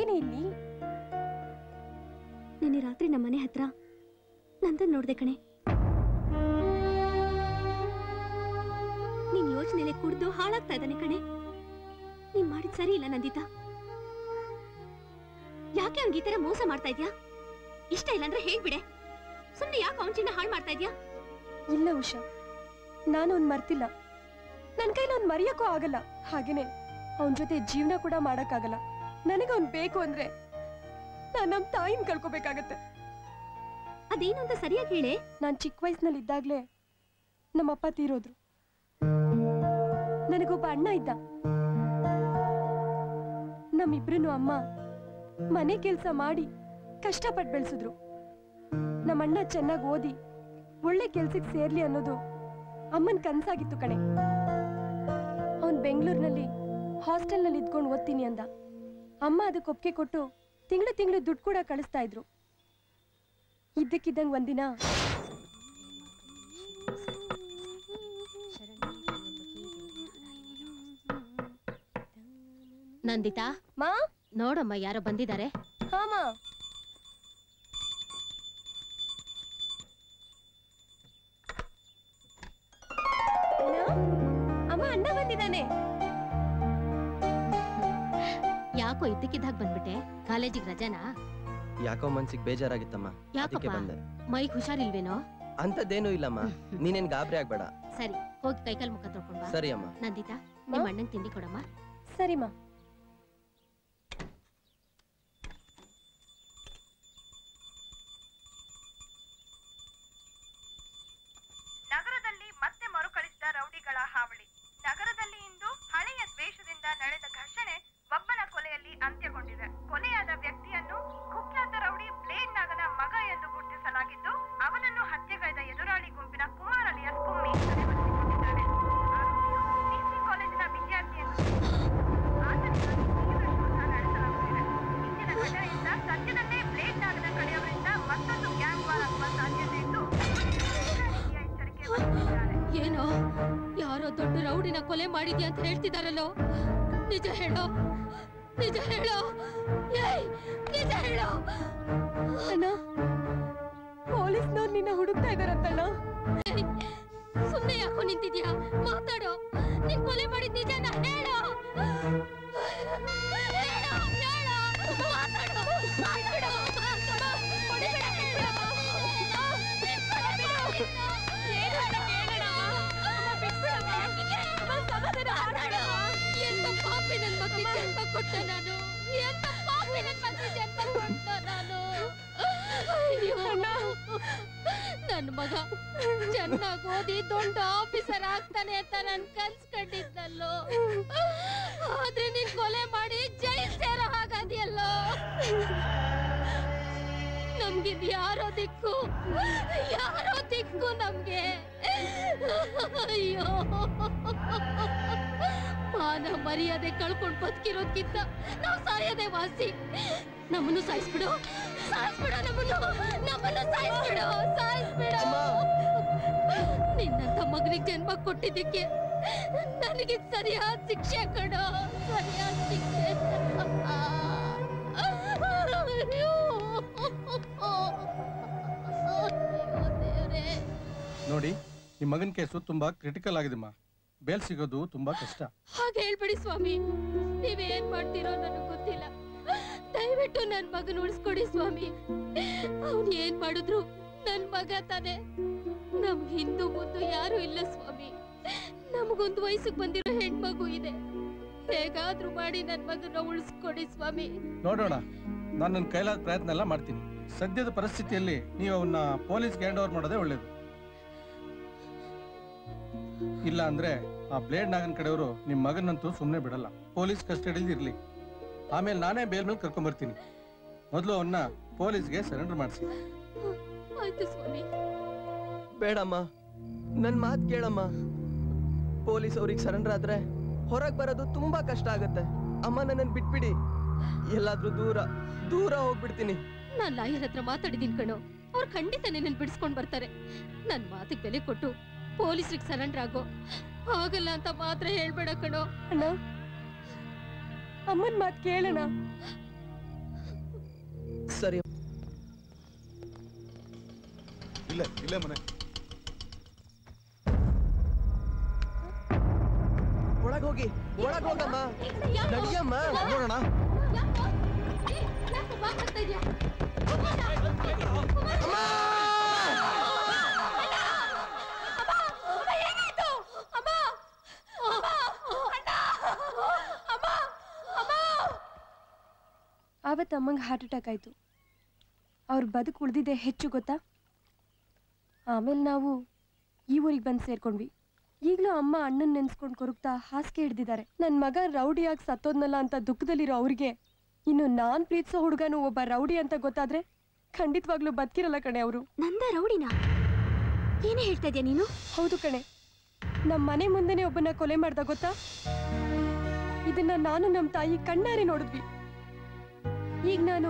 ಏನೇ ಇಲ್ಲಿ? ನಿನ್ನೆ ರಾತ್ರಿ ನಮ್ಮ ಮನೆ ಹತ್ರ ನಂದನ್ ನೋಡ್ದೆ ಕಣೆ. ನಿನ್ ಯೋಚನೆಲೆ ಕುಡ್ದು ಹಾಳಾಗ್ತಾ ಇದ್ದಾನೆ ಕಣೆ. ನೀನ್ ಮಾಡಿದ್ ಸರಿ ಇಲ್ಲ ನಂದಿತಾ. ಯಾಕೆ ಅವ್ನಿಗೆ ಈ ತರ ಮೋಸ ಮಾಡ್ತಾ ಇದ್ಯಾ? ಇಷ್ಟ ಇಲ್ಲ ಅಂದ್ರೆ ಹೇಳ್ಬಿಡೆ. ಸುಮ್ನೆ ಯಾಕೆ ಅವನ ಚಿನ್ನ ಹಾಳು ಮಾಡ್ತಾ ಇದ್ಯಾ? ಇಲ್ಲ ಉಷಾ, ನಾನು ಅವ್ನ್ ಮರ್ತಿಲ್ಲ. ನನ್ ಕೈಲಿ ಅವ್ನ್ ಮರೆಯಕ್ಕೂ ಆಗಲ್ಲ. ಹಾಗೇನೆ ಅವನ್ ಜೊತೆ ಜೀವನ ಕೂಡ ಮಾಡಕ್ಕಾಗಲ್ಲ. ನನಗೆ ಅವ್ನ್ ಬೇಕು ಅಂದ್ರೆ ನಾನ್ ನಮ್ ತಾಯಿನ ಕಳ್ಕೊಬೇಕಾಗತ್ತೆ. ಅದೇನು ಅಂತ ಸರಿಯಾಗಿ ಹೇಳಿ. ನಾನ್ ಚಿಕ್ಕ ವಯಸ್ಸಿನಲ್ಲಿ ಇದ್ದಾಗ್ಲೇ ನಮ್ಮಪ್ಪ ತೀರೋದ್ರು. ನನಗೊಬ್ಬ ಅಣ್ಣ ಇದ್ದ. ನಮ್ಮಿಬ್ರು ಅಮ್ಮ ಮನೆ ಕೆಲ್ಸ ಮಾಡಿ ಕಷ್ಟಪಟ್ಟು ಬೆಳೆಸಿದ್ರು. ನಮ್ಮಣ್ಣ ಚೆನ್ನಾಗಿ ಓದಿ ಒಳ್ಳೆ ಕೆಲ್ಸಕ್ಕೆ ಸೇರ್ಲಿ ಅನ್ನೋದು ಅಮ್ಮನ್ ಕನ್ಸಾಗಿತ್ತು ಕಣೆ. ಅವನ್ ಬೆಂಗಳೂರಿನಲ್ಲಿ ಹಾಸ್ಟೆಲ್ನಲ್ಲಿ ಇದ್ಕೊಂಡು ಓದ್ತೀನಿ ಅಂದ. ಅಮ್ಮ ಅದಕ್ಕೆ ಒಪ್ಪಿಗೆ ಕೊಟ್ಟು ತಿಂಗಳು ದುಡ್ಡು ಕೂಡ ಕಳಿಸ್ತಾ ಇದ್ರು. ಇದ್ದಕ್ಕಿದ್ದಂಗೆ ಒಂದಿನ ನಂದಿತಾ, ಮಾ ನೋಡಮ್ಮ ಯಾರೋ ಬಂದಿದ್ದಾರೆ. ಹಾಮಾ. ಅಮ್ಮ, ಅಣ್ಣ ಬಂದಿದ್ದಾನೆ. ಯಾಕೋ ಇದ್ದಕ್ಕಿದ್ದಾಗ ಬಂದ್ಬಿಟ್ಟೆ? ಕಾಲೇಜಿಗೆ ರಜಾನಾ? ಯಾಕೋ ಮನ್ಸಿಗೆ ಬೇಜಾರಾಗಿತ್ತಮ್ಮ, ಅದಕ್ಕೆ ಬಂದೆ. ಮೈಗ್ ಹುಷಾರಿಲ್ವೇನೋ? ಅಂತದೇನೂ ಇಲ್ಲಮ್ಮ, ನೀನೇನ್ ಗಾಬರಿ ಆಗ್ಬೇಡ. ಸರಿ, ಹೋಗಿ ಕೈಕಾಲ್ ಮುಖ ತೊಳ್ಕೊಂಡ್ ಬಾ. ಸರಿ ಅಮ್ಮ. ನಂದಿತಾ, ನಿಮ್ಮ ಅಣ್ಣಂಗ್ ತಿಂಡಿ ಕೊಡಮ್ಮ. ಸರಿಮಾ. ನಗರದಲ್ಲಿ ಮತ್ತೆ ಮರುಕಳಿಸಿದ ರೌಡಿಗಳ ಹಾವಳಿ. ನಗರದಲ್ಲಿ ಇಂದು ಹಳೆಯ ದ್ವೇಷದಿಂದ ನಡೆದ ಘರ್ಷಣೆ ಒಬ್ಬನ ಕೊಲೆಯಲ್ಲಿ ಅಂತ್ಯಗೊಂಡಿದೆ. ಕೊಲೆಯಾದ ವ್ಯಕ್ತಿಯನ್ನು ಕುಖ್ಯಾತ ರೌಡಿ ಬ್ಲೇಡ್ ನಾಗನ ಮಗ ಎಂದು ಗುರುತಿಸಲಾಗಿದ್ದು, ಅವನನ್ನು ಹತ್ಯೆಗೈದ ಎದುರಾಳಿ ಗುಂಪಿನ ಕುಮಾರ್ ಅಲಿಯಾಸ್ ಕುಮ್ಮಿ ತಲೆಮರೆಸಿಕೊಂಡಿದ್ದಾನೆ. ಆರೋಪಿಯು ಡಿಸಿ ಕಾಲೇಜಿನ ವಿದ್ಯಾರ್ಥಿಯನ್ನು ಆತನಿಗಾಗಿ ತೀವ್ರ ಶೋಧ ನಡೆಸಲಾಗುತ್ತಿದೆ. ಇಂದಿನ ಘಟನೆಯಿಂದ ಸದ್ಯದಲ್ಲೇ ಬ್ಲೇಡ್ ನಾಗನ ಕಡೆಯವರಿಂದ ಮತ್ತೊಂದು ಗ್ಯಾಂಗ್ ವಾರ್ ಆಗುವ ಸಾಧ್ಯತೆ ಇದ್ದು ಎಚ್ಚರಿಕೆ ವಹಿಸಿದ್ದಾರೆ. ಏನೋ ಯಾರೋ ದೊಡ್ಡ ರೌಡಿನ ಕೊಲೆ ಮಾಡಿದ್ಯಾ ಅಂತ ಹೇಳ್ತಿದಾರಲ್ಲೋ? ನಿಜ ಹೇಳೋ, ನಿಜ ಹೇಳೋ, ನಿಜ ಹೇಳೋ. ಅಣ್ಣ, ಪೊಲೀಸ್ನವ್ರು ನಿನ್ನ ಹುಡುಕ್ತಾ ಇದಾರಂತಣ್ಣ. ಸುಮ್ಮನೆ ಯಾಕೋ ನಿಂತಿದ್ಯಾ? ಮಾತಾಡೋ. ನೀನ್ ಕೊಲೆ ಮಾಡಿದ ನಿಜನ ಹೇಳೋ. ಎಂತ ಪಾಪಿ ನನ್ ಮಗನಿಗೆ ಜನ್ಮ ಕೊಟ್ಟ ನಾನು. ಎಂತ ಪಾಪಿ ನನ್ ಮಗನಿಗೆ ಜನ್ಮ ಕೊಟ್ಟ ನಾನು. ಅಯ್ಯೋ, ನನ್ ಮಗ ಚೆನ್ನಾಗಿ ಓದಿ ದೊಡ್ಡ ಆಫೀಸರ್ ಆಗ್ತಾನೆ ಅಂತ ನನ್ ಕನ್ಸ್ ಕಂಡಿದ್ನಲ್ಲೋ. ಆದ್ರೆ ನೀನ್ ಕೊಲೆ ಮಾಡಿ ಜೈಲ್ ಸೇರೋ ಹಾಗಾದಿಯಲ್ಲೋ. ನಮ್ಗಿದ್ ಯಾರೋ ದಿಕ್ಕು, ಯಾರೋ ದಿಕ್ಕು ನಮ್ಗೆ. ಅಯ್ಯೋ, ಮಾನ ಮರ್ಯಾದೆ ಕಳ್ಕೊಂಡ್ ಬದುಕಿರೋದ್ಕಿಂತ ನಾವ್ ಸಾಯೋದೇ ವಾಸಿ. ನಮ್ಮನ್ನು ಸಾಯಿಸ್ಬಿಡು, ಸಾಯಿಸ್ಬಿಡು, ನಮ್ಮನ್ನು ಸಾಯಿಸ್ಬಿಡು, ಸಾಯಿಸ್ಬಿಡು. ನಿನ್ನಂತ ಮಗನಿಗೆ ಜನ್ಮ ಕೊಟ್ಟಿದ್ದಕ್ಕೆ ನನಗೆ ಸರಿಯಾದ ಶಿಕ್ಷೆ ಕಣೋ, ಸರಿಯಾದ ಶಿಕ್ಷೆ. ನೋಡಿ, ನಿಮ್ಮ ಮಗನ ಕೇಸು ತುಂಬಾ ಕ್ರಿಟಿಕಲ್ ಆಗಿದೆಮ್ಮ. ಬೇಲ್ ಸಿಗೋದು ತುಂಬಾ ಕಷ್ಟ. ಹಾಗೆ ಹೇಳ್ಬೇಡಿ ಸ್ವಾಮಿ. ನೀವೇನ್ ಮಾಡ್ತೀರೋ ನನಗೆ ಗೊತ್ತಿಲ್ಲ. ದಯವಿಟ್ಟು ನನ್ ಮಗನ ಉಳಿಸ್ಕೊಡಿ ಸ್ವಾಮಿ. ಅವನ್ ಏನ್ ಮಾಡಿದ್ರು ನನ್ ಮಗ ತಾನೆ. ನಮ್ ಹಿಂದೂ ಮುಂದೆ ಯಾರು ಇಲ್ಲ ಸ್ವಾಮಿ. ನಮಗೊಂದು ವಯಸ್ಸಿಗೆ ಬಂದಿರೋ ಹೆಣ್ಮಗು ಇದೆ. ಹೇಗಾದ್ರೂ ಮಾಡಿ ನನ್ ಮಗನ ಉಳಿಸ್ಕೊಡಿ ಸ್ವಾಮಿ. ನೋಡೋಣ, ನಾನು ನನ್ನ ಕೈಲಾದ ಪ್ರಯತ್ನ ಎಲ್ಲ ಮಾಡ್ತೀನಿ. ಸದ್ಯದ ಪರಿಸ್ಥಿತಿಯಲ್ಲಿ ನೀವು ಅವನ್ನ ಪೊಲೀಸ್ಗೆ ಹ್ಯಾಂಡ್ ಓವರ್ ಮಾಡೋದೇ ಒಳ್ಳೇದು. ಇಲ್ಲ ಅಂದ್ರೆ ಆ ಬ್ಲೇಡ್ ನಾಗನ್ ಕಡೆಯವರು ನಿಮ್ ಮಗನಂತೂ ಸುಮ್ಮನೆ ಬಿಡಲ್ಲ. ಪೊಲೀಸ್ ಕಸ್ಟಡಿಯಲ್ಲಿ ಇರ್ಲಿ, ಆಮೇಲೆ ನಾನೇ ಬೇಲ್ ಮೇಲೆ ಕರ್ಕೊಂಡ್ ಬರ್ತೀನಿ. ಮೊದಲು ಅವನ್ನ ಪೊಲೀಸ್ಗೆ ಸರೆಂಡರ್ ಮಾಡಿಸಿ. ಆಯ್ತು ಸ್ವಾಮಿ. ಬೇಡಮ್ಮ, ನನ್ ಮಾತು ಕೇಳಮ್ಮ. ಪೊಲೀಸ್ ಅವ್ರಿಗೆ ಸರೆಂಡರ್ ಆದ್ರೆ ಹೊರಗ್ ಬರೋದು ತುಂಬಾ ಕಷ್ಟ ಆಗತ್ತೆ. ಅಮ್ಮ, ನನ್ನನ್ನು ಬಿಟ್ಬಿಡಿ. ಎಲ್ಲಾದ್ರೂ ದೂರ ದೂರ ಹೋಗ್ಬಿಡ್ತೀನಿ. ನಾನ್ ಲಾಯರ್ ಹತ್ರ ಮಾತಾಡಿದೀನಿ ಕಣೋ. ಅವ್ರು ಖಂಡಿತ ನಿನ್ನ ಬಿಡಿಸ್ಕೊಂಡ್ ಬರ್ತಾರೆ. ನನ್ ಮಾತಿಗೆ ಬೆಲೆ ಕೊಟ್ಟು ಪೊಲೀಸ್ರಿಗೆ ಸರೆಂಡರ್ ಆಗೋ. ಆಗಲ್ಲ ಅಂತ ಮಾತ್ರ ಹೇಳ್ಬೇಡ ಕಣೋ. ಅಣ್ಣ, ಅಮ್ಮನ್ ಮಾತು ಕೇಳೋಣ. ಸರಿ. ಇಲ್ಲೇ ಮನೆ. ಒಳಗೋಗಿ, ಒಳಗೋಗಮ್ಮ. ನಡಿಯಮ್ಮ. ನೋಡೋಣ. ಬಾ ಬರ್ತಾ ಇದ್ಯಾ ಆವತ್ತು ಅಮ್ಮಂಗೆ ಹಾರ್ಟ್ ಅಟ್ಯಾಕ್ ಆಯಿತು. ಅವ್ರ ಬದುಕು ಉಳಿದಿದ್ದೆ ಹೆಚ್ಚು ಗೊತ್ತಾ. ಆಮೇಲೆ ನಾವು ಈ ಊರಿಗೆ ಬಂದು ಸೇರ್ಕೊಂಡ್ವಿ. ಈಗಲೂ ಅಮ್ಮ ಅಣ್ಣನ ನೆನ್ಸ್ಕೊಂಡು ಕೊರಗ್ತಾ ಹಾಸಿಗೆ ಹಿಡ್ದಿದ್ದಾರೆ. ನನ್ನ ಮಗ ರೌಡಿಯಾಗಿ ಸತ್ತೋದ್ನಲ್ಲ ಅಂತ ದುಃಖದಲ್ಲಿರೋ ಅವ್ರಿಗೆ ಇನ್ನು ನಾನು ಪ್ರೀತಿಸೋ ಹುಡುಗನು ಒಬ್ಬ ರೌಡಿ ಅಂತ ಗೊತ್ತಾದ್ರೆ ಖಂಡಿತವಾಗ್ಲೂ ಬದುಕಿರಲ್ಲ ಕಣೆ ಅವರು. ನಂದ ರೌಡಿನಾ? ಏನೇ ಹೇಳ್ತಾ ಇದೆಯಾ ನೀನು? ಹೌದು ಕಣೆ, ನಮ್ಮ ಮನೆ ಮುಂದೆನೆ ಒಬ್ಬನ ಕೊಲೆ ಮಾಡ್ದ ಗೊತ್ತಾ. ಇದನ್ನ ನಾನು ನಮ್ಮ ತಾಯಿ ಕಣ್ಣಾರೆ ನೋಡಿದ್ವಿ. ಈಗ ನಾನು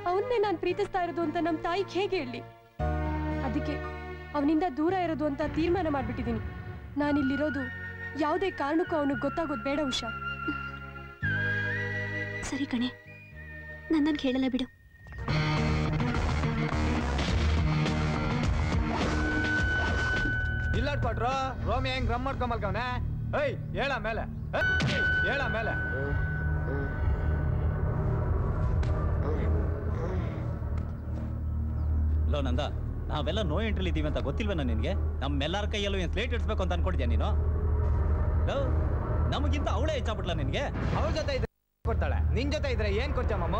ಅವನ್ನೇ ನಾನು ಪ್ರೀತಿಸ್ತಾ ಇರೋದು ಅಂತ ನಮ್ಮ ತಾಯಿಗೆ ಹೇಗೆ ಹೇಳಿ? ಅದಕ್ಕೆ ಅವನಿಂದ ದೂರ ಇರೋದು ಅಂತ ತೀರ್ಮಾನ ಮಾಡ್ಬಿಟ್ಟಿದ್ದೀನಿ. ನಾನಿಲ್ಲಿರೋದು ಯಾವುದೇ ಕಾರಣಕ್ಕೂ ಅವನಿಗೆ ಗೊತ್ತಾಗೋದು ಬೇಡ ಉಷಾ. ಸರಿ ಕಣೆ, ನನ್ನನ್ನು ಕೇಳಲ್ಲ ಬಿಡು. ಇಲ್ಲ ಕೊಟ್ರು ರೋಮಿ ಹೆಂಗ್ ರಮ್ ಮಾಡ್ಕೊಂಬಲ್ಕವನೆ. ಏಯ್ ಹೇಳ ಮೇಲೆ, ಹೇಳ ಮೇಲೆ. ಲೋ ನಂದ, ನಾವೆಲ್ಲ ನೋ ಎಂಟ್ರಿ ಇದ್ದೀವಿ ಅಂತ ಗೊತ್ತಿಲ್ವೇನ ನಿನ್ಗೆ? ನಮ್ಮೆಲ್ಲರ ಕೈಯಲ್ಲೂ ಏನ್ ಸ್ಲೇಟ್ ಇಡ್ಸ್ಬೇಕು ಅಂತ ಅನ್ಕೊಂಡಿದ್ಯಾ ನೀನು? ನಮಗಿಂತ ಅವಳೇ ಹೆಚ್ಚಾಗ್ಬಿಟ್ಲ ನಿನ್ಗೆ? ಅವಳ ಜೊತೆ ಇದ್ರೆ ಕೊಡ್ತಾಳೆ, ನಿನ್ ಜೊತೆ ಇದ್ರೆ ಏನ್ ಕೊಡ್ತೀಯ ಮಾಮ?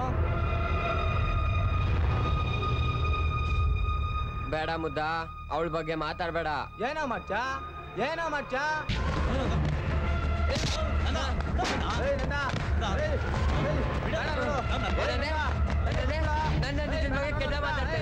ಬೇಡ ಮುದ್ದ, ಅವಳ ಬಗ್ಗೆ ಮಾತಾಡ್ಬೇಡ. ಏನೋ ಮಾಡ್ಚ, ಏನೋ ಮಾಡ್ಚ. ನನ್ನ ನಿಜದ ಬಗ್ಗೆ ಕೆಟ್ಟ ಮಾತಾಡ್ತಾ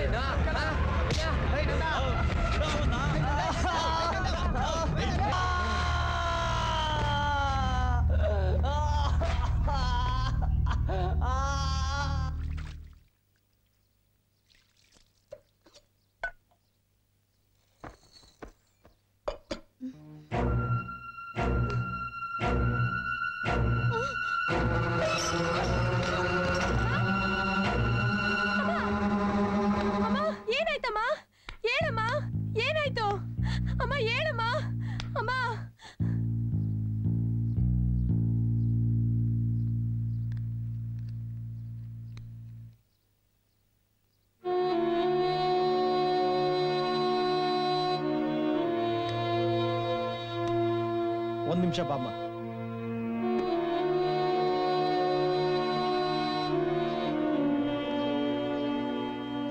ಏನಾಯ್ತಮ್ಮ? ಹೇಳಮ್ಮ, ಏನಾಯ್ತು? ಅಮ್ಮ ಹೇಳಮ್ಮ. ಅಮ್ಮ ಒಂದ್ ನಿಮಿಷ ಬಾಮ್ಮ.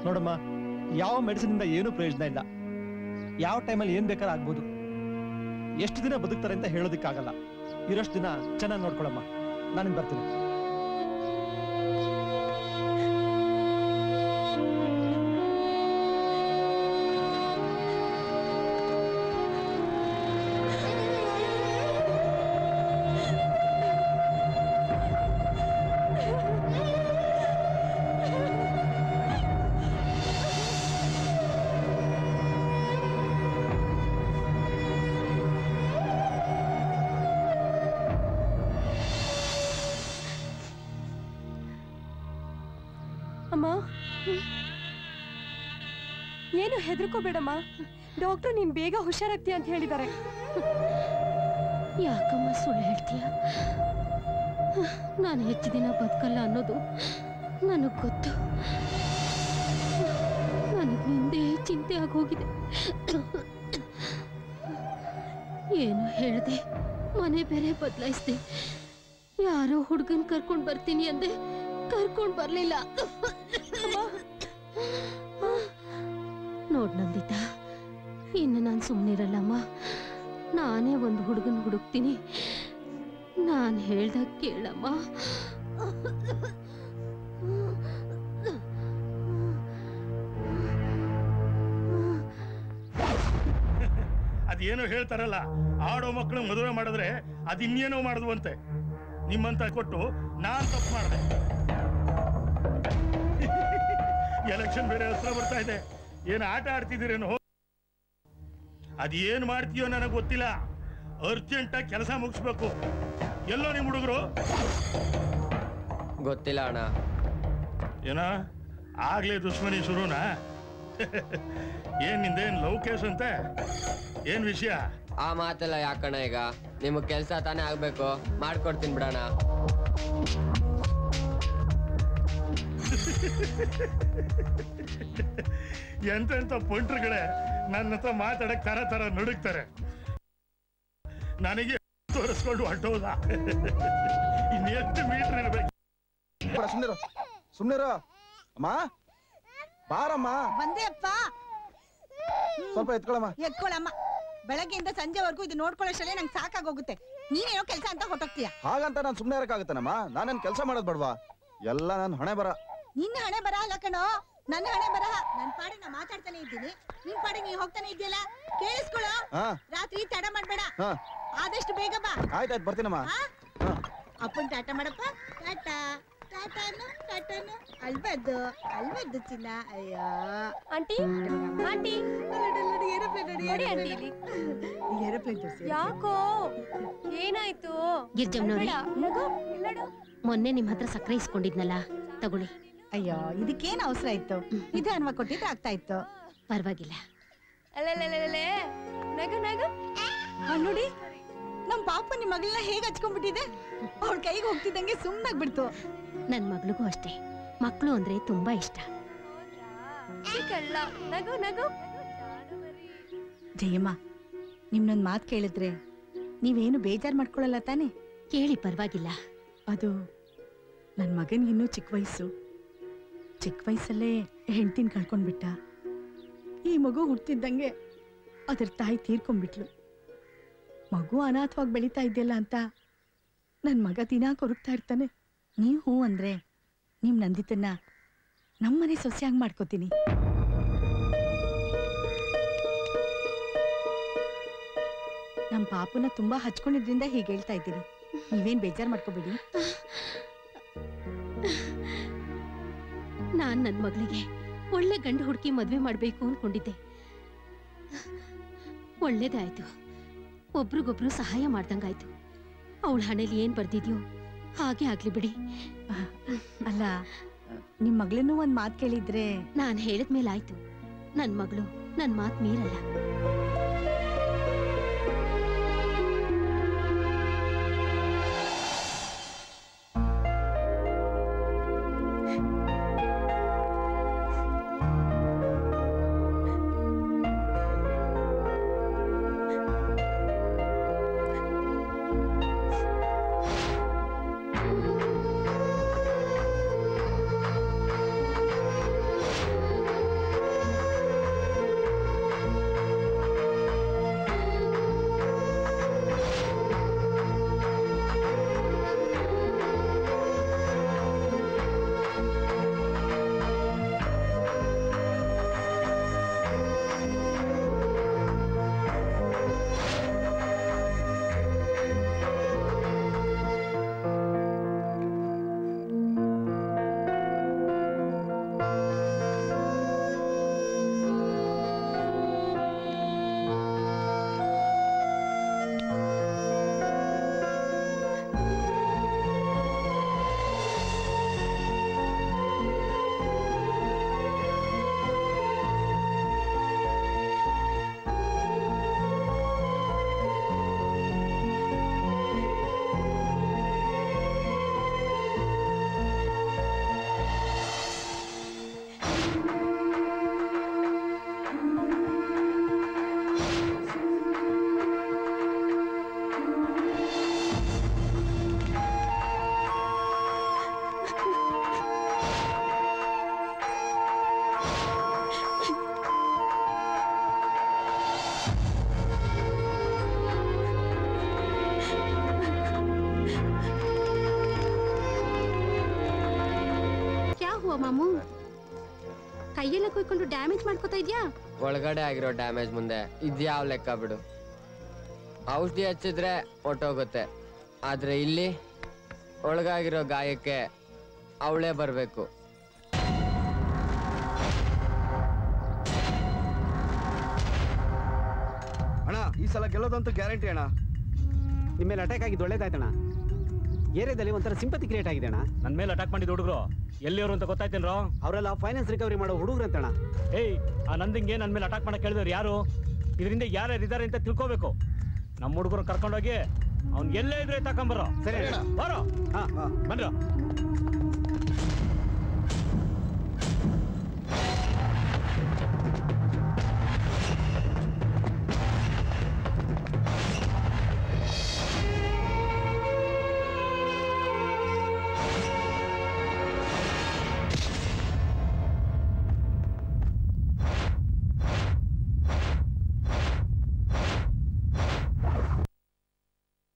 ನೋಡಮ್ಮ, ಯಾವ ಮೆಡಿಸಿನ್ ಇಂದ ಏನೂ ಪ್ರಯೋಜನ ಇಲ್ಲ. ಯಾವ ಟೈಮಲ್ಲಿ ಏನ್ ಬೇಕಾದ್ರೂ ಆಗ್ಬೋದು. ಎಷ್ಟು ದಿನ ಬದುಕ್ತಾರೆ ಅಂತ ಹೇಳೋದಕ್ಕಾಗಲ್ಲ. ಇರೋಷ್ಟು ದಿನ ಚೆನ್ನಾಗಿ ನೋಡ್ಕೊಳಮ್ಮ. ನಾನು ಬರ್ತೀನಿ. ಅಮ್ಮ, ಏನು ಹೆದರ್ಕೋಬೇಡಮ್ಮ. ಡಾಕ್ಟ್ರು ನೀನ್ ಬೇಗ ಹುಷಾರಾಗ್ತೀಯ ಅಂತ ಹೇಳಿದ್ದಾರೆ. ಯಾಕಮ್ಮ ಸುಳ್ಳು ಹೇಳ್ತೀಯ? ನಾನು ಹೆಚ್ಚು ದಿನ ಬದುಕಲ್ಲ ಅನ್ನೋದು ನನಗೆ ಗೊತ್ತು. ನನಗೆ ನಿಂದೇ ಚಿಂತೆ ಆಗೋಗಿದೆ. ಏನು ಹೇಳ್ದೆ, ಮನೆ ಬೇರೆ ಬದಲಾಯಿಸ್ದೆ. ಯಾರೋ ಹುಡುಗನ್ ಕರ್ಕೊಂಡು ಬರ್ತೀನಿ ಅಂದೆ, ಕರ್ಕೊಂಡು ಬರ್ಲಿಲ್ಲ. ನೋಡ್ ನಂದಿತಾ, ಇನ್ನು ನಾನು ಸುಮ್ಮನಿರಲ್ಲಮ್ಮ. ನಾನೇ ಒಂದು ಹುಡುಗನ ಹುಡುಕ್ತೀನಿ. ನಾನು ಹೇಳ್ದಾಗ ಕೇಳಮ್ಮ. ಅದೇನೋ ಹೇಳ್ತಾರಲ್ಲ, ಆಡೋ ಮಕ್ಕಳು ಮದುವೆ ಮಾಡಿದ್ರೆ ಅದಿನ್ನೇನೋ ಮಾಡಿದ್ವಂತೆ. ನಿಮ್ಮಂತ ಕೊಟ್ಟು ನಾನ್ ತಪ್ಪು ಮಾಡಿದೆ. ಎಲೆಕ್ಷನ್ ಬೇರೆ ಹತ್ರ ಬರ್ತಾ ಇದೆ. ಏನು ಆಟ ಆಡ್ತಿದ್ದೀರೇನೋ? ಅದೇನ್ ಮಾಡ್ತೀಯೋ ನನಗೆ ಗೊತ್ತಿಲ್ಲ. ಅರ್ಜೆಂಟಾಗಿ ಕೆಲಸ ಮುಗಿಸ್ಬೇಕು. ಎಲ್ಲೋ ನಿಮ್ ಹುಡುಗರು? ಗೊತ್ತಿಲ್ಲ ಅಣ್ಣ. ಏನ ಆಗ್ಲೇ ದುಶ್ಮನಿ ಶುರುನಾ? ಏನ್ ನಿಂದೇನ್ ಲವ್ ಕೇಸ್ ಅಂತೆ? ಏನ್ ವಿಷಯ? ಆ ಮಾತೆಲ್ಲ ಯಾಕಣ್ಣ? ಈಗ ನಿಮಗ್ ಕೆಲ್ಸ ತಾನೇ ಆಗ್ಬೇಕು, ಮಾಡ್ಕೊಡ್ತೀನಿ ಬಿಡೋಣ. ಎಂತೆಂತ ಪೊಂಟ್ರುಗಳೇ ನನ್ನ ಹತ್ರ ಮಾತಾಡಕ್ ತರ ತರ ನುಡುಕ್ತಾರೆ. ನನಗೆ ತೋರಿಸ್ಕೊಂಡು ಹೊಟ್ಟೋದ. ಇನ್ನೆಷ್ಟು ಮೀಟರ್ ಇರ್ಬೇಕು? ಸುಮ್ನಿರು ಅಮ್ಮ, ಬಾರಮ್ಮ. ಬಂದೆ ಅಪ್ಪ. ಸ್ವಲ್ಪ ಎತ್ಕೊಳಮ್ಮ. ಎತ್ಕೊಳಮ್ಮ. ಬೆಳಗ್ಗೆಯಿಂದ ಸಂಜೆವರೆಗೂ ಇದು ನೋಡ್ಕೊಳ್ಳೋಷ್ಟಲ್ಲೇ ನಂಗೆ ಸಾಕಾಗೋಗುತ್ತೆ. ನೀನೇನೋ ಕೆಲಸ ಅಂತ ಹೊಟ್ಟೋಗ್ತೀಯ. ಹಾಗಂತ ನಾನು ಸುಮ್ನೆ ಇರಕ್ಕಾಗತ್ತೇನಮ್ಮ? ನಾನೇನ್ ಕೆಲಸ ಮಾಡೋದ್ ಬೇಡವಾ? ಎಲ್ಲ ನನ್ನ ಹಣೆ ಬರ. ನಿನ್ನ ಹಣೆ ಬರ ಅಲ್ಲ ಕಣೋ, ನನ್ನ ಹಣೆ ಬರಹ. ನನ್ ಪಾಡಿಗೆ ನಾ ಮಾತಾಡ್ತಾನೆ ಇದ್ದೀನಿ, ನಿನ್ ಪಾಡಿಗೆ ನೀ ಹೋಗ್ತಾನೆ ಇದೆಯಲ್ಲ. ಕೇಳಿಸ್ಕೊಳ್ಳೋ, ರಾತ್ರಿ ತಡ ಮಾಡ್ಬೇಡ, ಆದಷ್ಟು ಬೇಗ ಬಾ. ಆಯ್ತಾಯ್ತು, ಬರ್ತೀನಮ್ಮ. ಅಪ್ಪನ್ ಟಾಟಾ ಮಾಡಪ್ಪ. ಟಾಟಾ ಟಾಟಾನು ಟಾಟಾನು. ಅಲ್ಬದ್ದು ಅಲ್ಬದ್ದು ಚಿನ್ನ. ಅಯ್ಯೋ ಆಂಟಿ, ಆಂಟಿ ಏರೋಪ್ಲೇನ್ ತೋರಿಸಿ. ಯಾಕೋ ಏನಾಯ್ತು? ಗಿರ್ಜಮ್ನವ್ರೆ, ಮೊನ್ನೆ ನಿಮ್ ಹತ್ರ ಸಕ್ಕರೆ ಇಸ್ಕೊಂಡಿದ್ನಲ್ಲ, ತಗೊಳ್ಳಿ. ಅಯ್ಯೋ, ಇದಕ್ಕೇನ್ ಅವಸರ ಇತ್ತು? ನಿಧಾನವಾಗಿ ಕೊಟ್ಟಿದ್ರೆ ಆಗ್ತಾ ಇತ್ತು. ಪರವಾಗಿಲ್ಲ. ನಗು ನಗು. ನೋಡಿ, ನಮ್ ಪಾಪ ನಿಮ್ ಮಗಳನ್ನ ಹೇಗ್ ಹಚ್ಕೊಂಡ್ಬಿಟ್ಟಿದೆ. ಅವಳ ಕೈಗೆ ಹೋಗ್ತಿದ್ದಂಗೆ ಸುಮ್ಮನಾಗ್ಬಿಡ್ತು. ನನ್ ಮಗಳಿಗೂ ಅಷ್ಟೇ, ಮಕ್ಕಳು ಅಂದ್ರೆ ತುಂಬಾ ಇಷ್ಟ. ನಗು ನಗು. ಜಯಮ್ಮ, ನಿಮ್ನೊಂದ್ ಮಾತು ಕೇಳಿದ್ರೆ ನೀವೇನು ಬೇಜಾರ್ ಮಾಡ್ಕೊಳಲ್ಲ ತಾನೆ? ಕೇಳಿ, ಪರವಾಗಿಲ್ಲ. ಅದು ನನ್ ಮಗನ್ಗಿನ್ನೂ ಚಿಕ್ಕ ವಯಸ್ಸು. ಚಿಕ್ಕ ವಯಸ್ಸಲ್ಲೇ ಹೆಂಡ್ತಿನ ಕಳ್ಕೊಂಡ್ಬಿಟ್ಟ. ಈ ಮಗು ಹುಟ್ಟಿದ್ದಂಗೆ ಅದ್ರ ತಾಯಿ ತೀರ್ಕೊಂಡ್ಬಿಟ್ಲು. ಮಗು ಅನಾಥವಾಗಿ ಬೆಳೀತಾ ಇದೆಯಲ್ಲ ಅಂತ ನನ್ ಮಗ ದಿನ ಕೊರಗ್ತಾ ಇರ್ತಾನೆ. ನೀವು ಹೂ ಅಂದ್ರೆ ನಿಮ್ ನಂದಿತನ್ನ ನಮ್ಮನೆ ಸೊಸೆಯಾಗಿ ಮಾಡ್ಕೋತೀನಿ. ನಮ್ ಪಾಪುನ ತುಂಬಾ ಹಚ್ಕೊಂಡಿದ್ರಿಂದ ಹೀಗೆ ಹೇಳ್ತಾ ಇದ್ದೀನಿ. ನೀವೇನ್ ಬೇಜಾರ್ ಮಾಡ್ಕೋಬೇಡಿ. ನಾನ್ ನನ್ ಮಗಳಿಗೆ ಒಳ್ಳೆ ಗಂಡು ಹುಡುಕಿ ಮದ್ವೆ ಮಾಡ್ಬೇಕು ಅನ್ಕೊಂಡಿದ್ದೆ. ಒಳ್ಳೇದೇ ಆಯ್ತು, ಒಬ್ರಿಗೊಬ್ರು ಸಹಾಯ ಮಾಡ್ದಂಗಾಯ್ತು. ಅವಳ ಹಣೆಲಿ ಏನ್ ಬರ್ದಿದ್ಯೋ ಹಾಗೆ ಆಗ್ಲಿ ಬಿಡಿ. ಅಲ್ಲ, ನಿಮ್ ಮಗಳನ್ನೂ ಒಂದ್ ಮಾತು ಕೇಳಿದ್ರೆ. ನಾನ್ ಹೇಳಿದ್ಮೇಲೆ ಆಯ್ತು. ನನ್ ಮಗಳು ನನ್ ಮಾತ್ ಮೀರಲ್ಲ. ಮಾಮು, ಕೈಯೆಲ್ಲ ಕುಯ್ಕೊಂಡು ಡ್ಯಾಮೇಜ್ ಮಾಡ್ಕೋತಾ ಇದ್ಯಾ? ಒಳಗಡೆ ಆಗಿರೋ ಡ್ಯಾಮೇಜ್ ಮುಂದೆ ಇದ್ಯಾವ ಲೆಕ್ಕ ಬಿಡು. ಔಷಧಿ ಹಚ್ಚಿದ್ರೆ ಹೊಟ್ಟೋಗುತ್ತೆ, ಆದ್ರೆ ಇಲ್ಲಿ ಒಳಗಾಗಿರೋ ಗಾಯಕ್ಕೆ ಅವಳೇ ಬರ್ಬೇಕು. ಅಣ್ಣ, ಈ ಸಲ ಗೆಲ್ಲೋದಂತೂ ಗ್ಯಾರಂಟಿ ಅಣ್ಣ. ನಿಮ್ಮ ಮೇಲೆ ಅಟ್ಯಾಕ್ ಆಗಿದ್ದು ಒಳ್ಳೇದಾಯ್ತಣ್ಣ. ಏರಿಯಾದಲ್ಲಿ ಒಂಥರ ಸಿಂಪತಿ ಕ್ರಿಯೇಟ್ ಆಗಿದೆ ಅಣ್ಣ. ನನ್ನ ಮೇಲೆ ಅಟ್ಯಾಕ್ ಮಾಡಿದ ಹುಡುಗರು ಎಲ್ಲಿಯವರು ಅಂತ ಗೊತ್ತಾಯ್ತೇನ್ರೋ? ಅವರೆಲ್ಲ ಫೈನಾನ್ಸ್ ರಿಕವರಿ ಮಾಡೋ ಹುಡುಗರು ಅಂತಣ್ಣ. ಏಯ್, ಆ ನಂದಿಂಗೆ ನನ್ನ ಮೇಲೆ ಅಟ್ಯಾಕ್ ಮಾಡಕ್ ಕೇಳಿದವ್ರು ಯಾರು? ಇದರಿಂದ ಯಾರ್ಯಾರು ಇದ್ದಾರೆ ಅಂತ ತಿಳ್ಕೋಬೇಕು. ನಮ್ಮ ಹುಡುಗರು ಕರ್ಕೊಂಡೋಗಿ ಅವ್ನ್ ಎಲ್ಲೇ ಇದ್ರೆ ತಕೊಂಬರೋ. ಸರಿ ಬರೋ. ಬನ್ರೋ.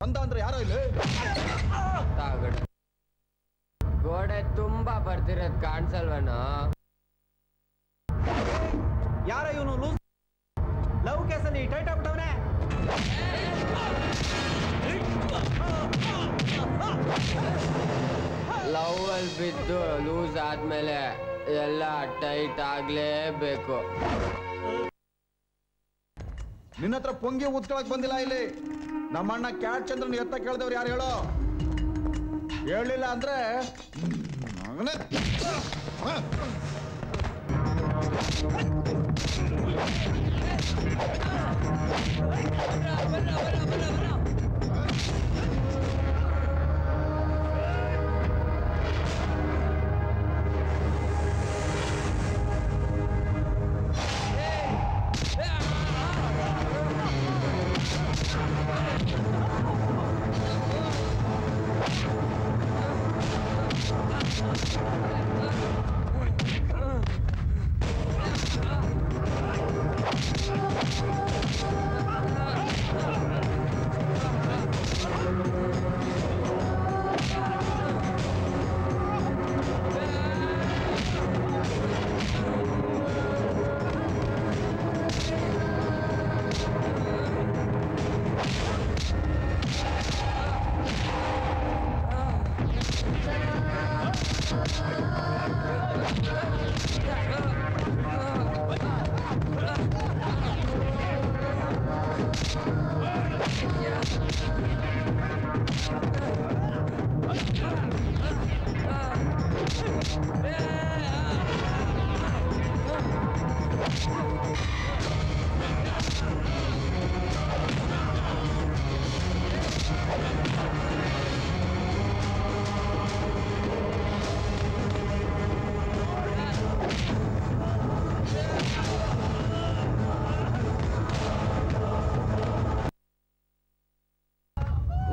ಅಂತ ಅಂದ್ರೆ ಯಾರೋ ಇಲ್ಲಿ ಗೋಡೆ ತುಂಬಾ ಬರ್ತಿರೋದ್ ಕಾಣಿಸಲ್ವನೋ? ಯಾರ ಇವನು ಲೂಸ್ ಲವ್ ಕೇಸಲ್ಲಿ ಟೈಟ್ ಆಗ್ಬಿಟ್ಟವನೆ. ಲವ್ ಅಲ್ಲಿ ಬಿದ್ದು ಲೂಸ್ ಆದ್ಮೇಲೆ ಎಲ್ಲ ಟೈಟ್ ಆಗ್ಲೇಬೇಕು. ನಿನ್ನ ಹತ್ರ ಪೊಂಗಿ ಊದ್ಕೊಳಕ್ ಬಂದಿಲ್ಲ ಇಲ್ಲಿ. ನಮ್ಮಣ್ಣ ಕ್ಯಾಟ್ ಚಂದ್ರನ್ ಎತ್ತ ಕೇಳ್ದವ್ರು ಯಾರು ಹೇಳೋ? ಹೇಳಿಲ್ಲ ಅಂದ್ರೆ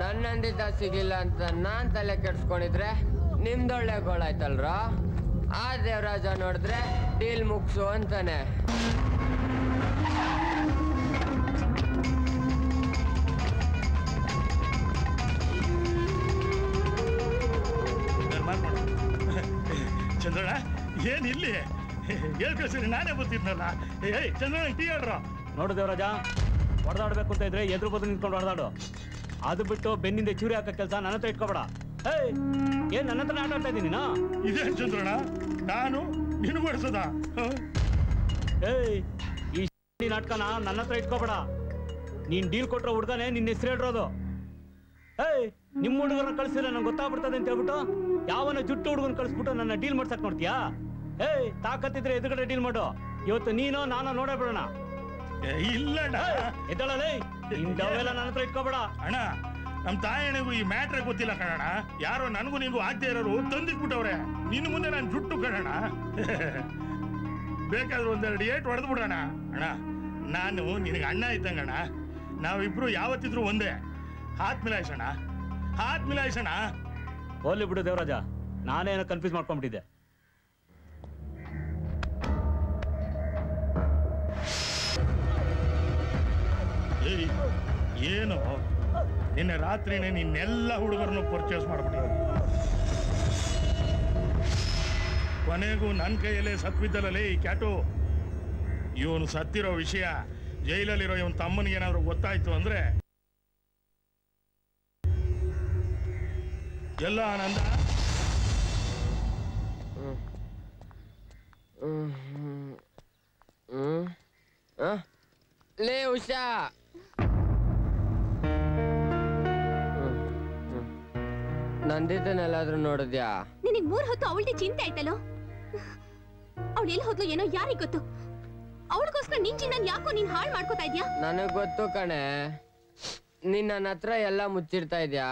ನನ್ನಂದಿದ್ದ ಸಿಗಿಲ್ಲ ಅಂತ ನಾನ್ ತಲೆ ಕೆಡ್ಸ್ಕೊಂಡಿದ್ರೆ ನಿಮ್ದೊಳ್ಳೆ ಗೋಳಾಯ್ತಲ್ರ. ಆ ದೇವರಾಜ ನೋಡಿದ್ರೆ ಡೀಲ್ ಮುಗ್ಸು ಅಂತಾನೆ. ಚಂದ್ರಣ್ಣ ಏನ್ ಇಲ್ಲಿ ಹೇಳ್ಕಳ್ಸಿರಿ, ನಾನೇ ಬರ್ತಿದ್ನಲ್ಲ. ಏಯ್ ಚಂದ್ರಣ್ಣ ಟೀ ಹೇಳ್ರ. ನೋಡು ದೇವರಾಜ, ಹೊಡೆದಾಡ್ಬೇಕು ಅಂತ ಇದ್ರೆ ಎದುರು ಬದು ನಿಂತ್ಕೊಂಡು ಹೊಡೆದಾಡು. ಅದು ಬಿಟ್ಟು ಬೆನ್ನಿಂದ ಚೂರಿ ಹಾಕೋ ಕೆಲಸ ನನ್ನ ಹತ್ರ ಇಟ್ಕೋಬೇಡ. ಏಯ್ ಏನ್ ನನ್ನ ಹತ್ರ ಆಟ ಆಡ್ತಾ ಇದ್ದೀನಿ? ಇದೇನ್ ಚಂದ್ರಣ್ಣ, ನಾನು ನಿನಗೆ ಹೊಡ್ಸದ? ಏಯ್ ಈ ನಾಟಕನ ನನ್ನ ಹತ್ರ ಇಟ್ಕೋಬೇಡ. ನೀನ್ ಡೀಲ್ ಕೊಟ್ರೋ ಹುಡ್ಗಾನೆ ನಿನ್ನ ಹೆಸರು ಹೇಳಿರೋದು. ಏಯ್ ನಿಮ್ಮ ಹುಡುಗರನ್ನ ಕಳ್ಸಿದ್ರೆ ನಂಗೆ ಗೊತ್ತಾಗ್ಬಿಡ್ತದೆ ಅಂತ ಹೇಳ್ಬಿಟ್ಟು ಯಾವನ ಜುಟ್ಟು ಹುಡುಗನ್ ಕಳಿಸ್ಬಿಟ್ಟು ನನ್ನ ಡೀಲ್ ಮಾಡ್ಸಕ್ ನೋಡ್ತೀಯಾ? ಏಯ್ ತಾಕತ್ತಿದ್ರೆ ಎದುರುಗಡೆ ಡೀಲ್ ಮಾಡು. ಇವತ್ತು ನೀನೋ ನಾನೋ ನೋಡೇ ಬಿಡೋಣ. ಇಲ್ಲ ಎದ್ದಳಲೇ, ಇಂಥವೆಲ್ಲ ನನ್ನ ಹತ್ರ ಇಟ್ಕೋಬೇಡ. ಅಣ್ಣ, ನಮ್ ತಾಯಣಿಗೂ ಈ ಮ್ಯಾಟ್ರೆ ಗೊತ್ತಿಲ್ಲ ಕಣಣ್ಣ. ಯಾರೋ ನನಗೂ ನಿಂಗೂ ಆಗದೆ ಇರೋರು ತಂದಿಟ್ಬಿಟ್ಟವ್ರೆ. ನಿನ್ನ ಮುಂದೆ ನಾನು ಜುಟ್ಟು ಕಣಣ್ಣ. ಬೇಕಾದ್ರೂ ಒಂದೆರಡು ಏಟ್ ಹೊಡೆದು ಬಿಡೋಣ. ಅಣ್ಣ, ನಾನು ನಿನಗೆ ಅಣ್ಣ ಇದ್ದಂಗಣ್ಣ. ನಾವಿಬ್ರು ಯಾವತ್ತಿದ್ರು ಒಂದೇ. ಹಾತ್ ಮಿಲಾಯಿಸೋಣ, ಹಾತ್ ಮಿಲಾಯಿಸೋಣ. ಹೋಗ್ಲಿ ಬಿಡು ದೇವರಾಜ, ನಾನೇನೋ ಕನ್ಫ್ಯೂಸ್ ಮಾಡ್ಕೊಂಡ್ಬಿಟ್ಟಿದ್ದೆ. ಏಯ್ ಏನು, ನಿನ್ನೆ ರಾತ್ರಿನೇ ನಿನ್ನೆಲ್ಲ ಹುಡುಗರನ್ನು ಪರ್ಚೇಸ್ ಮಾಡ್ಬಿಟ್ಟಿದ್ದೀನಿ. ಕೊನೆಗೂ ನನ್ನ ಕೈಯಲ್ಲೇ ಸತ್ಬಿದ್ದಲ್ಲೇ ಈ ಕ್ಯಾಟು. ಇವನು ಸತ್ತಿರೋ ವಿಷಯ ಜೈಲಲ್ಲಿರೋ ಇವನ್ ತಮ್ಮನಿಗೆ ಏನಾದ್ರು ಗೊತ್ತಾಯ್ತು ಅಂದ್ರೆ ಎಲ್ಲ ಆನಂದ. ಲೇ ಉಷಾ, ನಂದಿದ್ದನ್ನೆಲ್ಲಾದ್ರೂ ನೋಡಿದ್ಯಾ? ನಿನಗ್ 3 ಹೊತ್ತು ಅವಳದೇ ಚಿಂತೆ ಆಯ್ತಲ್ಲೋ. ಅವಳು ಎಲ್ಲಿ ಹೋದ್ಲು ಏನೋ ಯಾರಿಗ್ ಗೊತ್ತು. ಅವಳಿಗೋಸ್ಕರ ನಿನ್ ಚಿನ್ನ ಯಾಕೋ ನೀನ್ ಹಾಳು ಮಾಡ್ಕೋತಾ ಇದ್ಯಾ? ನನಗ್ ಗೊತ್ತು ಕಣೆ, ನೀನ್ ನನ್ನ ಹತ್ರ ಎಲ್ಲ ಮುಚ್ಚಿಡ್ತಾ ಇದ್ಯಾ.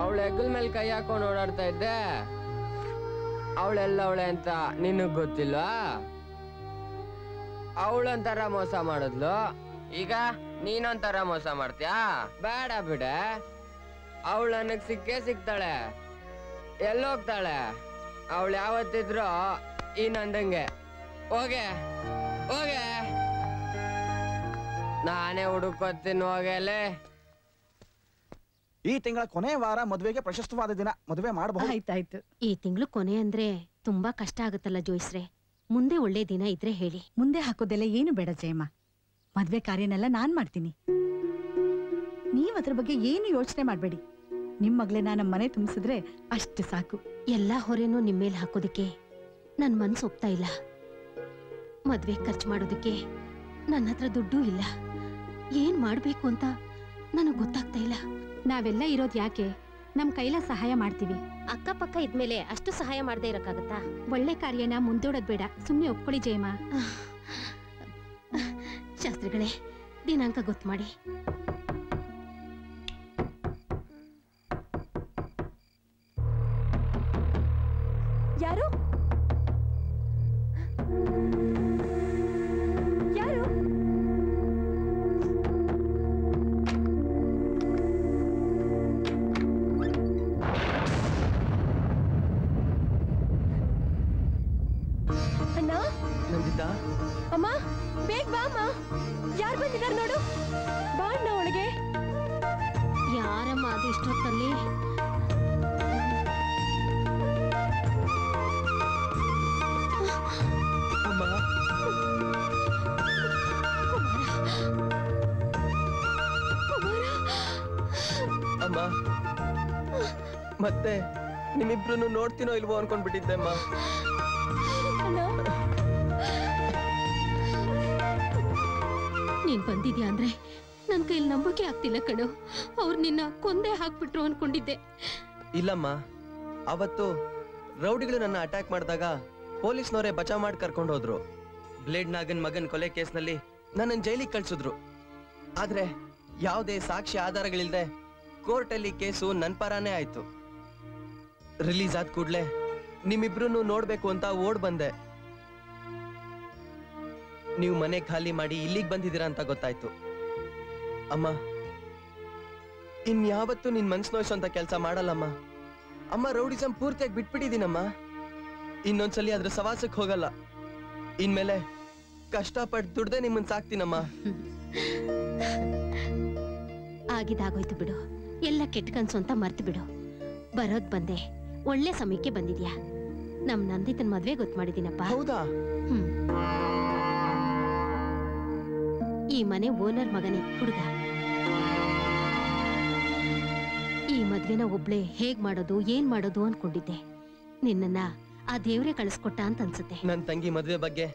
ಅವಳ ಹೆಗಲ್ ಮೇಲೆ ಕೈ ಹಾಕೊಂಡು ಓಡಾಡ್ತಾ ಇದ್ದೆ. ಅವಳೆಲ್ಲ ಅವಳೆ ಅಂತ ನಿನಗ್ ಗೊತ್ತಿಲ್ವಾ? ಅವಳೊಂಥರ ಮೋಸ ಮಾಡಿದ್ಲು, ಈಗ ನೀನೊಂಥರ ಮೋಸ ಮಾಡ್ತೀಯಾ? ಬೇಡ ಬಿಡೆ, ಅವಳು ನನಗ್ ಸಿಕ್ಕೇ ಸಿಗ್ತಾಳೆ. ಎಲ್ಲೋಗ್ತಾಳೆ ಅವಳು? ಯಾವತ್ತಿದ್ರು ಈ ನಂದಂಗೆ. ಹೋಗೆ ಹೋಗೆ, ನಾನೇ ಹುಡುಕೋತೀನಿ. ಹೋಗಲೇ ಈ ತಿಂಗಳ ಕೊನೆ ವಾರ ಮದುವೆಗೆ ಪ್ರಶಸ್ತವಾದ ದಿನ. ಮದುವೆ ಮಾಡಬಹುದು. ಆಯ್ತಾಯ್ತು. ಈ ತಿಂಗಳು ಕೊನೆ ಅಂದ್ರೆ ತುಂಬಾ ಕಷ್ಟ ಆಗುತ್ತಲ್ಲ ಜೋಯಿಸ್ರೆ. ಮುಂದೆ ಒಳ್ಳೆ ದಿನ ಇದ್ರೆ ಹೇಳಿ. ಮುಂದೆ ಹಾಕೋದೆಲ್ಲ ಏನು ಬೇಡ ಜಯಮ್ಮ. ಮದ್ವೆ ಕಾರ್ಯನೆಲ್ಲ ನಾನ್ ಮಾಡ್ತೀನಿ. ನೀವ್ ಅದ್ರ ಬಗ್ಗೆ ಏನು ಯೋಚನೆ ಮಾಡ್ಬೇಡಿ. ನಿಮ್ ಮಗ್ಳನ್ನ ನಮ್ಮ ಮನೆ ತುಂಬಿಸಿದ್ರೆ ಅಷ್ಟು ಸಾಕು. ಎಲ್ಲಾ ಹೊರೆನೂ ನಿಮ್ಮೇಲೆ ಹಾಕೋದಕ್ಕೆ ನನ್ ಮನ್ಸು ಒಪ್ತಾ ಇಲ್ಲ. ಮದ್ವೆ ಖರ್ಚು ಮಾಡೋದಕ್ಕೆ ನನ್ನ ಹತ್ರ ದುಡ್ಡು ಇಲ್ಲ. ಏನ್ ಮಾಡ್ಬೇಕು ಅಂತ ನನಗ್ ಗೊತ್ತಾಗ್ತಾ ಇಲ್ಲ. ನಾವೆಲ್ಲ ಇರೋದ್ ಯಾಕೆ? ನಮ್ ಕೈಲ ಸಹಾಯ ಮಾಡ್ತೀವಿ. ಅಕ್ಕಪಕ್ಕ ಇದ್ಮೇಲೆ ಅಷ್ಟು ಸಹಾಯ ಮಾಡದೇ ಇರಕ್ಕಾಗತ್ತಾ? ಒಳ್ಳೆ ಕಾರ್ಯನ ಮುಂದೂಡೋದ್ ಬೇಡ, ಸುಮ್ನೆ ಒಪ್ಕೊಳ್ಳಿ ಜಯಮ್ಮ. ಶಾಸ್ತ್ರಿಗಳೇ, ದಿನಾಂಕ ಗೊತ್ತು ಮಾಡಿ. ಯಾರು ಯಾರು? ಅಣ್ಣ, ನಂದಿತಾ, ಅಮ್ಮ, ಬೇಗ ಬಾ ಅಮ್ಮ. ಯಾರು ಬಂದಿದ್ದಾರೆ ನೋಡು. ಬಾ ಅಣ್ಣ ಒಳಗೆ. ಯಾರಮ್ಮ ಅದು ಇಷ್ಟೊತ್ತಲ್ಲಿ? ಅಮ್ಮ, ಅಮ್ಮ, ಮತ್ತೆ ನಿಮ್ಮಿಬ್ರು ನೋಡ್ತೀನೋ ಇಲ್ವೋ ಅನ್ಕೊಂಡ್ಬಿಟ್ಟಿದ್ದೆ ಅಮ್ಮ. ನೀನ್ ಬಂದಿದ್ಯಾ ಅಂದ್ರೆ ನನ್ ಕೈಯಲ್ಲಿ ನಂಬಕ್ಕೆ ಆಗ್ತಿಲ್ಲ ಕಣೋ. ಅವ್ರು ನಿನ್ನ ಕೊಂದೇ ಹಾಕ್ಬಿಟ್ರು ಅನ್ಕೊಂಡಿದ್ದೆ. ಇಲ್ಲಮ್ಮ, ಅವತ್ತು ರೌಡಿಗಳು ನನ್ನ ಅಟ್ಯಾಕ್ ಮಾಡಿದಾಗ ಪೊಲೀಸ್ನವರೇ ಬಚಾವ್ ಮಾಡಿ ಕರ್ಕೊಂಡು ಹೋದ್ರು. ಬ್ಲೇಡ್ ನಾಗನ್ ಮಗನ್ ಕೊಲೆ ಕೇಸ್ನಲ್ಲಿ ನನ್ನನ್ನು ಜೈಲಿಗೆ ಕಳ್ಸಿದ್ರು. ಆದ್ರೆ ಯಾವುದೇ ಸಾಕ್ಷಿ ಆಧಾರಗಳಿಲ್ದೆ ಕೋರ್ಟಲ್ಲಿ ಕೇಸು ನನ್ ಪರಾನೇ ಆಯ್ತು. ರಿಲೀಸ್ ಆದ ಕೂಡ್ಲೆ ನಿಮ್ಮಿಬ್ರು ನೋಡ್ಬೇಕು ಅಂತ ಓಡ್ ಬಂದೆ. ನೀವು ಮನೆ ಖಾಲಿ ಮಾಡಿ ಇಲ್ಲಿಗೆ ಬಂದಿದ್ದೀರಾ ಅಂತ ಗೊತ್ತಾಯ್ತು. ಅಮ್ಮ, ಇನ್ಯಾವತ್ತೂ ನಿನ್ ಮನ್ಸ್ ನೋಯ್ಸೋಂತ ಕೆಲಸ ಮಾಡಲ್ಲಮ್ಮ. ಅಮ್ಮ, ರೌಡಿಸಂ ಪೂರ್ತಿಯಾಗಿ ಬಿಟ್ಬಿಟ್ಟಿದ್ದೀನಮ್ಮ. ಇನ್ನೊಂದ್ಸಲಿ ಅದ್ರ ಸವಾಸಕ್ಕೆ ಹೋಗಲ್ಲ. ಇನ್ಮೇಲೆ ಕಷ್ಟಪಟ್ಟು ದುಡ್ದೆ ನಿಮ್ಮನ್ ಸಾಕ್ತೀನಮ್ಮ. ಆಗಿದಾಗೋಯ್ತು ಬಿಡು. ಎಲ್ಲ ಕೆಟ್ಟ ಕನ್ಸು ಅಂತ ಮರ್ತು ಬಿಡು. ಬರೋದ್ ಬಂದೆ, ಒಳ್ಳೆ ಸಮಯಕ್ಕೆ ಬಂದಿದ್ಯಾ. ನಮ್ ನಂದಿತನ್ ಮದ್ವೆ ಗೊತ್ತು ಮಾಡಿದೀನಪ್ಪ. ಹೌದಾ? ಈ ಮನೆ ಓನರ್ ಮಗನೇ ಹುಡುಗ. ಈ ಮದ್ವೆನ ಒಬ್ಳೆ ಹೇಗ್ ಮಾಡೋದು ಏನ್ ಮಾಡೋದು ಅನ್ಕೊಂಡಿದ್ದೆ. ನಿನ್ನನ್ನ ಆ ದೇವ್ರೆ ಕಳಿಸ್ಕೊಟ್ಟ ಅಂತ ಅನ್ಸುತ್ತೆ. ನನ್ ತಂಗಿ ಮದ್ವೆ ಬಗ್ಗೆ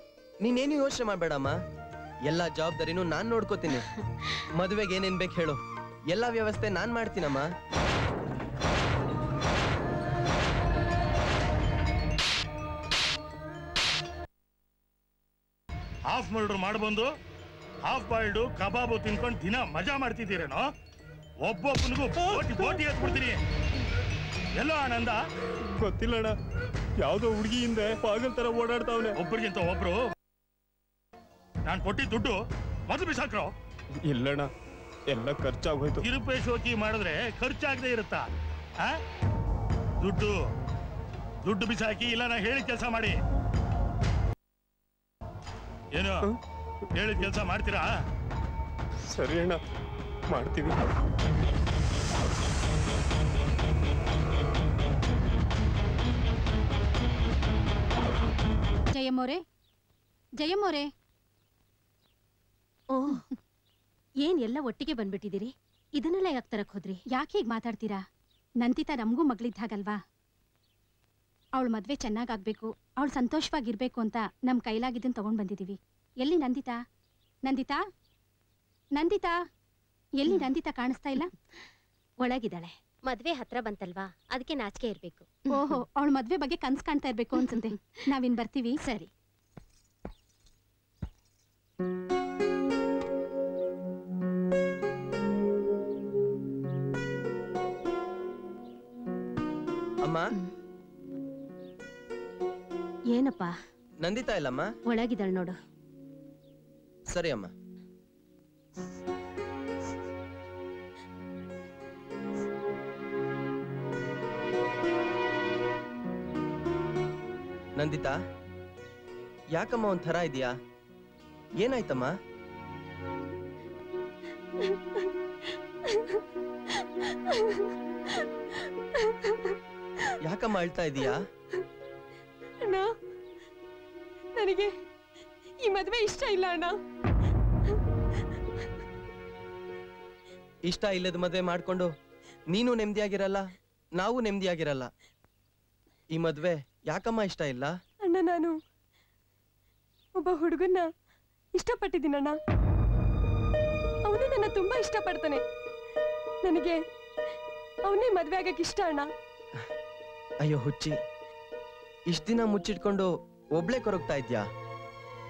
ನೀನೇನು ಯೋಚನೆ ಮಾಡ್ಬೇಡಮ್ಮ. ಎಲ್ಲಾ ಜವಾಬ್ದಾರಿನೂ ನಾನ್ ನೋಡ್ಕೋತೀನಿ. ಮದ್ವೆಗೆ ಏನೇನ್ ಬೇಕು ಹೇಳು, ಎಲ್ಲಾ ವ್ಯವಸ್ಥೆ ನಾನ್ ಮಾಡ್ತೀನಮ್ಮ. ಹಾಫ್ ಮರ್ಡರ್ ಮಾಡ್ಬಂದು ಹಾಫ್ ಬಾಯ್ಲ್ಡು ಕಬಾಬು ತಿನ್ಕೊಂಡು ದಿನ ಮಜಾ ಮಾಡ್ತಿದ್ದೀರೇನೋ? ಒಬ್ಬೊಬ್ಬನಿಗೂ ಬೋಟಿ ಬೋಟಿ ಎತ್ಬಿಡ್ತೀನಿ. ಎಲ್ಲೋ ಆನಂದ? ಗೊತ್ತಿಲ್ಲ ಅಣ್ಣ, ಯಾವ್ದೋ ಹುಡುಗಿಯಿಂದ ಪಾಗಲ್ ತರ ಓಡಾಡ್ತಾವನೆ. ಒಬ್ಬರಿಗಿಂತ ಒಬ್ರು ನಾನು ಕೊಟ್ಟಿದ್ದ ದುಡ್ಡು ಮೊದಲು ಬಿಸಾಕ್ರೋ. ಇಲ್ಲಣ್ಣ, ಎಲ್ಲ ಖರ್ಚಾಗೋಯ್ತು. ತಿರುಪೆ ಶೋಕಿ ಮಾಡಿದ್ರೆ ಖರ್ಚಾಗದೆ ಇರುತ್ತಾ? ದುಡ್ಡು ದುಡ್ಡು ಬಿಸಾಕಿ, ಇಲ್ಲ ನಾ ಹೇಳಿದ ಕೆಲಸ ಮಾಡಿ. ಏನು ಹೇಳಿದ ಕೆಲಸ ಮಾಡ್ತೀರಾ? ಸರಿ ಅಣ್ಣ, ಮಾಡ್ತೀವಿ. ಜಯಮ್ಮೋರೆ, ಜಯಮ್ಮೋರೆ. ಓ, ಏನ್ ಎಲ್ಲ ಒಟ್ಟಿಗೆ ಬಂದ್ಬಿಟ್ಟಿದ್ದೀರಿ? ಇದನ್ನೆಲ್ಲ ಯಾಕೆ ತರಕ್ ಹೋದ್ರಿ? ಯಾಕೆ ಹೀಗೆ ಮಾತಾಡ್ತೀರಾ? ನಂದಿತಾ ನಮಗೂ ಮಗಳಿದ್ದ ಹಾಗಲ್ವಾ? ಅವಳ ಮದ್ವೆ ಚೆನ್ನಾಗಾಗ್ಬೇಕು, ಅವಳು ಸಂತೋಷವಾಗಿರ್ಬೇಕು ಅಂತ ನಮ್ ಕೈಲಾಗಿದ್ದನ್ ತಗೊಂಡ್ ಬಂದಿದೀವಿ. ಎಲ್ಲಿ ನಂದಿತಾ? ನಂದಿತಾ, ನಂದಿತಾ, ಎಲ್ಲಿ ನಂದಿತಾ ಕಾಣಿಸ್ತಾ ಇಲ್ಲ? ಒಳಗಿದ್ದಾಳೆ. ಮದ್ವೆ ಹತ್ರ ಬಂತಲ್ವಾ, ಅದಕ್ಕೆ ನಾಚಿಕೆ ಇರ್ಬೇಕು. ಓಹೋ, ಅವಳ ಮದ್ವೆ ಬಗ್ಗೆ ಕನ್ಸ್ ಕಾಣ್ತಾ ಇರ್ಬೇಕು ಅನ್ಸುತ್ತೆ. ನಾವಿನ್ ಬರ್ತೀವಿ. ಸರಿ. ಅಮ್ಮ, ಏನಪ್ಪ? ನಂದಿತಾ ಇಲ್ಲಮ್ಮ? ಒಳಗಿದ್ದಾಳೆ ನೋಡು. ಸರಿ ಅಮ್ಮ. ನಂದಿತಾ, ಯಾಕಮ್ಮ ಒಂಥರ ಇದೆಯಾ? ಏನಾಯ್ತಮ್ಮ? ಯಾಕಮ್ಮ ಅಳ್ತಾ ಇದೀಯಾ? ಅಣ್ಣ, ನನಗೆ ಈ ಮದ್ವೆ ಇಷ್ಟ ಇಲ್ಲ ಅಣ್ಣ. ಇಷ್ಟ ಇಲ್ಲದ ಮದ್ವೆ ಮಾಡ್ಕೊಂಡು ನೀನು ನೆಮ್ಮದಿಯಾಗಿರಲ್ಲ, ನಾವು ನೆಮ್ಮದಿಯಾಗಿರಲ್ಲ. ಈ ಮದ್ವೆ ಯಾಕಮ್ಮ ಇಷ್ಟ ಇಲ್ಲ? ಅಣ್ಣ, ನಾನು ಒಬ್ಬ ಹುಡುಗನ್ನ ಇಷ್ಟಪಟ್ಟಿದ್ದೀನಣ್ಣ. ಅವನು ನನ್ನ ತುಂಬಾ ಇಷ್ಟಪಡ್ತಾನೆ. ನನಗೆ ಅವನೇ ಮದ್ವೆ ಆಗಕ್ಕೆ ಇಷ್ಟ ಅಣ್ಣ. ಅಯ್ಯೋ ಹುಚ್ಚಿ, ಇಷ್ಟ ದಿನ ಮುಚ್ಚಿಟ್ಕೊಂಡು ಒಬ್ಳೆ ಕೊರಗ್ತಾ ಇದ್ಯಾ?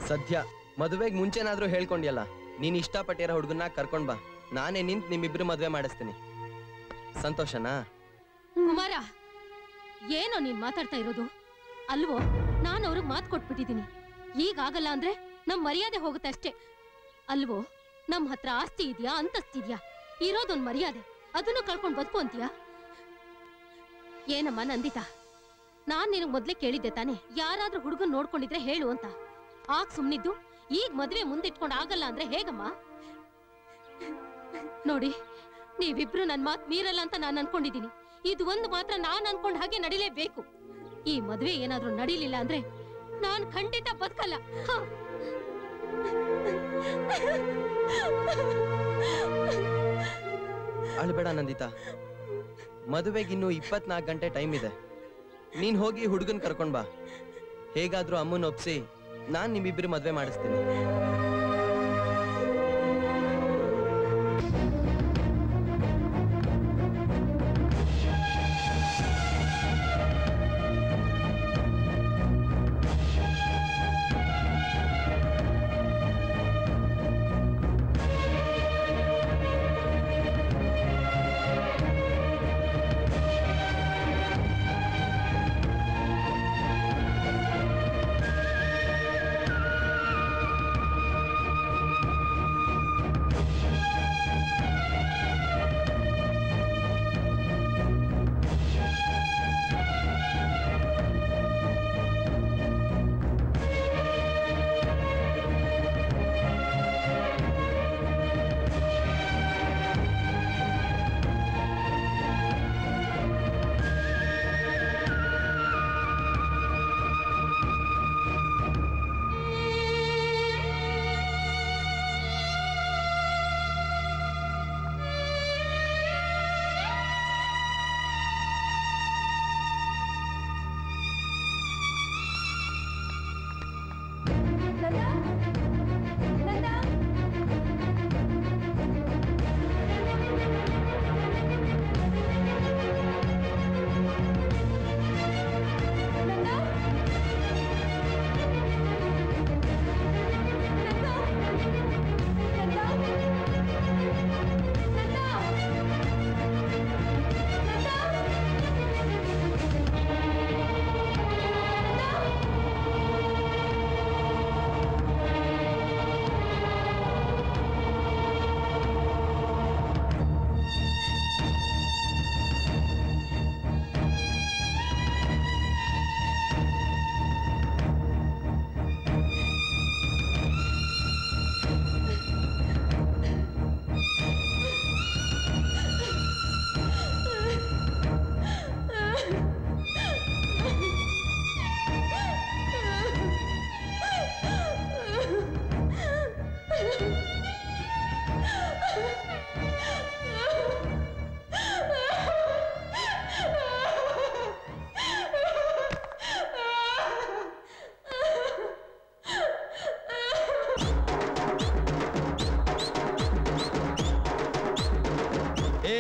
ಸದ್ಯ ಮದುವೆಗೆ ಮುಂಚೆನಾದ್ರೂ ಹೇಳ್ಕೊಂಡ್ಯಲ್ಲ, ನೀನ್ ಇಷ್ಟಪಟ್ಟಿರೋ ಹುಡುಗನ್ನ ಕರ್ಕೊಂಡ್ ಬಾ, ನಾನೇ ನಿಂತ್ ನಿಮ್ಮಿಬ್ರು ಮದ್ವೆ ಮಾಡಿಸ್ತೀನಿ. ಸಂತೋಷನಾ? ಕುಮಾರ, ಏನೋ ನೀನ್ ಮಾತಾಡ್ತಾ ಇರೋದು? ಅಲ್ವೋ, ನಾನು ಅವ್ರಿಗೆ ಮಾತು ಕೊಟ್ಬಿಟ್ಟಿದ್ದೀನಿ. ಈಗಾಗಲ್ಲ ಅಂದ್ರೆ ನಮ್ ಮರ್ಯಾದೆ ಹೋಗುತ್ತೆ ಅಷ್ಟೇ. ಅಲ್ವೋ, ನಮ್ ಹತ್ರ ಆಸ್ತಿ ಇದೆಯಾ, ಅಂತಸ್ತಿದ್ಯಾ? ಇರೋದೊಂದ್ ಮರ್ಯಾದೆ, ಅದನ್ನು ಕಳ್ಕೊಂಡ್ ಬದುಕು ಅಂತೀಯಾ? ಏನಮ್ಮ ನಂದಿತಾ, ನಾನ್ ನಿನಗ್ ಮೊದ್ಲೇ ಕೇಳಿದ್ದೆ ತಾನೆ, ಯಾರಾದ್ರೂ ಹುಡುಗನ್ ನೋಡ್ಕೊಂಡಿದ್ರೆ ಹೇಳು ಅಂತ. ಆಗ ಸುಮ್ನಿದ್ದು ಈಗ ಮದ್ವೆ ಮುಂದಿಟ್ಕೊಂಡ್ ಆಗಲ್ಲ ಅಂದ್ರೆ ಹೇಗಮ್ಮ? ನೋಡಿ, ನೀವಿಬ್ರು ನನ್ ಮಾತ್ ಮೀರಲ್ಲ ಅಂತ ನಾನ್ ಅನ್ಕೊಂಡಿದೀನಿ. ಇದು ಒಂದು ಮಾತ್ರ ನಾನ್ ಅನ್ಕೊಂಡ್ ಹಾಗೆ ನಡಿಲೇಬೇಕು. ಈ ಮದ್ವೆ ಏನಾದ್ರೂ ನಡೀಲಿಲ್ಲ ಅಂದ್ರೆ ನಾನ್ ಖಂಡಿತ ಬದುಕಲ್ಲ. ಅಳ್ಬೇಡ ನಂದಿತಾ, ಮದುವೆಗಿನ್ನೂ 24 ಗಂಟೆ ಟೈಮ್ ಇದೆ. ನೀನ್ ಹೋಗಿ ಹುಡುಗನ್ ಕರ್ಕೊಂಡ್ ಬಾ. ಹೇಗಾದ್ರೂ ಅಮ್ಮನ್ ಒಪ್ಸಿ ನಾನ್ ನಿಮ್ಮಿಬ್ರು ಮದ್ವೆ ಮಾಡಿಸ್ತೀನಿ.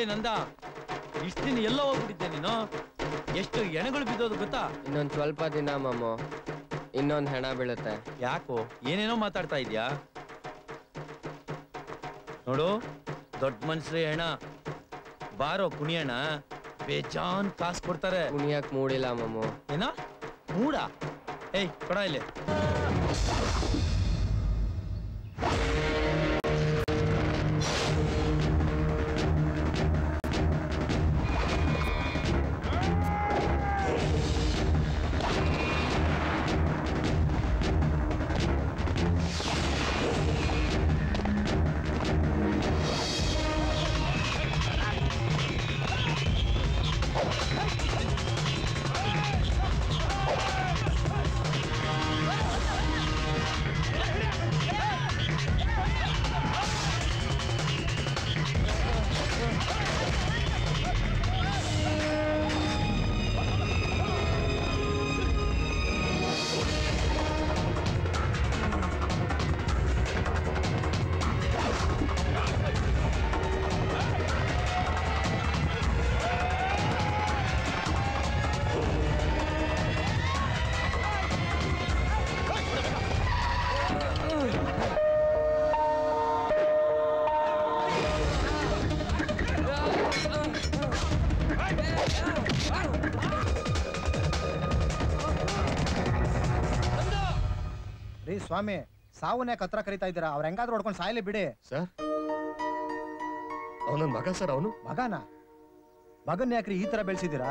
ನಂದ, ಇಷ್ಟ ದಿನ ಎಲ್ಲ ಹೋಗ್ಬಿಟ್ಟಿದ್ದೆ ನೀನು? ಎಷ್ಟು ಹೆಣಗಳು ಬಿದ್ದೋದು ಗೊತ್ತಾ? ಇನ್ನೊಂದ್ ಸ್ವಲ್ಪ ದಿನ ಮಾಮು, ಇನ್ನೊಂದ್ ಹೆಣ ಬೀಳುತ್ತೆ. ಯಾಕೋ ಏನೇನೋ ಮಾತಾಡ್ತಾ ಇದ್ಯಾ? ನೋಡು, ದೊಡ್ಡ ಮನ್ಸ್ರಿ ಹೆಣ, ಬಾರೋ ಕುಣಿಯಣ, ಬೇಜಾನ್ ಕಾಸು ಕೊಡ್ತಾರೆ. ಕುಣಿಯಕ್ ಮೂಡಿಲ್ಲ ಮಾಮು. ಏನ ಮೂಡ? ಏಯ್ ಕೊಡ ಇಲ್ಲಿ. ಸ್ವಾಮಿ ಸಾವನ್ನೇ ಹತ್ರ ಕರಿತಾ ಇದ್ದೀರಾ? ಅವ್ರ ಹೆಂಗಾದ್ರೂ ಹೊಡ್ಕೊಂಡು ಸಾಯಲಿ ಬಿಡಿ ಸರ್. ಅವನ ಮಗ ಸರ್. ಅವನು ಮಗನ ಮಗನ್ ಯಾಕ್ರಿ ಈ ತರ ಬೆಳೆಸಿದ್ದೀರಾ?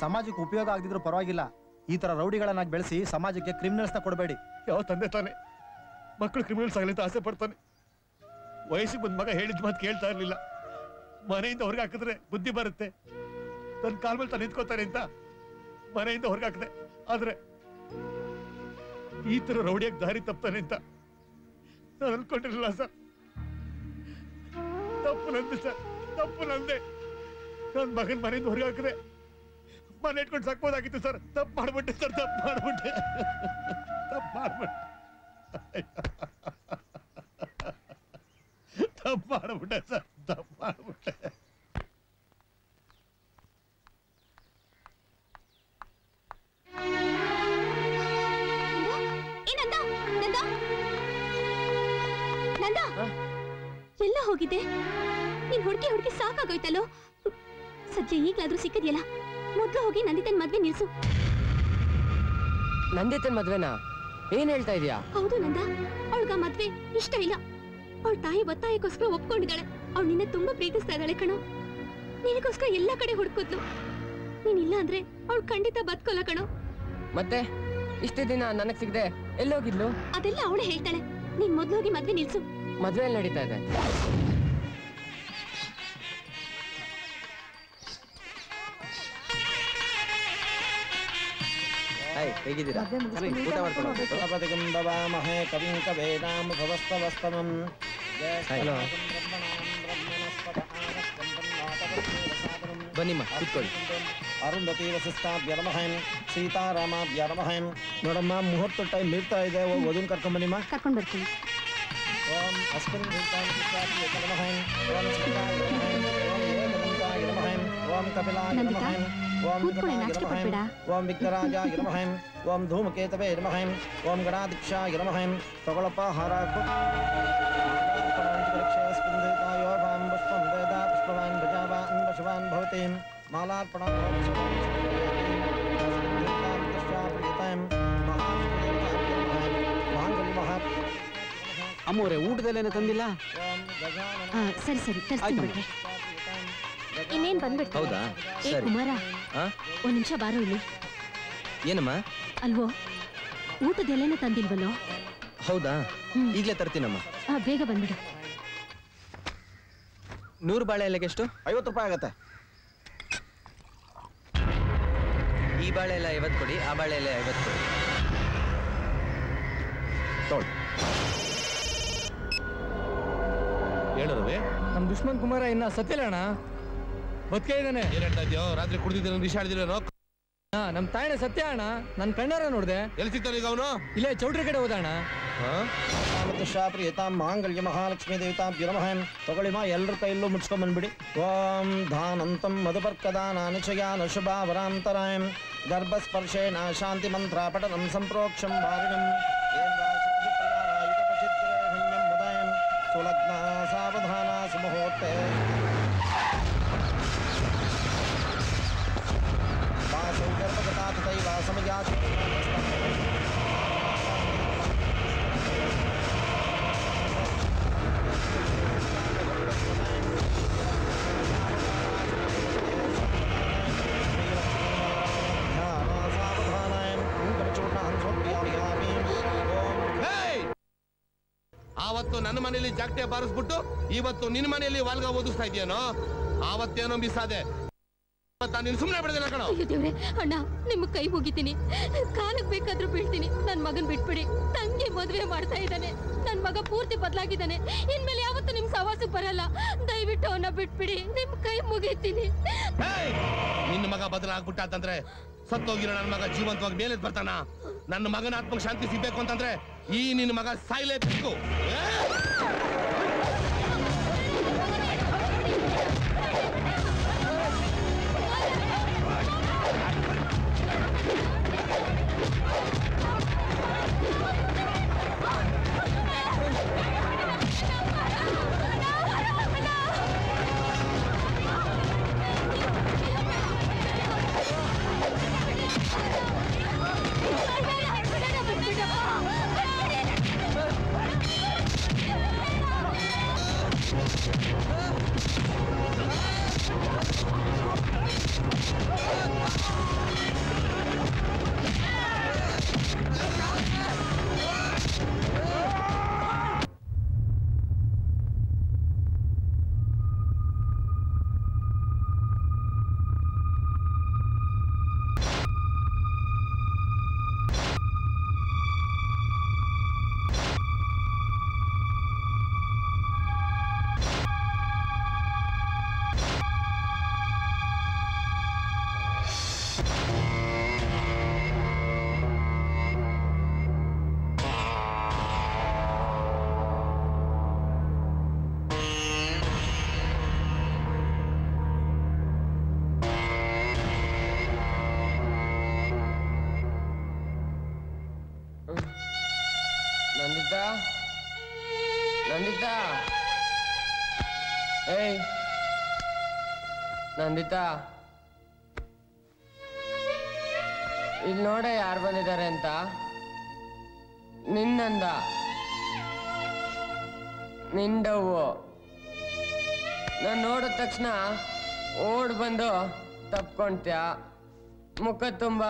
ಸಮಾಜಕ್ಕೆ ಉಪಯೋಗ ಆಗದಿದ್ರು ಪರವಾಗಿಲ್ಲ, ಈ ತರ ರೌಡಿಗಳನ್ನಾಗಿ ಬೆಳೆಸಿ ಸಮಾಜಕ್ಕೆ ಕ್ರಿಮಿನಲ್ಸ್ ನ ಕೊಡಬೇಡಿ. ಯಾವ ತಂದೆ ತಾನೆ ಮಕ್ಕಳು ಕ್ರಿಮಿನಲ್ಸ್ ಆಗಲಿ ಅಂತ ಆಸೆ ಪಡ್ತಾನೆ? ವಯಸ್ಸಿಗೆ ಬಂದ ಮಗ ಹೇಳಿದ ಮಾತು ಕೇಳ್ತಾ ಇರ್ಲಿಲ್ಲ. ಮನೆಯಿಂದ ಹೊರಗೆ ಹಾಕಿದ್ರೆ ಬುದ್ಧಿ ಬರುತ್ತೆ, ತನ್ನ ಕಾಲ ಮೇಲೆ ತಾನು ನಿಂತ್ಕೋತಾನೆ ಅಂತ ಮನೆಯಿಂದ ಹೊರಗೆ ಹಾಕಿದೆ. ಆದ್ರೆ ಈ ತರ ರೌಡಿಯಾಗಿ ದಾರಿ ತಪ್ತಾನೆ ಅಂತ ನಾನು ಅನ್ಕೊಂಡಿರಲಿಲ್ಲ ಸರ್. ತಪ್ಪು ನಂದೆ ಸರ್, ತಪ್ಪು ನಂದೆ. ನನ್ನ ಮಗನ ಮನೆಯಿಂದ ಹೊರಗೆ ಹಾಕಿದೆ ಮನೆ ಇಟ್ಕೊಂಡು ಸಾಕ್ಬೋದಾಗಿತ್ತು ಸರ್. ತಪ್ಪು ಮಾಡ್ಬಿಟ್ಟೆ ಸರ್, ತಪ್ಪು ಮಾಡ್ಬಿಟ್ಟೆ, ತಪ್ಪು ಮಾಡ್ಬಿಟ್ಟೆ, ತಪ್ಪು ಮಾಡ್ಬಿಟ್ಟೆ ಸರ್, ತಪ್ಪು ಮಾಡ್ಬಿಟ್ಟೆ. ಎಲ್ಲ ಹೋಗಿದೆ? ನೀನ್ ಹುಡುಕಿ ಹುಡುಕಿ ಸಾಕಾಗೋಯ್ತಲ್ಲೋ. ಸದ್ಯ ಈಗ್ಲಾದ್ರೂ ಸಿಕ್ಕದಿಯಲ್ಲ, ಮೊದ್ಲು ಹೋಗಿ ನಂದಿತನ್ ಮದ್ವೆ ನಿಲ್ಸು. ನಂದಿತನ್ ಮದ್ವೆನಾ? ಏನ್ ಹೇಳ್ತಾ ಇದೀಯಾ? ಹೌದು ನಂದ, ಅವಳ್ಗ ಮದ್ವೆ ಇಷ್ಟ ಇಲ್ಲ. ಅವಳ ತಾಯಿ ಒತ್ತಾಯಕ್ಕೋಸ್ಕರ ಒಪ್ಕೊಂಡಿದ್ದಾಳೆ. ಅವಳು ನಿನ್ನೆ ತುಂಬಾ ಪ್ರೀತಿಸ್ತಾ ಇದ್ದಾಳೆ ಕಣೋ. ನಿನಗೋಸ್ಕರ ಎಲ್ಲಾ ಕಡೆ ಹುಡುಕಿದ್ಲು. ನೀನಿಲ್ಲ ಅಂದ್ರೆ ಅವಳು ಖಂಡಿತ ಬದುಕೋಲ್ಲ ಕಣೋ. ಮತ್ತೆ ಇಷ್ಟು ದಿನ ನನಗ್ ಸಿಗದೆ ಎಲ್ಲೋಗಿದ್ಲು? ಅದೆಲ್ಲ ಅವಳೇ ಹೇಳ್ತಾಳೆ. ನೀನ್ ಮೊದ್ಲು ಹೋಗಿ ಮದ್ವೆ ನಿಲ್ಸು. ಮದ್ವೆ ಎಲ್ಲಿ ನಡೀತಾ ಇದೆ? ಹೇಗಿದ್ದೀರಾ? ಊಟ ಪ್ರತಿಗಂಬವಾಮಹೇ ಕವಿಂ ಕವೇನಾಂ ಭವಸ್ತವಸ್ತಮಂ. ಹಲೋ, ಬನ್ನಿಮ್ಮ ಕೂತ್ಕೊಳ್ಳಿ. ಅರುಂಧತಿ ವಸಿಷ್ಠಾಭ್ಯ ನಮಃ, ಸೀತಾರಾಮಾಭ್ಯ ನಮಃ. ನೋಡಮ್ಮ, ಮುಹೂರ್ತ ಟೈಮ್ ಮೀರ್ತಾ ಇದೆ, ವಧುನ್ ಕರ್ಕೊಂಡ್ ಬನ್ನಿಮ್ಮ. ಕರ್ಕೊಂಡ್ ಬರ್ತೀನಿ. ಓಂ ಅಸ್ಮಿನ್ ಭೂತಾಯ ನಮಃ, ಓಂ ಶಿವಾಯ ನಮಃ, ಓಂ ಏಕದಂತಾಯ ನಮಃ, ಓಂ ಕಪಿಲಾಯ ನಮಃ, ಓಂ ಗಣಾಯ ನಮಃ, ಓಂ ವಿಘ್ನರಾಜಾಯ ನಮಃ, ಓಂ ಧೂಮಕೇತವೇ ನಮಃ, ಓಂ ಗಣಾಧ್ಯಕ್ಷಾಯ ನಮಃ. ತಗೊಳಪ್ಪ ಹಾರ. ಪುಷ್ಪಂ ವೇದ ಪುಷ್ಪವಾನ್ ಭಜಾವಾನ್ ಪಶುವಾನ್ ಭವತಿ. ಮಾಲಾರ್ಪಣ. ಅಮ್ಮೋರೆ ಊಟದಲ್ಲೇನೆ ತಂದಿಲ್ಲ? ಸರಿ ಸರಿ ತರ್ಸ್ತೀನಿ ಬಿಡ್ರಿ. ಇನ್ನೇನ್ ಬಂದ್ಬಿಡ್ತು. ಹೌದಾ? ಏ ಕುಮಾರ, ಒಂದ್ ನಿಮಿಷ ಬಾರೋ ಇಲ್ಲಿ. ಏನಮ್ಮ? ಅಲ್ವೋ, ಊಟದ ಎಲೆನ ತಂದಿಲ್ವಲ್ಲೋ? ಹೌದಾ, ಈಗ್ಲೇ ತರ್ತೀನಮ್ಮ. ಬೇಗ ಬಂದ್ಬಿಡು. 100 ಬಾಳೆ ಎಲೆಗೆ ಎಷ್ಟು? 50 ರೂಪಾಯಿ ಆಗತ್ತೆ. ಈ ಬಾಳೆ ಎಲ್ಲ 50 ಕೊಡಿ, ಆ ಬಾಳೆ ಎಲ್ಲ 50 ಕೊಡಿ. ತಗೊಳ್ಳಿ. ಹೇಳೋರವೇ, ನಮ್ ದುಶ್ಮನ್ ಕುಮಾರ ಇನ್ನ ಸತ್ತಿಲ್ಲ ಅಣ್ಣ, ಬದುಕೇ ಇದ್ದಾನೆ. ಏನ್ ಹೇಳ್ತಾ ಇದ್ಯೋ? ರಾತ್ರಿ ಕುಡಿದಿದ್ದೇನೆ, ವಿಷ ಆಡಿದಿರೇನೋ? ನಮ್ ತಾಯಣ ಸತ್ಯ ಅಣ್ಣ, ನನ್ ಕಣ್ಣಾರ ನೋಡ್ದೆ. ಎಲ್ಲಿ ಸಿಗ್ತಾನೆ ಈಗ ಅವನು? ಇಲ್ಲೇ ಚೌಟ್ರಿ ಕಡೆ ಹೋದ ಅಣ್ಣ. ಪ್ರಿಯತಾಂ ಮಾಂಗಲ್ಯ ಮಹಾಲಕ್ಷ್ಮೀ ದೇವತಾಭ್ಯೋ ನಮಃ. ತಗೊಳ್ಳಿಮ್ಮ, ಎಲ್ಲರ ಕೈಯಲ್ಲೂ ಮುಚ್ಕೊಂಡ್ ಬಂದ್ಬಿಡಿ. ಓಂ ಧಾನಂತಂ ಮಧುಪರ್ಕದಾನಾನಿಚಯಾನ ಶುಭಾವರಾಂತರಾಯಂ ಗರ್ಭಸ್ಪರ್ಶೇನ ಶಾಂತಿ ಮಂತ್ರ ಪಠನಂ ಸಂಪ್ರೋಕ್ಷಂ ವಾರಿಣಂ ಸುಲಗ್ನ ಸಾವಧಾನ ಸುಮುಹೂರ್ತೆ ವಾಸೌ ಗರ್ಭಗತಾ ತಥೈವ ಸಮಯಾಸಿ. ಆವತ್ತು ನನ್ನ ಮನೆಯಲ್ಲಿ ಜಾಗಟೆ ಬಾರಿಸ್ಬಿಟ್ಟು ಇವತ್ತು ನಿನ್ನ ಮನೆಯಲ್ಲಿ ವಾಲ್ಗ ಓದಿಸ್ತಾ ಇದೆಯೇನೋ? ಆವತ್ತೇನೋ ಮಿಸ್ ಆದೆ, ನೀನು ಸುಮ್ಮನೆ ಬಿಡದಿಲ್ಲ ಕಣೋ. ಅಯ್ಯೋ ದೇವ್ರೆ, ಅಣ್ಣ ನಿಮ್ಮ ಕೈ ಮುಗಿತೀನಿ, ಕಾಲಕ್ಕೆ ಬೇಕಾದ್ರೂ ಬೀಳ್ತೀನಿ. ನನ್ ಮಗನ್ ಬಿಟ್ಬಿಡಿ. ತಂಗಿ ಮದ್ವೆ ಮಾಡ್ತಾ ಇದ್ದಾನೆ, ನನ್ ಮಗ ಪೂರ್ತಿ ಬದಲಾಗಿದ್ದಾನೆ. ಇನ್ಮೇಲೆ ಯಾವತ್ತೂ ನಿಮ್ ಸವಾಸಕ್ಕೆ ಬರಲ್ಲ. ದಯವಿಟ್ಟು ಅವನ್ನ ಬಿಟ್ಬಿಡಿ, ನಿಮ್ ಕೈ ಮುಗಿತೀನಿ. ನಿನ್ನ ಮಗ ಬದಲಾಗ್ಬಿಟ್ಟ ಅಂತಂದ್ರೆ ಸತ್ತೋಗಿರೋ ನನ್ನ ಮಗ ಜೀವಂತವಾಗಿ ಮೇಲೆ ಬರ್ತಾನ? ನನ್ನ ಮಗನ ಆತ್ಮಕ್ಕೆ ಶಾಂತಿ ಸಿಗ್ಬೇಕು ಅಂತಂದ್ರೆ ಈ ನಿನ್ನ ಮಗ ಸಾಯ್ಲೇಬೇಕು. ನಂದಿತಾ ನಂದಿತಾ ಏಯ್ ನಂದಿತಾ ಇಲ್ಲಿ ನೋಡ ಯಾರು ಬಂದಿದ್ದಾರೆ ಅಂತ ನಿನ್ನಂದ ನಿಂಡವು ನಾನು ನೋಡಿದ ತಕ್ಷಣ ಓಡ್ ಬಂದು ತಪ್ಕೊಂಡ್ತ್ಯ ಮುಖ ತುಂಬ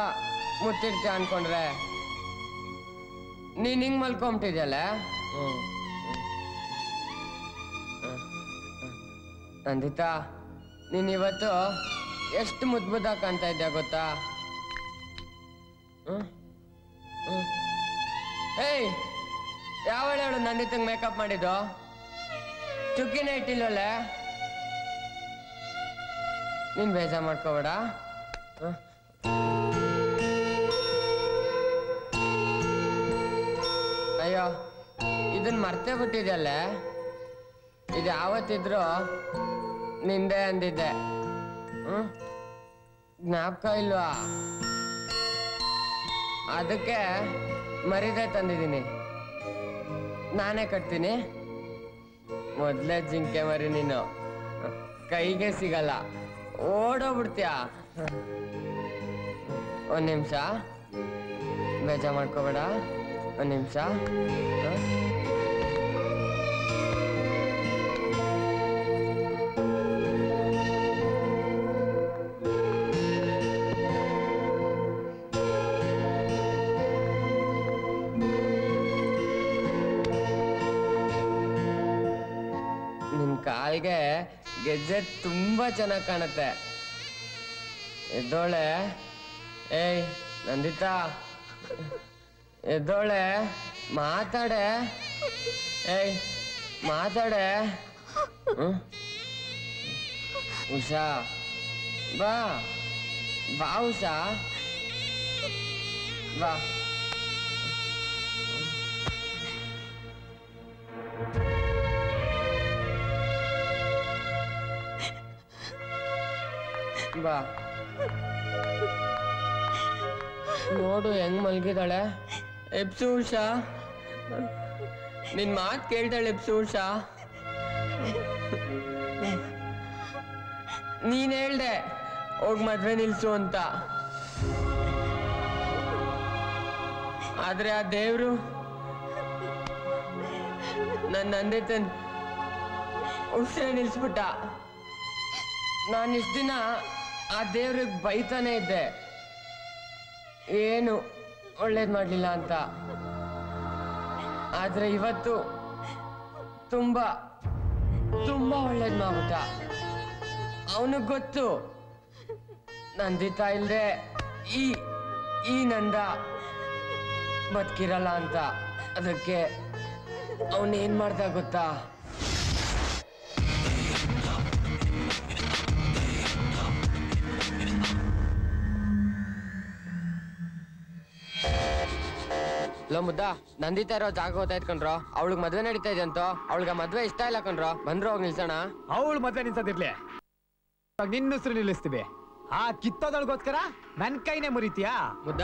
ಮುತ್ತಿಡ್ತೀಯ ಅನ್ಕೊಂಡ್ರೆ ನೀನ್ ಹಿಂಗ್ ಮಲ್ಕೊಂಬಿಟ್ಟಿದ್ಯಲ್ಲ ನಂದಿತಾ ನೀನ್ ಇವತ್ತು ಎಷ್ಟು ಮುದ್ದ ಕಾಣ್ತಾ ಇದ್ಯಾ ಗೊತ್ತಾ? ಏಯ್ ಯಾವಳ ಹೇಳು ನಂದಿತಂಗ್ ಮೇಕಪ್ ಮಾಡಿದ್ದು? ಚುಕ್ಕಿನೇ ಇಟ್ಟಿಲ್ವಲ್ಲ? ನೀನ್ ಬೇಜಾರ್ ಮಾಡ್ಕೋಬೇಡ. ಅಯ್ಯೋ ಇದನ್ನ ಮರ್ತೇ ಬಿಟ್ಟಿದ್ಯಲ್ಲ. ಇದು ಯಾವತ್ತಿದ್ರು ನಿಂದೆ ಅಂದಿದ್ದೆ. ಜ್ಞಾಪಕ ಇಲ್ವಾ? ಅದಕ್ಕೆ ಮರಿದೆ ತಂದಿದ್ದೀನಿ. ನಾನೇ ಕಟ್ತೀನಿ. ಮೊದ್ಲೇ ಜಿಂಕೆ ಮರಿ ನೀನು, ಕೈಗೆ ಸಿಗಲ್ಲ, ಓಡೋಗ್ಬಿಡ್ತೀಯ. ಒಂದ್ ನಿಮಿಷ ಬೇಜಾರ್ ಮಾಡ್ಕೋಬೇಡ. ಒಂದ್ ನಿಮಿಷ. ನಿನ್ ಕಾಲ್ಗೆ ಗೆಜ್ಜೆ ತುಂಬಾ ಚೆನ್ನಾಗಿ ಕಾಣುತ್ತೆ. ಎದ್ದೋಳೆ. ಏಯ್ ನಂದಿತಾ ಎದ್ದೋಳೆ, ಮಾತಾಡೆ. ಏಯ್ ಮಾತಾಡೆ. ಉಷಾ ಬಾ ಬಾ ಉಷಾ ಬಾ. ಬಾ ನೋಡು ಹೆಂಗ್ ಮಲ್ಗಿದಾಳೆ. ಎಪ್ಸು ಉಷಾ, ನಿನ್ ಮಾತ್ ಕೇಳ್ತಾಳೆ. ಎಪ್ಸು ಉಷಾ, ನೀನ್ ಹೇಳ್ದೆ ಹೋಗ್ ಮದ್ವೆ ನಿಲ್ಸು ಅಂತ. ಆದ್ರೆ ಆ ದೇವ್ರು ನನ್ನ ನಂದಿತನ್ ಉಸಿರೇ ನಿಲ್ಸ್ಬಿಟ್ಟ. ನಾನು ಇಷ್ಟ ದಿನ ಆ ದೇವ್ರಿಗೆ ಬೈತಾನೆ ಇದ್ದೆ, ಏನು ಒಳ್ಳೇದ್ ಮಾಡ್ಲಿಲ್ಲ ಅಂತ. ಆದ್ರೆ ಇವತ್ತು ತುಂಬಾ ತುಂಬಾ ಒಳ್ಳೇದ್ ಮಾಡ್ಬಿಟ್ಟ. ಅವನಿಗೆ ಗೊತ್ತು ನಂದಿತಾ ಇಲ್ದೆ ಈ ನಂದ ಬದುಕಿರಲ್ಲ ಅಂತ. ಅದಕ್ಕೆ ಅವನೇನ್ ಮಾಡ್ದ ಗೊತ್ತಾ? ಲೋ ಮುದ್ದ, ನಂದಿತಾ ಇರೋ ಜಾಗ ಗೊತ್ತಾಯ್ತು ಕಣ್ರೋ. ಅವಳಿಗೆ ಮದ್ವೆ ನಡೀತಾ ಇದೆ ಅಂತ. ಅವಳಿಗೆ ಮದ್ವೆ ಇಷ್ಟ ಇಲ್ಲ ಕಣ್ರೋ. ಬಂದ್ರು ಹೋಗಿ ನಿಲ್ಸೋಣ. ಅವಳು ಮದ್ವೆ ನಿಲ್ಸೋದಿರ್ಲಿ, ನಿನ್ನ ಹೆಸರು ನಿಲ್ಲಿಸ್ತೀವಿ. ಆ ಕಿತ್ತೋದೊಳಗೋಸ್ಕರ ನನ್ ಕೈನೇ ಮುರಿತೀಯಾ? ಮುದ್ದ,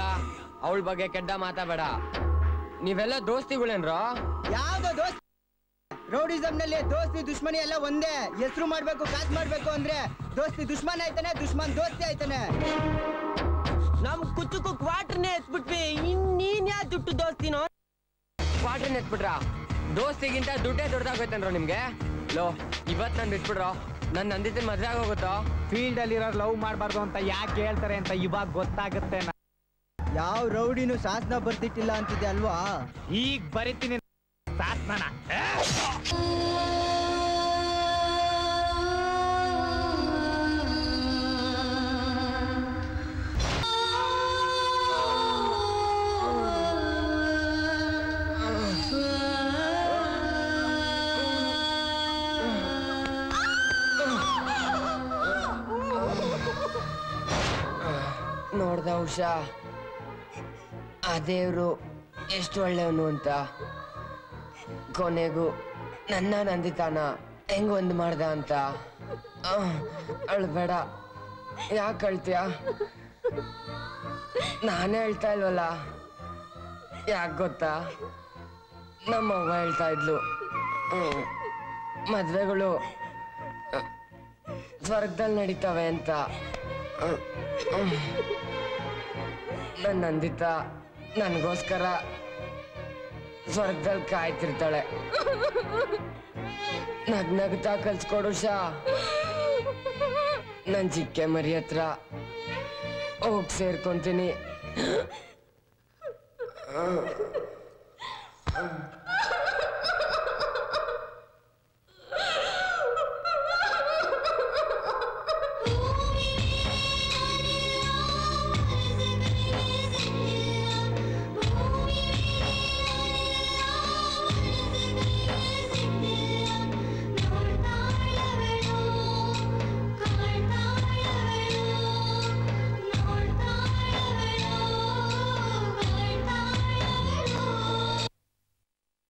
ಅವಳ ಬಗ್ಗೆ ಕೆಡ್ಡ ಮಾತಾಬೇಡ. ನೀವೆಲ್ಲ ದೋಸ್ತಿಗಳೇನ್ರೋ? ಯಾವ್ದೋ ದೋಸ್ತಿ? ರೌಡಿಸಮ್ ನಲ್ಲಿ ದೋಸ್ತಿ ದುಶ್ಮನಿ ಎಲ್ಲ ಒಂದೇ. ಹೆಸರು ಮಾಡ್ಬೇಕು, ಕಾಸು ಮಾಡ್ಬೇಕು ಅಂದ್ರೆ ದೋಸ್ತಿ ದುಶ್ಮನ್ ಆಯ್ತಾನೆ, ದುಶ್ಮನ್ ದೋಸ್ತಿ ಆಯ್ತಾನೆ. ನಮ್ ಕುಚ್ಚುಕು ಕ್ವಾರ್ಟರ್ನೇ ಎತ್ಬಿಟ್ವಿ. ಇನ್ನೀನ್ ಯಾ ದುಡ್ಡು ದೋಸ್ತಿನೋ? ಕ್ವಾರ್ಟರ್ನ ಎತ್ಬಿಟ್ರ? ದೋಸ್ತಿಗಿಂತ ದುಡ್ಡೇ ದೊಡ್ಡದಾಗೋಯ್ತನ್ರೋ ನಿಮ್ಗೆ? ಲೋ ಇವತ್ ನನ್ ಬಿಟ್ಬಿಡ್ರೋ. ನನ್ ನಂದಿತನ್ ಮದ್ವೆ ಆಗೋಗುತ್ತೋ? ಫೀಲ್ಡ್ ಅಲ್ಲಿರೋ ಲವ್ ಮಾಡ್ಬಾರ್ದು ಅಂತ ಯಾಕೆ ಹೇಳ್ತಾರೆ ಅಂತ ಇವಾಗ ಗೊತ್ತಾಗುತ್ತೆ. ಯಾವ ರೌಡಿನೂ ಶಾಸನ ಬರ್ತಿಟ್ಟಿಲ್ಲ ಅಂತಿದೆ ಅಲ್ವಾ? ಈಗ ಬರೀತೀನಿ ಶಾಸನ. ನೋಡ್ದ ಉಷಾ ಆ ದೇವ್ರು ಎಷ್ಟು ಒಳ್ಳೆಯವನು ಅಂತ. ಕೊನೆಗೂ ನನ್ನ ನಂದಿತಾನ ಹೆಂಗ್ ಒಂದ್ ಮಾಡ್ದ ಅಂತ. ಅಳ್ಬೇಡ, ಯಾಕೆ ಅಳ್ತೀಯ? ನಾನೇ ಹೇಳ್ತಾ ಇಲ್ವಲ್ಲ. ಯಾಕೆ ಗೊತ್ತಾ, ನಮ್ಮವ್ವ ಹೇಳ್ತಾ ಇದ್ಲು ಮದ್ವೆಗಳು ಸ್ವರ್ಗದಲ್ಲಿ ನಡೀತವೆ ಅಂತ. ನನ್ನ ನಂದಿತಾ ನನಗೋಸ್ಕರ ಸ್ವರ್ಗದಲ್ಲಿ ಕಾಯ್ತಿರ್ತಾಳೆ. ನಗ್ನಗ್ತಾ ಕಲ್ಸ್ಕೊಡು ಶಾ. ನನ್ ಚಿಕ್ಕೆ ಮರಿ ಹತ್ರ ಹೋಗ್ ಸೇರ್ಕೊಂತೀನಿ.